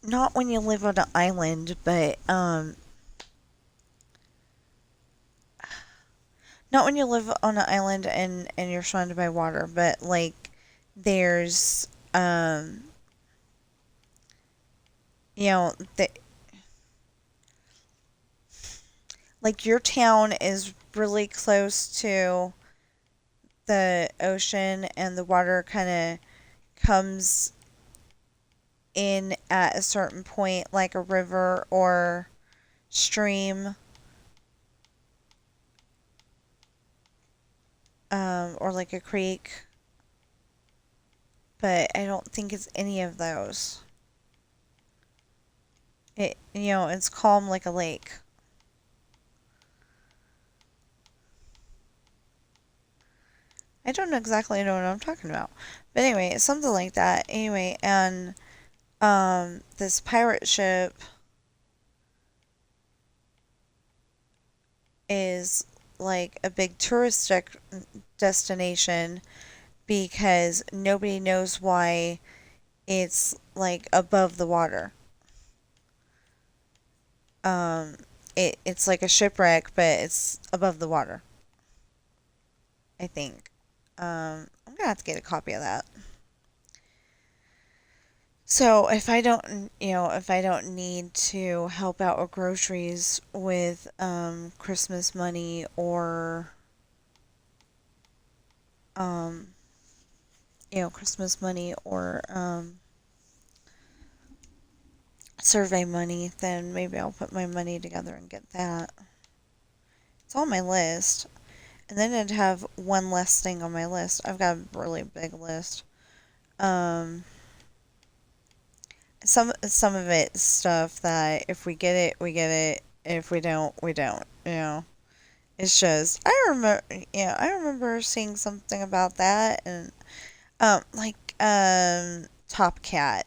not when you live on an island, but not when you live on an island and you're surrounded by water, but like there's you know the like your town is really close to the ocean, and the water kind of comes in at a certain point, like a river or stream, or like a creek, but I don't think it's any of those. It's calm like a lake. I don't exactly know what I'm talking about. But anyway, it's something like that. Anyway, and this pirate ship is like a big tourist destination because nobody knows why it's like above the water. Um, it's like a shipwreck, but it's above the water, I think. I'm gonna have to get a copy of that. So if I don't need to help out with groceries with Christmas money or um, Christmas money or survey money, then maybe I'll put my money together and get that. It's on my list. And then I'd have one less thing on my list. I've got a really big list. Um, some of it is stuff that if we get it, we get it. If we don't, we don't. It's just I remember seeing something about that and Top Cat.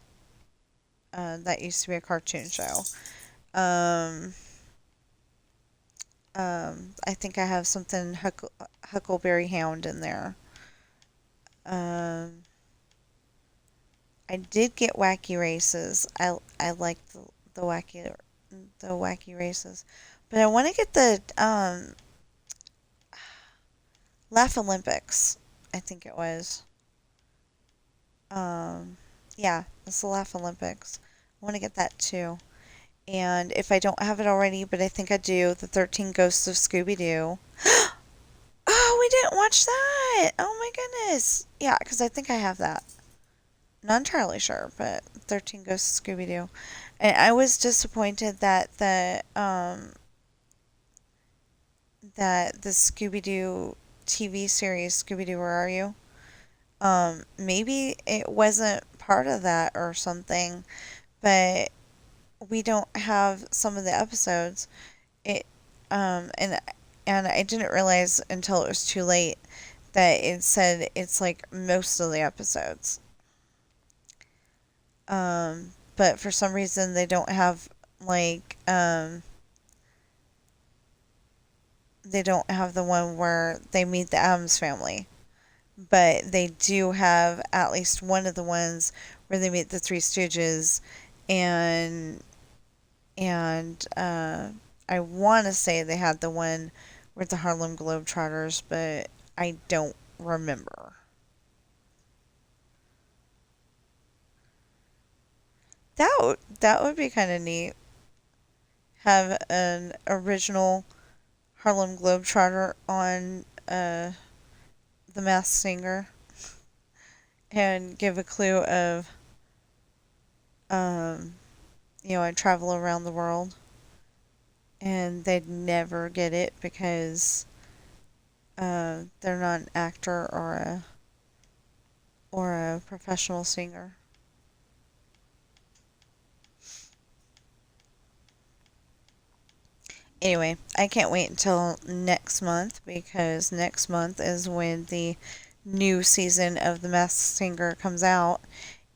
That used to be a cartoon show. Um, I think I have something Huckleberry Hound in there. Um, I did get Wacky Races. I like the Wacky Races, but I want to get the Laugh Olympics. I think it was. Um, yeah, it's the Laugh Olympics. I want to get that too. And if I don't have it already, but I think I do, the 13 Ghosts of Scooby Doo. Oh, we didn't watch that! Oh my goodness! Yeah, because I think I have that. Not entirely sure, but 13 Ghosts of Scooby Doo. And I was disappointed that the Scooby Doo TV series, Scooby Doo, Where Are You? Maybe it wasn't part of that or something, but we don't have some of the episodes. It and I didn't realize until it was too late that it said it's like most of the episodes. But for some reason like they don't have the one where they meet the Addams family. But they do have at least one of the ones where they meet the Three Stooges and I want to say they had the one with the Harlem Globetrotters, but I don't remember. That would be kind of neat. Have an original Harlem Globetrotter on The Masked Singer and give a clue of um, I travel around the world and they'd never get it because they're not an actor or a professional singer. Anyway, I can't wait until next month because next month is when the new season of The Masked Singer comes out.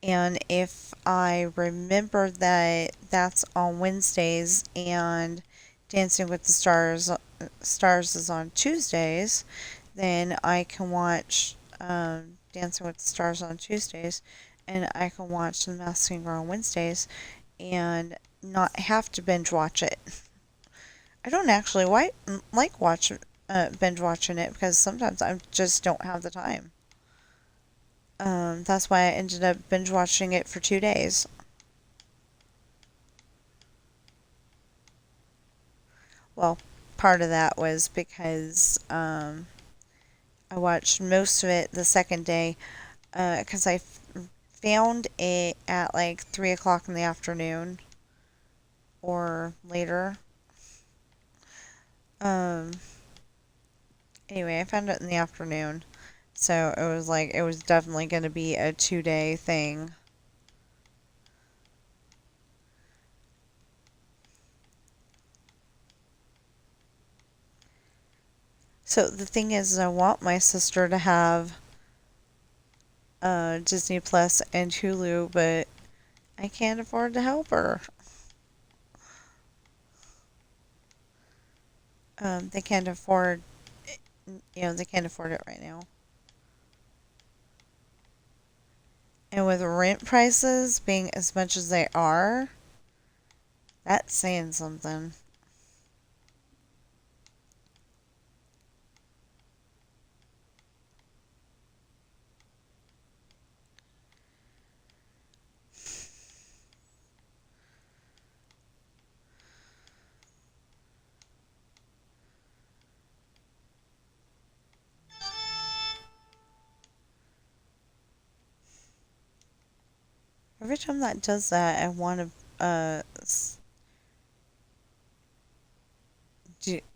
And if I remember that that's on Wednesdays and Dancing with the Stars is on Tuesdays, then I can watch Dancing with the Stars on Tuesdays, and I can watch The Masked Singer on Wednesdays, and not have to binge watch it. I don't actually like binge watching it because sometimes I just don't have the time. That's why I ended up binge watching it for 2 days. Well, part of that was because I watched most of it the second day because I found it at like 3 o'clock in the afternoon or later. Um, Anyway, I found it in the afternoon. So it was like, it was definitely going to be a 2-day thing. So the thing is, I want my sister to have Disney Plus and Hulu, but I can't afford to help her. They can't afford, they can't afford it right now. And with rent prices being as much as they are, that's saying something. Every time that does that, I want to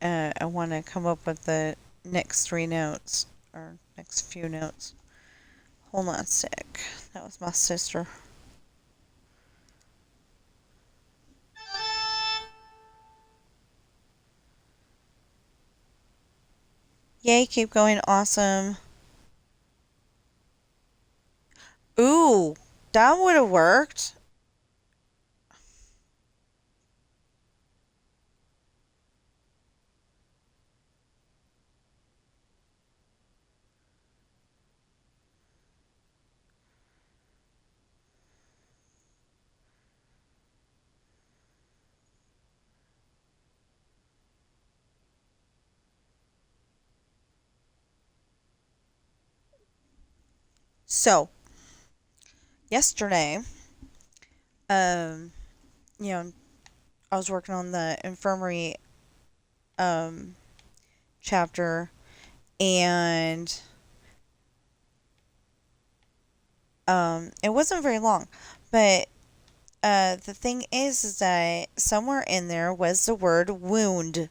I want to come up with the next 3 notes or next few notes. Hold on a sec. That was my sister. Yay, keep going. Awesome. Ooh, that would have worked. So, yesterday, um, you know, I was working on the infirmary um chapter, and it wasn't very long, but the thing is that somewhere in there was the word wound.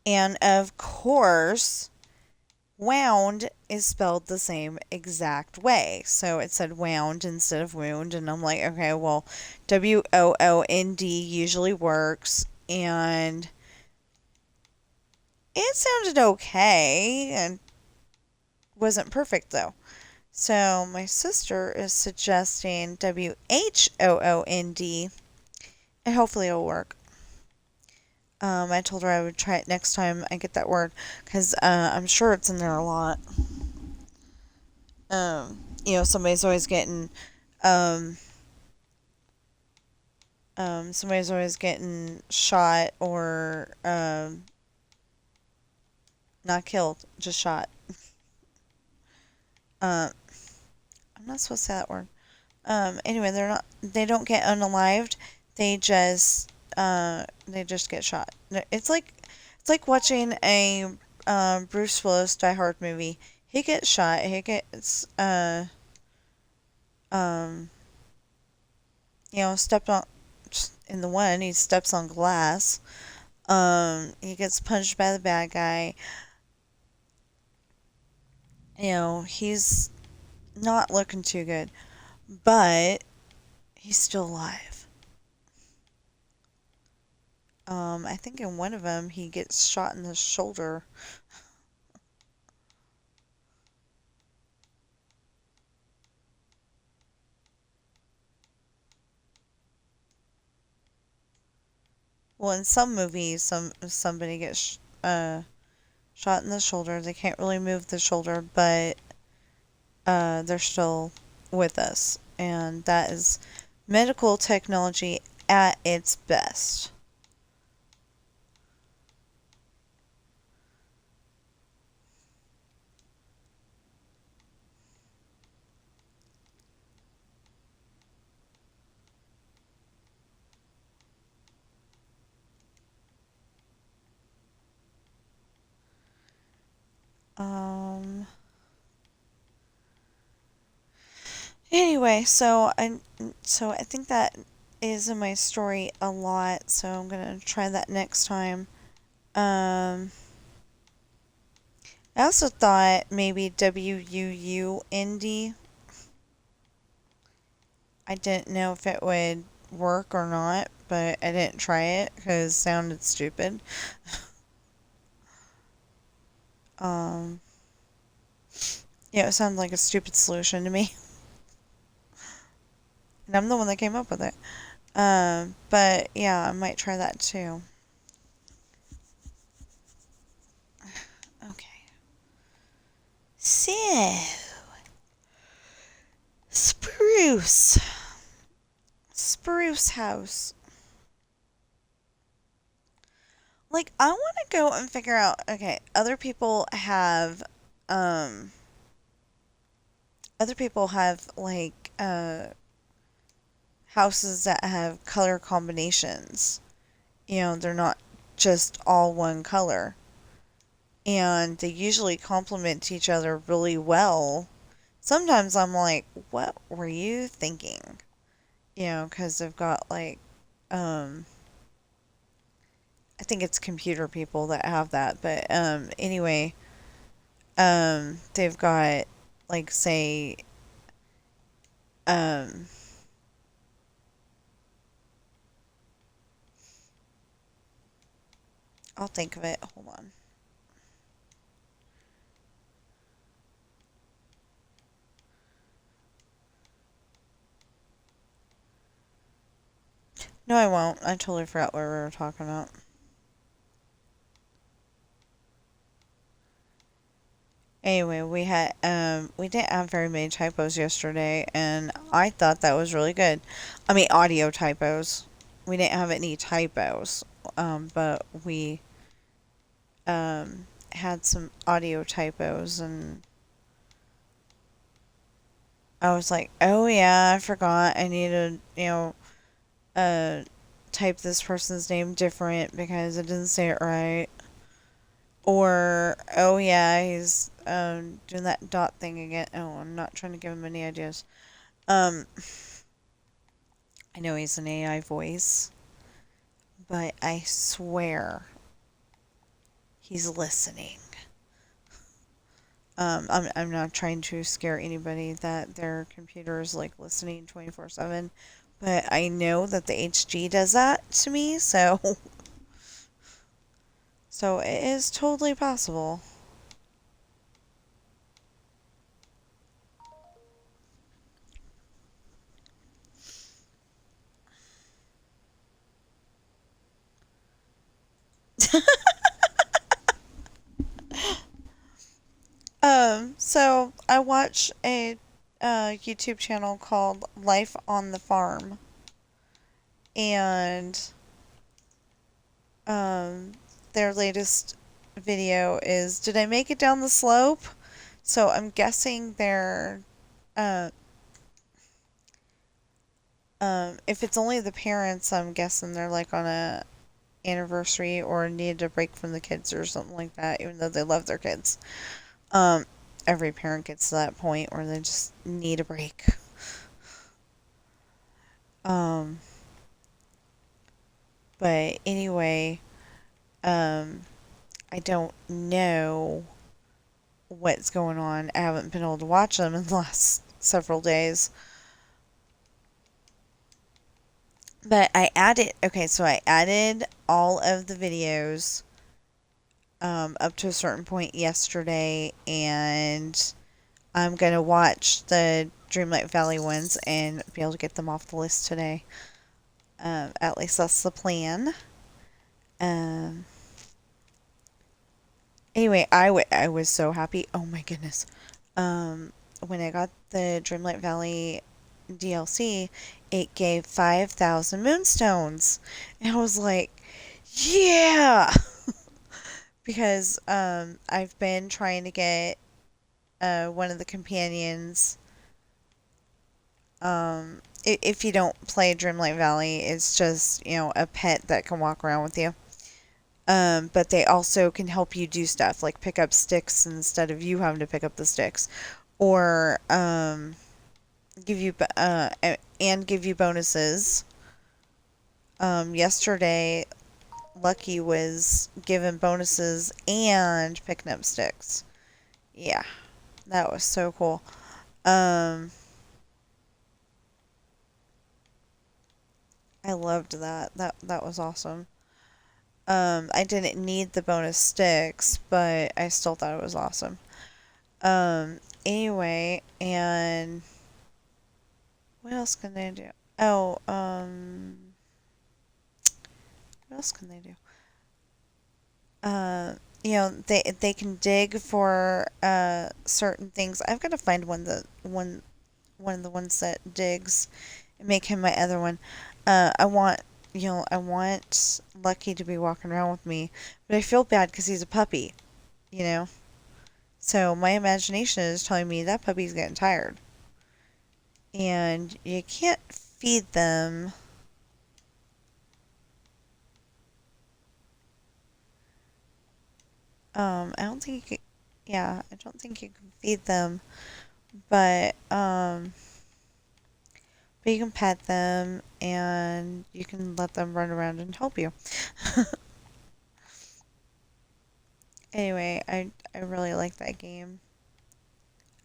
And of course, wound is spelled the same exact way. So it said wound instead of wound. And I'm like, okay, well, WOOND usually works. And it sounded okay and wasn't perfect though. So my sister is suggesting WHOOND, and hopefully it'll work. I told her I would try it next time I get that word, because I'm sure it's in there a lot. Somebody's always getting, um, somebody's always getting shot or not killed, just shot. Uh, I'm not supposed to say that word. Anyway, they don't get unalived. They just get shot. It's like watching a Bruce Willis Die Hard movie. He gets shot. He gets um, stepped on. In the one, he steps on glass. He gets punched by the bad guy. He's not looking too good, but he's still alive. I think in one of them he gets shot in the shoulder. Well, in some movies, somebody gets shot in the shoulder. They can't really move the shoulder, but they're still with us, and that is medical technology at its best. Um. Anyway, so I think that is in my story a lot. So I'm gonna try that next time. Um. I also thought maybe WUUND. I didn't know if it would work or not, but I didn't try it because it sounded stupid. Um, yeah, it sounded like a stupid solution to me. And I'm the one that came up with it. But yeah, I might try that too. Okay. So, Spruce. Spruce House. Like, I want to go and figure out, okay, um, other people have, like, houses that have color combinations. You know, they're not just all one color. And they usually complement each other really well. Sometimes I'm like, what were you thinking? You know, because they've got, like, um, I think it's computer people that have that. But, anyway, they've got, like, say, um, I'll think of it. Hold on. No, I won't. I totally forgot what we were talking about. Anyway, we didn't have very many typos yesterday, and I thought that was really good. I mean, audio typos. We didn't have any typos, but we had some audio typos, and I was like, oh yeah, I forgot. I need to, uh, type this person's name different because it didn't say it right. Or, oh yeah, he's doing that dot thing again. Oh, I'm not trying to give him any ideas. Um, I know he's an AI voice, but I swear he's listening. I'm not trying to scare anybody that their computer is like listening 24/7, but I know that the HG does that to me, so so it is totally possible. So I watch a YouTube channel called Life on the Farm, and um, their latest video is "Did I make it down the slope?" So I'm guessing they're uh, if it's only the parents, I'm guessing they're like on a anniversary or need a break from the kids or something like that, even though they love their kids. Um, every parent gets to that point where they just need a break. Um, but anyway, um, I don't know what's going on. I haven't been able to watch them in the last several days. But so I added all of the videos up to a certain point yesterday, and I'm going to watch the Dreamlight Valley ones and be able to get them off the list today. At least that's the plan. Um, anyway, I was so happy. Oh my goodness. When I got the Dreamlight Valley DLC, it gave 5,000 moonstones. And I was like, yeah! Because I've been trying to get one of the companions. If you don't play Dreamlight Valley, it's just, a pet that can walk around with you. But they also can help you do stuff, like pick up sticks instead of you having to pick up the sticks. Or give you give you bonuses. Yesterday, Lucky was given bonuses and picking up sticks. Yeah, that was so cool. Um, I loved that. That was awesome. I didn't need the bonus sticks, but I still thought it was awesome. Anyway, and what else can they do? Oh, what else can they do? They can dig for certain things. I've got to find one of the ones that digs and make him my other one. I want I want Lucky to be walking around with me, but I feel bad because he's a puppy, you know. So my imagination is telling me that puppy's getting tired, and you can't feed them. I don't think you can, yeah, I don't think you can feed them, but but you can pet them and you can let them run around and help you. Anyway, I really like that game.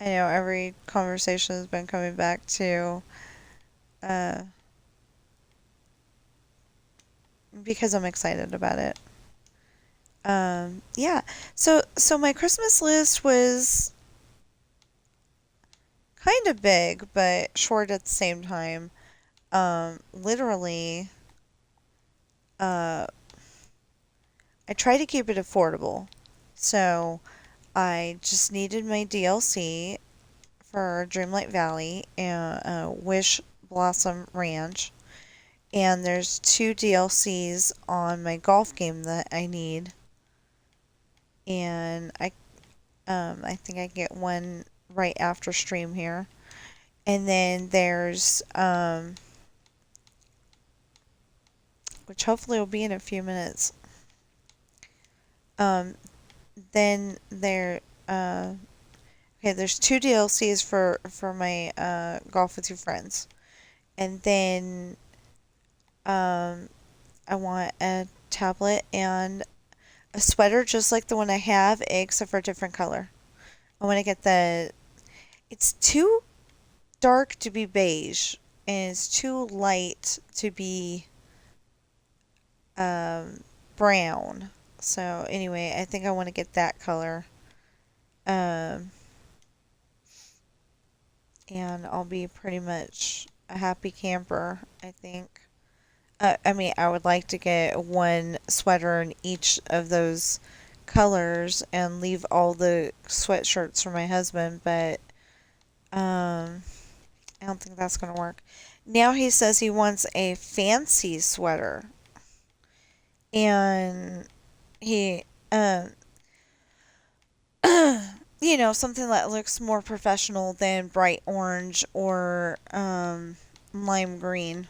I know every conversation has been coming back to uh because I'm excited about it. Yeah. So my Christmas list was kind of big but short at the same time. Literally, uh I try to keep it affordable. So I just needed my DLC for Dreamlight Valley and Wish Blossom Ranch. And there's two DLCs on my golf game that I need. And I think I get one right after stream here. And then there's which hopefully will be in a few minutes. Um, then there okay, there's two DLCs for my Golf with Your Friends. And then um I want a tablet and a sweater just like the one I have, except for a different color. I want to get the. It's too dark to be beige, and it's too light to be brown. So anyway, I think I want to get that color. Um, and I'll be pretty much a happy camper, I think. I mean, I would like to get one sweater in each of those colors and leave all the sweatshirts for my husband, but I don't think that's going to work. Now he says he wants a fancy sweater, and he, something that looks more professional than bright orange or lime green.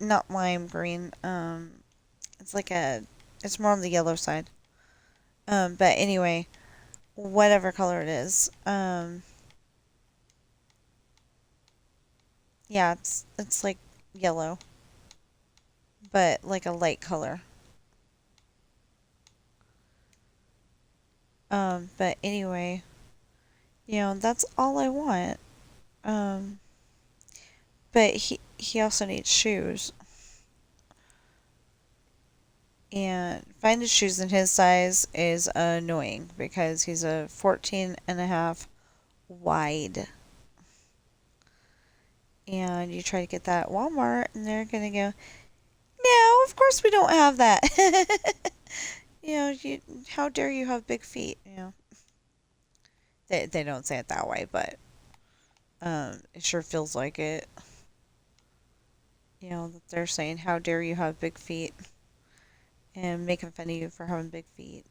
Not lime green. It's like it's more on the yellow side. But anyway, whatever color it is. Yeah, it's like yellow, but like a light color. But anyway, that's all I want. Um, but he also needs shoes. And finding shoes in his size is annoying because he's a 14 and a half wide. And you try to get that at Walmart and they're going to go, "No, of course we don't have that." How dare you have big feet, They don't say it that way, but it sure feels like it. That they're saying, "How dare you have big feet?" and making fun of you for having big feet.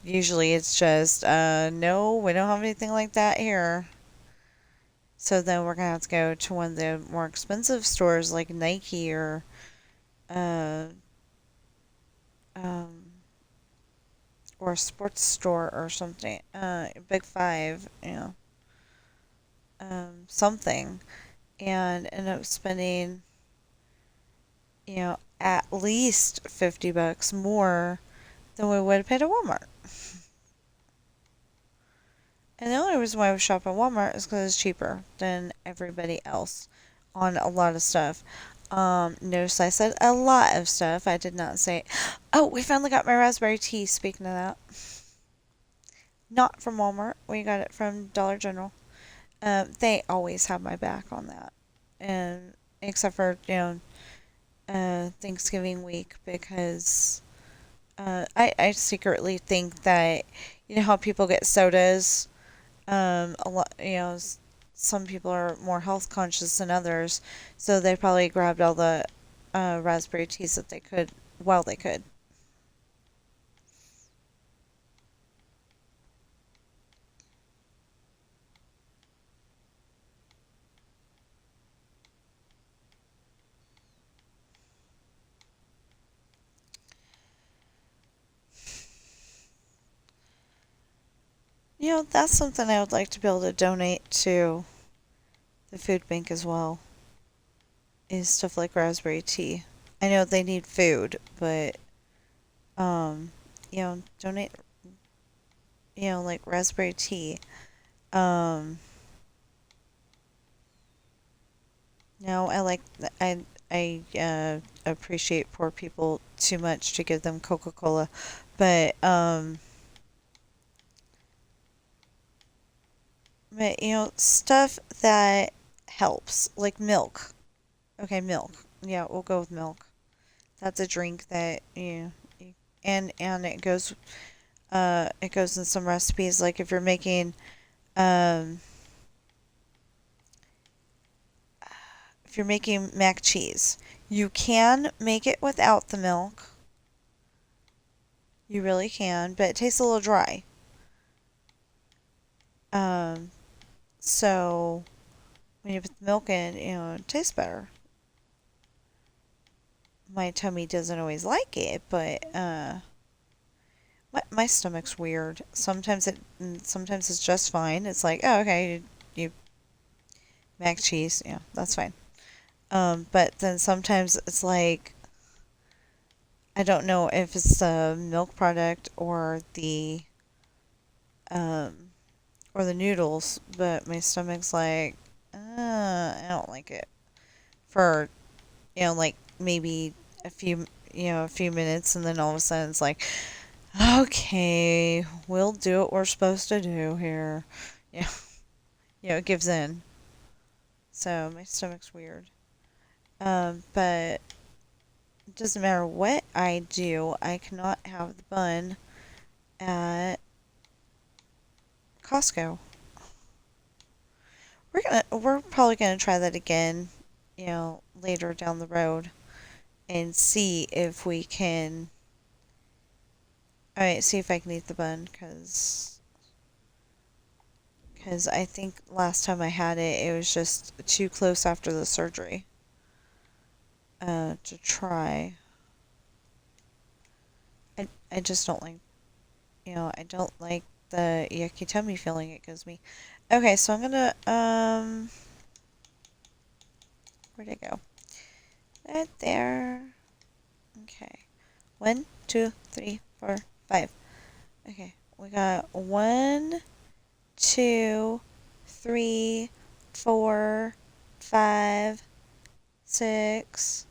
Usually it's just, no, we don't have anything like that here. So then we're gonna have to go to one of the more expensive stores like Nike uh, um, or a sports store or something, Big Five, something, and end up spending, at least $50 more than we would have paid at Walmart. And the only reason why we shop at Walmart is because it's cheaper than everybody else on a lot of stuff. Notice I said a lot of stuff. I did not say. Oh, we finally got my raspberry tea. Speaking of that, not from Walmart. We got it from Dollar General. They always have my back on that, and except for Thanksgiving week because I secretly think that you know how people get sodas. A lot, some people are more health conscious than others, so they probably grabbed all the raspberry teas that they could while they could. That's something I would like to be able to donate to the food bank as well. Is stuff like raspberry tea. I know they need food, but donate like raspberry tea. Um, no, I appreciate poor people too much to give them Coca-Cola, but stuff that helps like milk. Okay, milk. Yeah, we'll go with milk. That's a drink that and it goes in some recipes like um if you're making mac cheese, you can make it without the milk. You really can, but it tastes a little dry. Um, so when you put the milk in, it tastes better. My tummy doesn't always like it, but my stomach's weird. Sometimes it's just fine. It's like, oh, okay, you mac cheese, yeah, that's fine. But then sometimes it's like I don't know if it's the milk product um or the noodles, but my stomach's like, I don't like it for like maybe a few minutes, and then all of a sudden it's like, okay, we'll do what we're supposed to do here. Yeah, it gives in. So my stomach's weird. But it doesn't matter what I do, I cannot have the bun at Costco. We're probably gonna try that again, later down the road and see if we can. All right, see if I can eat the bun because I think last time I had it, it was just too close after the surgery to try. I just don't like I don't like the yucky tummy feeling it gives me. Okay, so I'm gonna where'd it go? Right there. Okay. 1, 2, 3, 4, 5. Okay, we got 1, 2, 3, 4, 5, 6,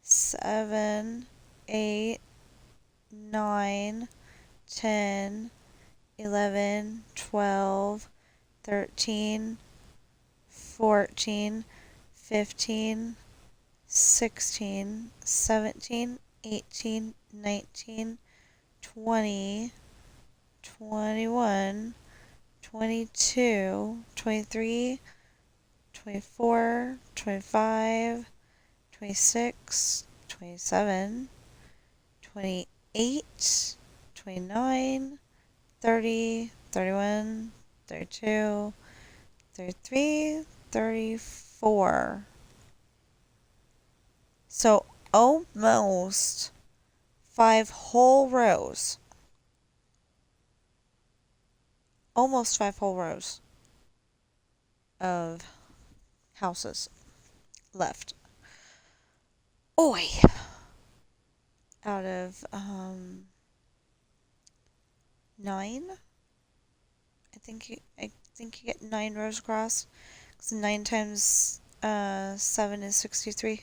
7, 8, 9, 10, 11, 12, 13, 14, 15, 16, 17, 18, 19, 20, 21, 22, 23, 24, 25, 26, 27, 28, 29, 30, 31, 32, 33, 34. So almost 5 whole rows. Almost 5 whole rows of houses left. Oi! Out of 9. I think you get 9 rows across. So 9 times 7 is 63.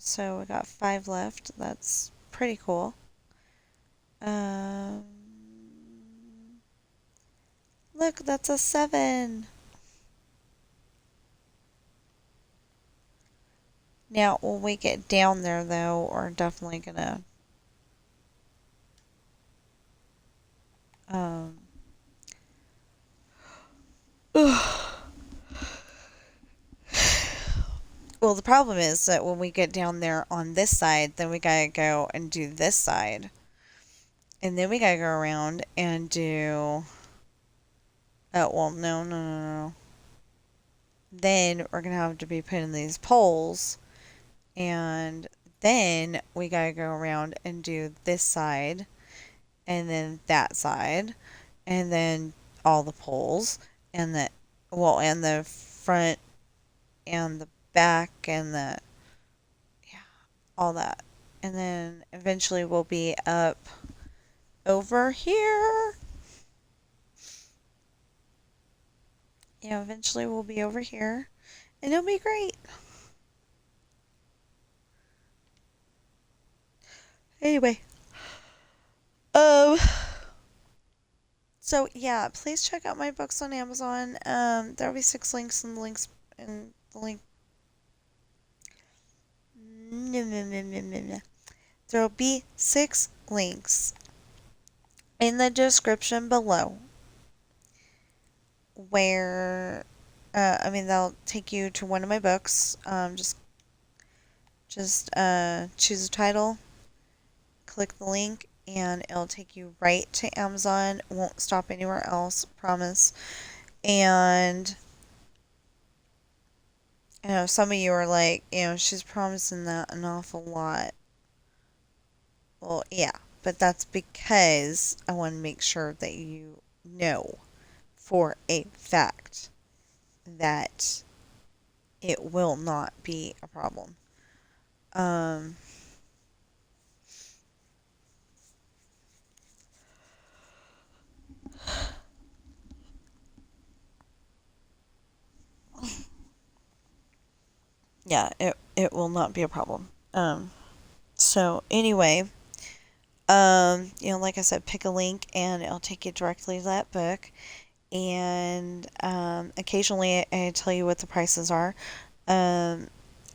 So we got 5 left. That's pretty cool. Um, Look, that's a 7. Now, when we get down there, though, we're definitely gonna um. Well, the problem is that when we get down there on this side, then we gotta go and do this side. And then we gotta go around and do. Oh, well, no. Then we're gonna have to be putting these poles. And then we gotta go around and do this side. And then that side. And then all the poles. And and the front and the back and yeah, all that. And then eventually we'll be up over here. Yeah, eventually we'll be over here. And it'll be great. Anyway. Um so yeah, please check out my books on Amazon. There'll be 6 links in the links in the link. There'll be 6 links in the description below where they'll take you to one of my books. Just choose a title, click the link, and it'll take you right to Amazon. It won't stop anywhere else, promise. And some of you are like, she's promising that an awful lot. Well, yeah, but that's because I want to make sure that you know for a fact that it will not be a problem. Um, yeah, it will not be a problem. So anyway, like I said, pick a link and it'll take you directly to that book. And occasionally I tell you what the prices are. Um,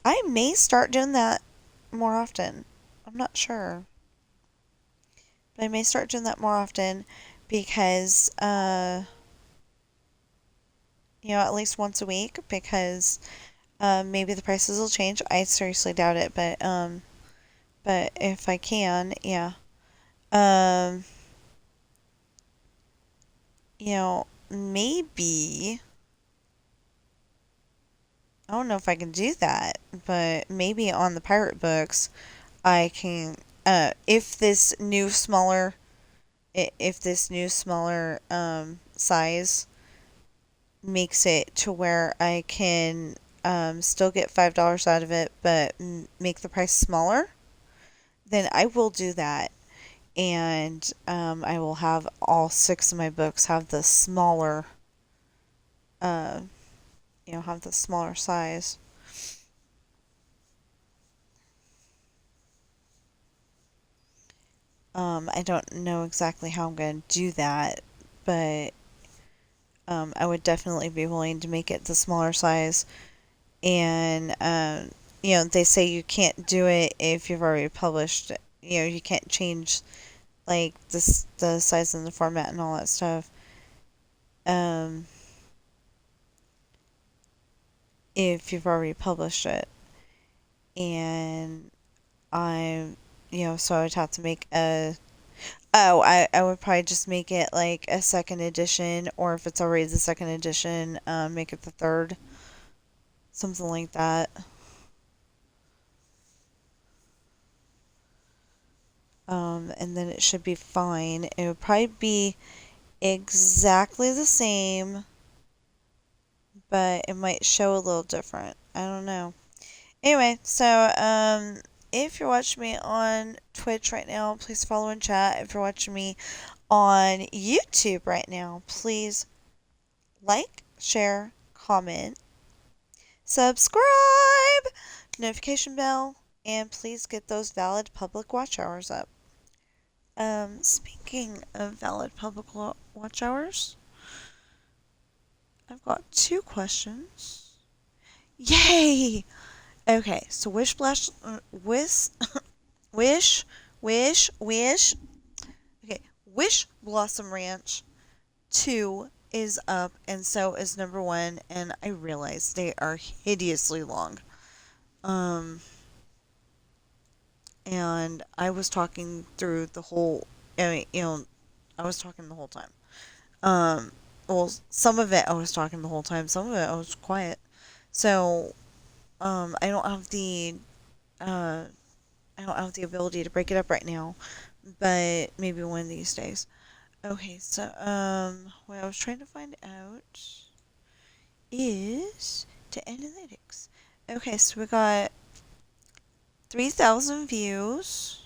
I may start doing that more often. I'm not sure. But I may start doing that more often because, at least once a week because maybe the prices will change. I seriously doubt it, but if I can, yeah. Um, Maybe I don't know if I can do that, but maybe on the pirate books I can if this new smaller size makes it to where I can still get $5 out of it but make the price smaller, then I will do that. And I will have all 6 of my books have the smaller uh, have the smaller size. I don't know exactly how I'm going to do that, but I would definitely be willing to make it the smaller size. And, they say you can't do it if you've already published it. You can't change, like, the size and the format and all that stuff. If you've already published it. And so I would have to make I would probably just make it like a second edition, or if it's already the second edition, make it the third. Something like that. And then it should be fine. It would probably be exactly the same, but it might show a little different. I don't know. Anyway, so if you're watching me on Twitch right now, please follow and chat. If you're watching me on YouTube right now, please like, share, comment, subscribe, notification bell, and please get those valid public watch hours up. Speaking of valid public watch hours, I've got 2 questions. Yay! Okay, so Wish Blossom Ranch 2 is up, and so is number 1, and I realize they are hideously long. And I was talking through the whole, I was talking the whole time. Well, some of it I was talking the whole time, some of it I was quiet. So, I don't have the, ability to break it up right now, but maybe one of these days. Okay, so, what I was trying to find out is to analytics. Okay, so we got 3,000 views.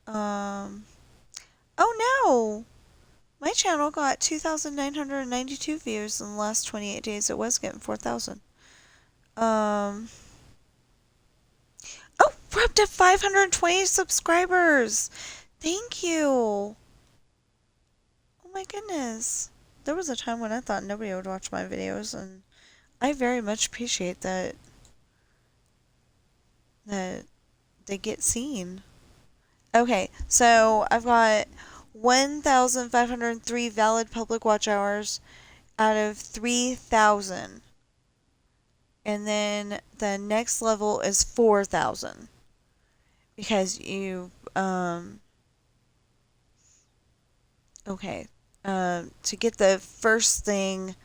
Oh no! My channel got 2,992 views in the last 28 days. It was getting 4,000. Oh, we're up to 520 subscribers! Thank you! Oh my goodness. There was a time when I thought nobody would watch my videos, and I very much appreciate that they get seen. Okay, so I've got 1,503 valid public watch hours out of 3,000. And then the next level is 4,000. Because okay. To get the first thing,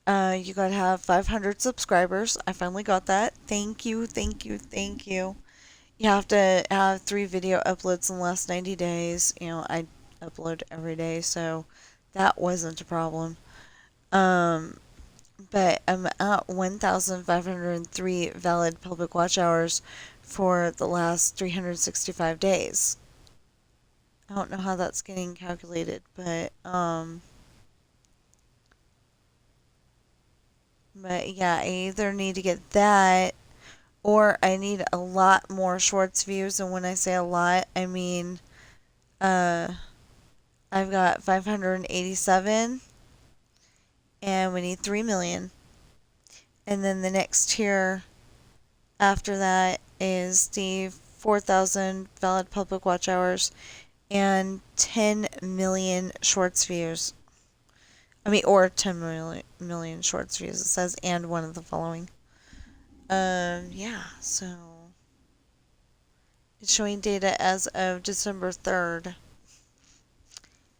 you gotta have 500 subscribers. I finally got that. Thank you, thank you, thank you. You have to have 3 video uploads in the last 90 days. I upload every day, so that wasn't a problem. But I'm at 1,503 valid public watch hours for the last 365 days. I don't know how that's getting calculated, but yeah, I either need to get that or I need a lot more shorts views. And when I say a lot, I mean I've got 587 and we need 3 million. And then the next tier after that is the 4,000 valid public watch hours and 10 million shorts views. Or 10 million shorts views. It says, and one of the following. Yeah, so it's showing data as of December 3rd.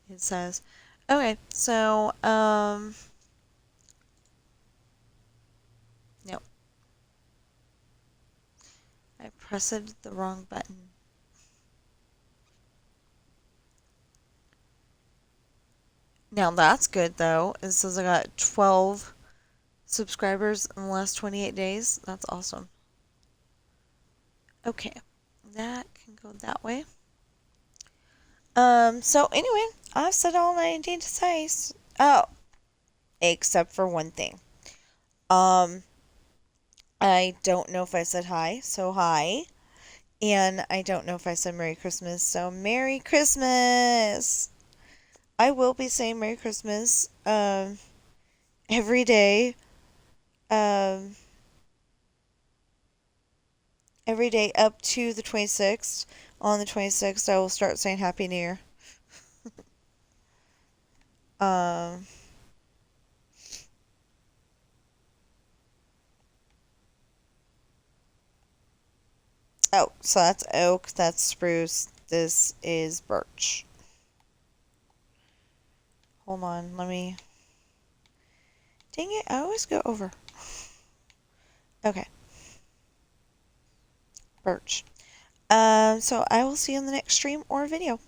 It says, okay, so, no. I pressed the wrong button. Now that's good, though. It says I got 12 subscribers in the last 28 days. That's awesome. Okay, that can go that way. So anyway, I've said all I need to say. Oh, except for one thing. I don't know if I said hi, so hi. And I don't know if I said Merry Christmas, so Merry Christmas! I will be saying Merry Christmas, every day. Every day up to the 26th. On the 26th, I will start saying Happy New Year. Oh, so that's oak, that's spruce, this is birch. Hold on, let me... Dang it, I always go over. Okay. Birch. So I will see you in the next stream or video.